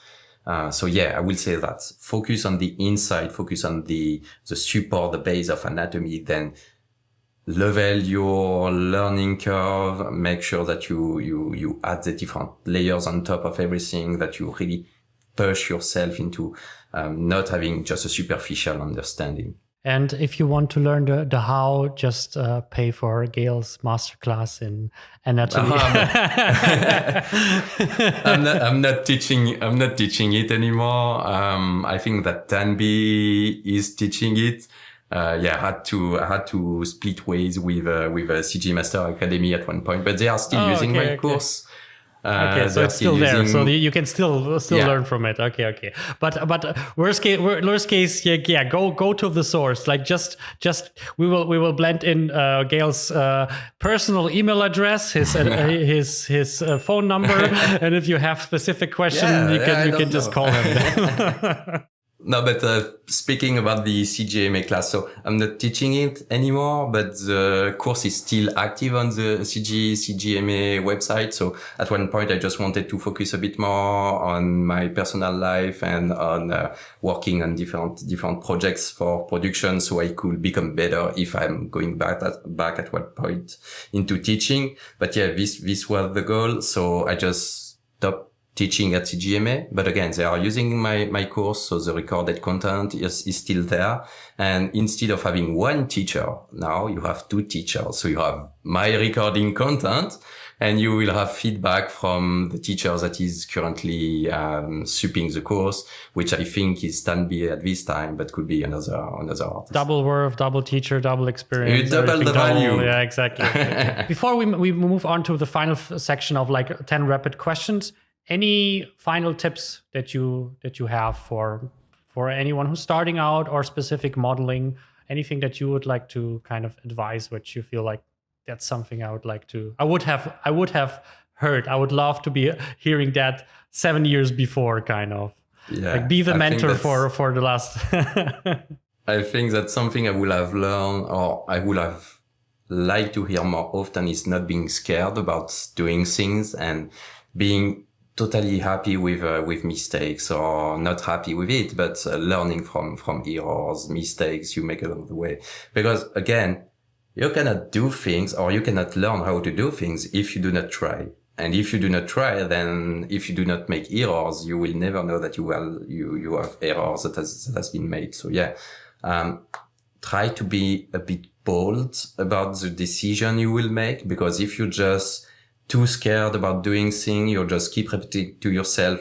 So yeah, I will say that focus on the inside, focus on the support, the base of anatomy, then level your learning curve, make sure that you add the different layers on top of everything, that you really push yourself into, not having just a superficial understanding. And if you want to learn the how, just pay for Gael's masterclass in anatomy. I'm not teaching it anymore. I think that Tanby is teaching it. I had to split ways with CG Master Academy at one point, but they are still using my course. Okay, so it's still there, so you can still learn from it. Okay. But worst case, yeah, go to the source. Like just we will blend in Gael's personal email address, his phone number, and if you have specific questions, you can just call him. No, but speaking about the CGMA class, so I'm not teaching it anymore, but the course is still active on the CGMA website. So at one point, I just wanted to focus a bit more on my personal life and on working on different projects for production, so I could become better if I'm going back at one point into teaching. But yeah, this was the goal. So I just stopped teaching at CGMA, but again, they are using my course, so the recorded content is still there. And instead of having one teacher, now you have two teachers. So you have my recording content, and you will have feedback from the teacher that is currently supping the course, which I think is Stanby at this time, but could be another artist. Double worth, double teacher, double experience. You double the value. Yeah, exactly. Before we move on to the final section of like 10 rapid questions, any final tips that you have for anyone who's starting out, or specific modeling, anything that you would like to kind of advise, which you feel like that's something I would have heard. I would love to be hearing that 7 years before, kind of. Yeah, like be the mentor for the last. I think that's something I would have learned, or I would have liked to hear more often, is not being scared about doing things and being totally happy with mistakes, or not happy with it, but learning from errors, mistakes you make along the way. Because again, you cannot do things, or you cannot learn how to do things if you do not try. And if you do not try, then if you do not make errors, you will never know that you have errors that has been made. So yeah, try to be a bit bold about the decision you will make, because if you just too scared about doing things, you'll just keep repeating to yourself,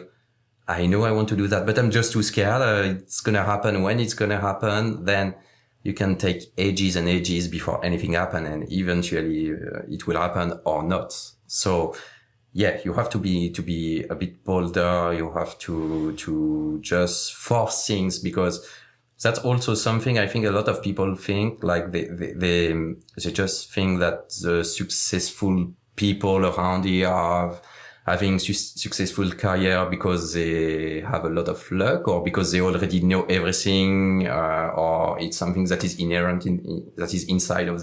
I know I want to do that, but I'm just too scared. It's going to happen when it's going to happen. Then you can take ages and ages before anything happens, and eventually it will happen or not. So yeah, you have to be a bit bolder. You have to just force things, because that's also something I think a lot of people think, like they just think that the successful people around here are having successful career because they have a lot of luck, or because they already know everything, or it's something that is inherent that is inside of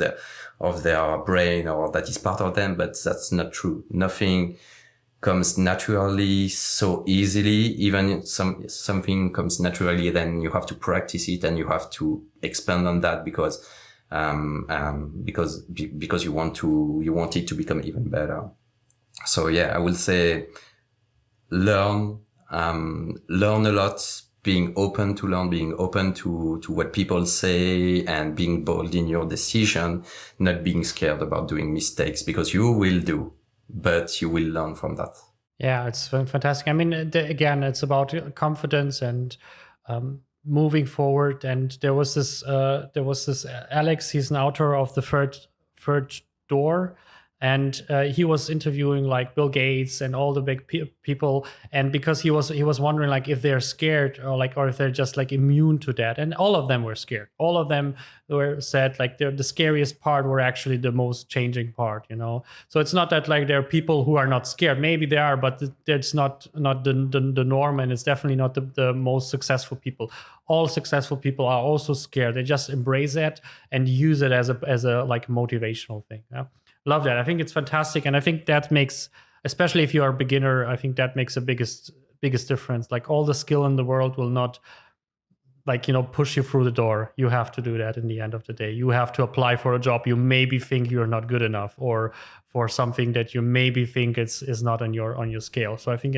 their brain, or that is part of them. But that's not true. Nothing comes naturally so easily. Even if something comes naturally, then you have to practice it, and you have to expand on that, because you want it to become even better. So yeah, I will say learn a lot, being open to learn, being open to what people say, and being bold in your decision, not being scared about doing mistakes, because you will do but you will learn from that. Yeah, it's fantastic. I mean, again, it's about confidence and moving forward. And there was this Alex. He's an author of the third door, and he was interviewing like Bill Gates and all the big people. And because he was wondering like if they're scared or if they're just like immune to that. And all of them were scared. All of them were said like the scariest part were actually the most changing part, you know. So it's not that like there are people who are not scared. Maybe they are, but it's not the norm, and it's definitely not the most successful people. All successful people are also scared. They just embrace it and use it as a like motivational thing. Yeah? Love that. I think it's fantastic, and I think that makes, especially if you are a beginner, I think that makes the biggest difference. Like all the skill in the world will not, like, you know, push you through the door. You have to do that in the end of the day. You have to apply for a job you maybe think you're not good enough, or for something that you maybe think is not on your scale. So I think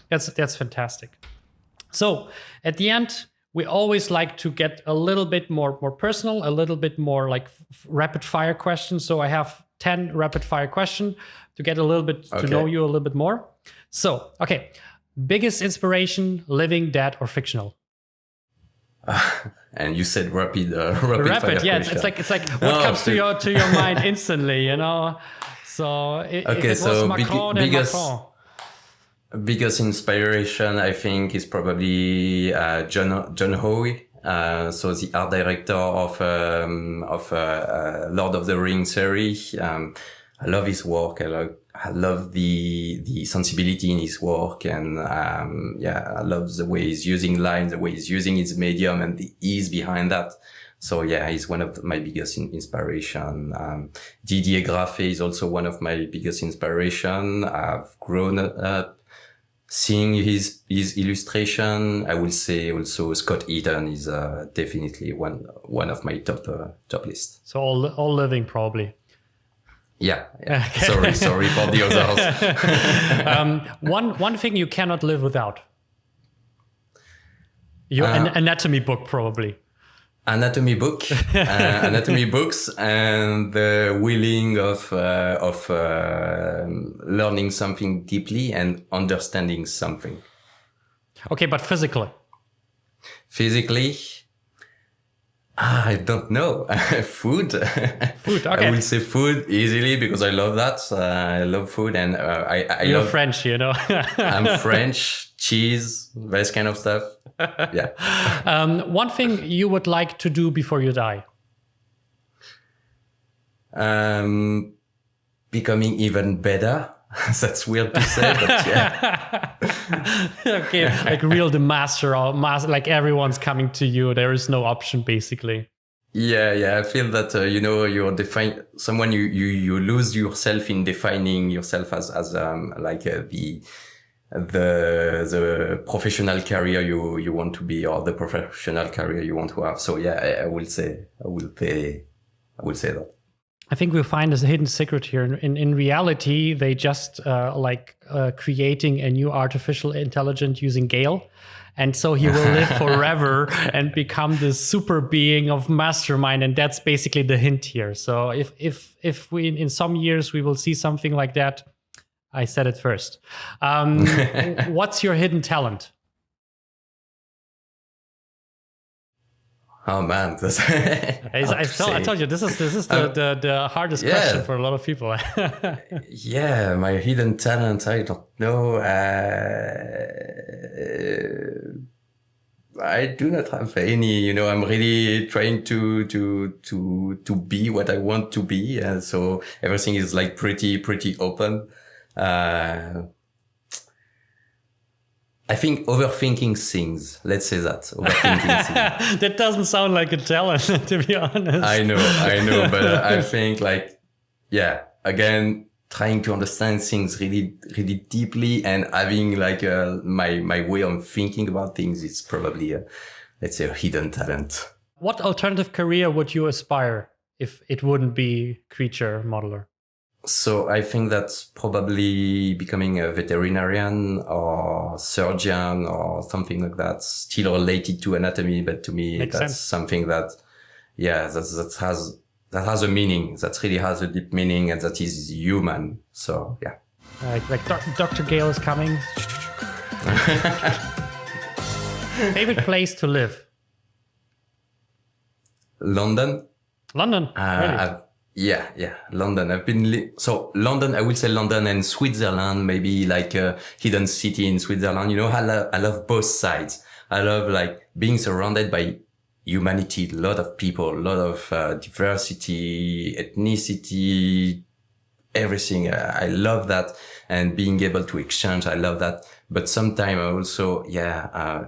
that's fantastic. So at the end, we always like to get a little bit more personal, a little bit more like rapid fire questions. So I have 10 rapid fire questions to get a little bit to know you a little bit more. So, okay. Biggest inspiration, living, dead, or fictional? And you said rapid fire. Yeah, it's like what comes to your mind instantly, you know. So if it was Macron, then Macron. Biggest inspiration, I think, is probably John Howe. So the art director of Lord of the Rings series. I love his work. I love the sensibility in his work, and I love the way he's using lines, the way he's using his medium, and the ease behind that. So yeah, he's one of my biggest inspiration. Didier Graffé is also one of my biggest inspiration. I've grown up seeing his illustration. I will say also Scott Eaton is definitely one of my top list. So all living probably. Yeah. Okay. Sorry for the others. One thing you cannot live without. Your anatomy book probably. Anatomy books, and the willing of learning something deeply and understanding something. Okay, but physically, I don't know. Food. Okay. I will say food easily because I love that. I love food, and You're love French, you know. I'm French, cheese, this kind of stuff. Yeah. One thing you would like to do before you die? Becoming even better. That's weird to say, but yeah. Okay, like the master, like everyone's coming to you. There is no option, basically. Yeah. I feel that you're someone you lose yourself in defining yourself as the professional career you want to be, or the professional career you want to have. So yeah, I will say that. I think we'll find a hidden secret here. In reality, they just creating a new artificial intelligence using Gael. And so he will live forever and become this super being of mastermind. And that's basically the hint here. So if we, in some years, we will see something like that, I said it first. What's your hidden talent? Oh man, I told you this is the hardest question for a lot of people. Yeah, my hidden talent, I don't know. I do not have any. I'm really trying to be what I want to be, and so everything is like pretty open. I think overthinking things. Let's say that. Overthinking things. That doesn't sound like a talent, to be honest. I know, but I think again, trying to understand things really, really deeply and having my way of thinking about things is probably let's say a hidden talent. What alternative career would you aspire if it wouldn't be creature modeler? So I think that's probably becoming a veterinarian or surgeon or something like that, still related to anatomy. But to me, Makes that's sense. something that has a meaning, that really has a deep meaning, and that is human. So yeah. Like Dr. Gael is coming. Favorite place to live? London. London. Really? Yeah, London. I've been so London. I would say London and Switzerland, maybe like a hidden city in Switzerland. You know, I love both sides. I love like being surrounded by humanity, a lot of people, a lot of diversity, ethnicity, everything. I love that, and being able to exchange. I love that. But sometimes also,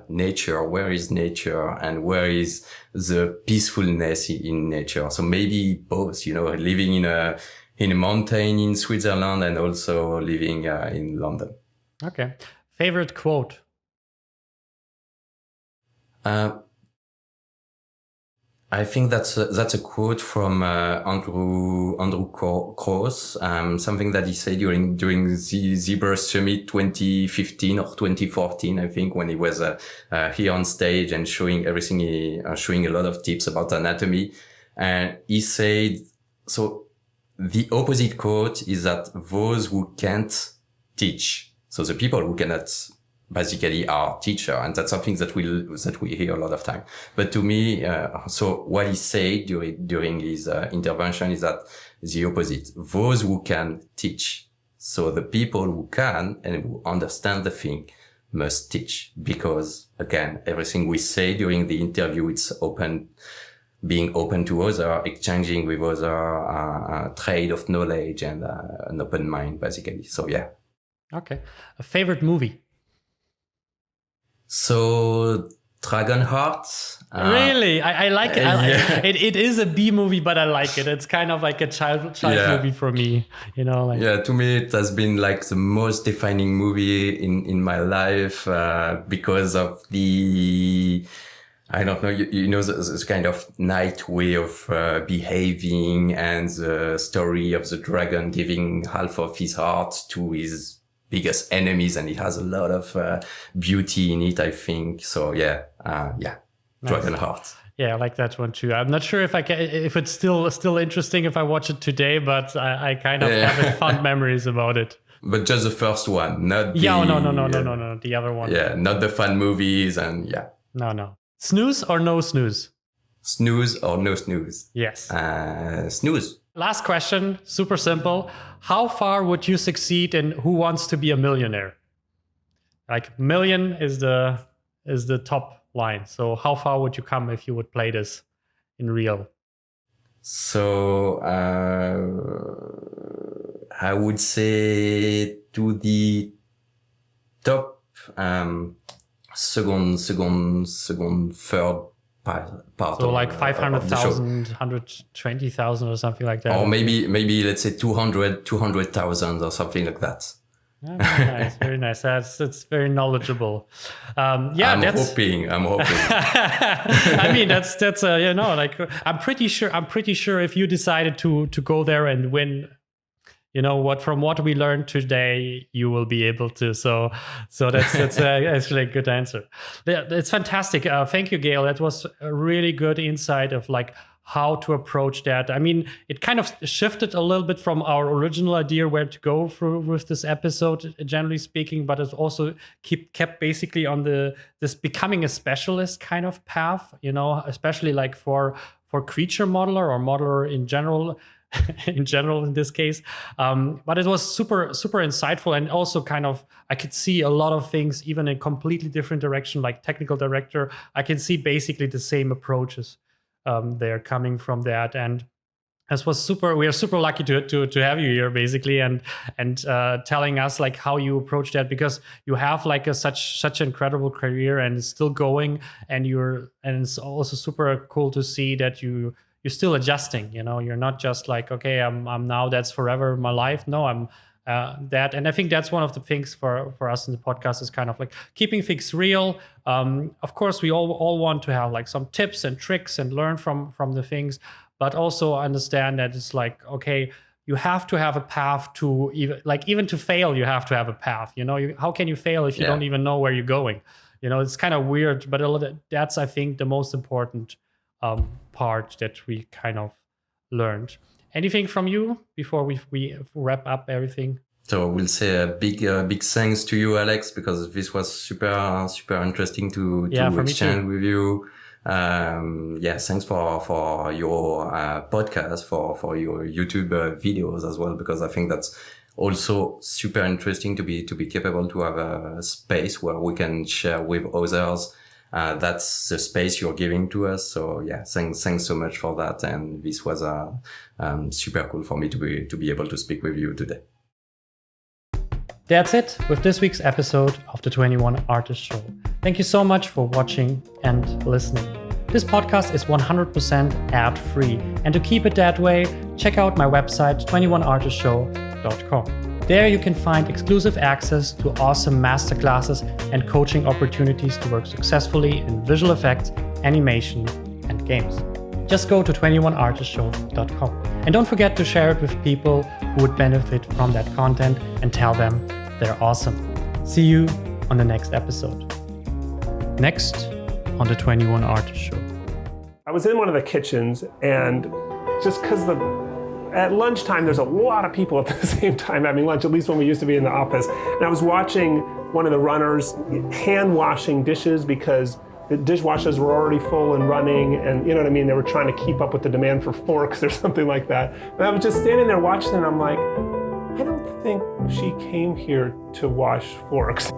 nature. Where is nature, and where is the peacefulness in nature? So maybe both, you know, living in a mountain in Switzerland and also living in London. Okay. Favorite quote? I think that's a quote from Andrew Cross, something that he said during the Zebra Summit 2015 or 2014, I think, when he was here on stage and showing everything, showing a lot of tips about anatomy. And he said, so the opposite quote is that those who can't teach, so the people who cannot basically are teacher, and that's something that we hear a lot of time. But to me, so what he said during his intervention is that the opposite. Those who can teach. So the people who can and who understand the thing must teach, because again, everything we say during the interview, it's open, being open to other, exchanging with other, trade of knowledge and an open mind, basically. So yeah. Okay. A favorite movie? So Dragonheart. Really? I like it. It is a B movie, but I like it. It's kind of like a child movie for me, you know. Like. Yeah, to me it has been like the most defining movie in my life, because of the, I don't know, you know, this kind of night way of behaving, and the story of the dragon giving half of his heart to his biggest enemies, and it has a lot of beauty in it, I think. So yeah, nice. Dragonheart. Yeah, I like that one too. I'm not sure if it's still interesting if I watch it today, but I kind of have fond memories about it. But just the first one, not the... Yeah, no, the other one. Yeah, not the fun movies, and yeah. No. Snooze or no snooze? Snooze or no snooze? Yes. Snooze. Last question, super simple. How far would you succeed in Who Wants to Be a Millionaire? Like million is the top line. So how far would you come if you would play this in real? So I would say to the top second, third part. So like 500,000, 120,000 or something like that. Or maybe let's say 200,000 or something like that. Yeah, very nice, very nice. That's very knowledgeable. I'm hoping. I mean, that's you know, like I'm pretty sure if you decided to go there and win, you know from what we learned today, you will be able to. So that's actually a good answer. It's fantastic. Thank you, Gael. That was a really good insight of like how to approach that. I mean, it kind of shifted a little bit from our original idea where to go through with this episode, generally speaking, but it also kept basically on this becoming a specialist kind of path, you know, especially like for creature modeler or modeler in general. In this case, but it was super insightful, and also kind of I could see a lot of things even in completely different direction, like technical director. I can see basically the same approaches they're coming from that, and this was super. We are super lucky to have you here, basically, and telling us like how you approach that, because you have like such an incredible career and it's still going, and it's also super cool to see that you're still adjusting. You know, you're not just like, okay, I'm now, that's forever my life. No, I'm that. And I think that's one of the things for us in the podcast is kind of like keeping things real. Of course, we all want to have like some tips and tricks and learn from the things, but also understand that it's like, okay, you have to have a path to even to fail, you have to have a path. You know, how can you fail if you don't even know where you're going? You know, it's kind of weird, but that's, I think, the most important part that we kind of learned. Anything from you before we wrap up everything? So we'll say a big thanks to you, Alex, because this was super interesting to exchange with you. Thanks for your podcast, for your YouTube videos as well, because I think that's also super interesting to be capable to have a space where we can share with others. That's the space you're giving to us. So yeah, thanks so much for that. And this was super cool for me to be able to speak with you today. That's it with this week's episode of the 21 Artist Show. Thank you so much for watching and listening. This podcast is 100% ad-free, and to keep it that way, check out my website 21artistshow.com. There you can find exclusive access to awesome masterclasses and coaching opportunities to work successfully in visual effects, animation, and games. Just go to 21artistshow.com. And don't forget to share it with people who would benefit from that content and tell them they're awesome. See you on the next episode. Next on the 21 Artist Show. I was in one of the kitchens, and just because at lunchtime there's a lot of people at the same time having lunch, at least when we used to be in the office. And I was watching one of the runners hand washing dishes because the dishwashers were already full and running, and you know what I mean? They were trying to keep up with the demand for forks or something like that. And I was just standing there watching, and I'm like, I don't think she came here to wash forks.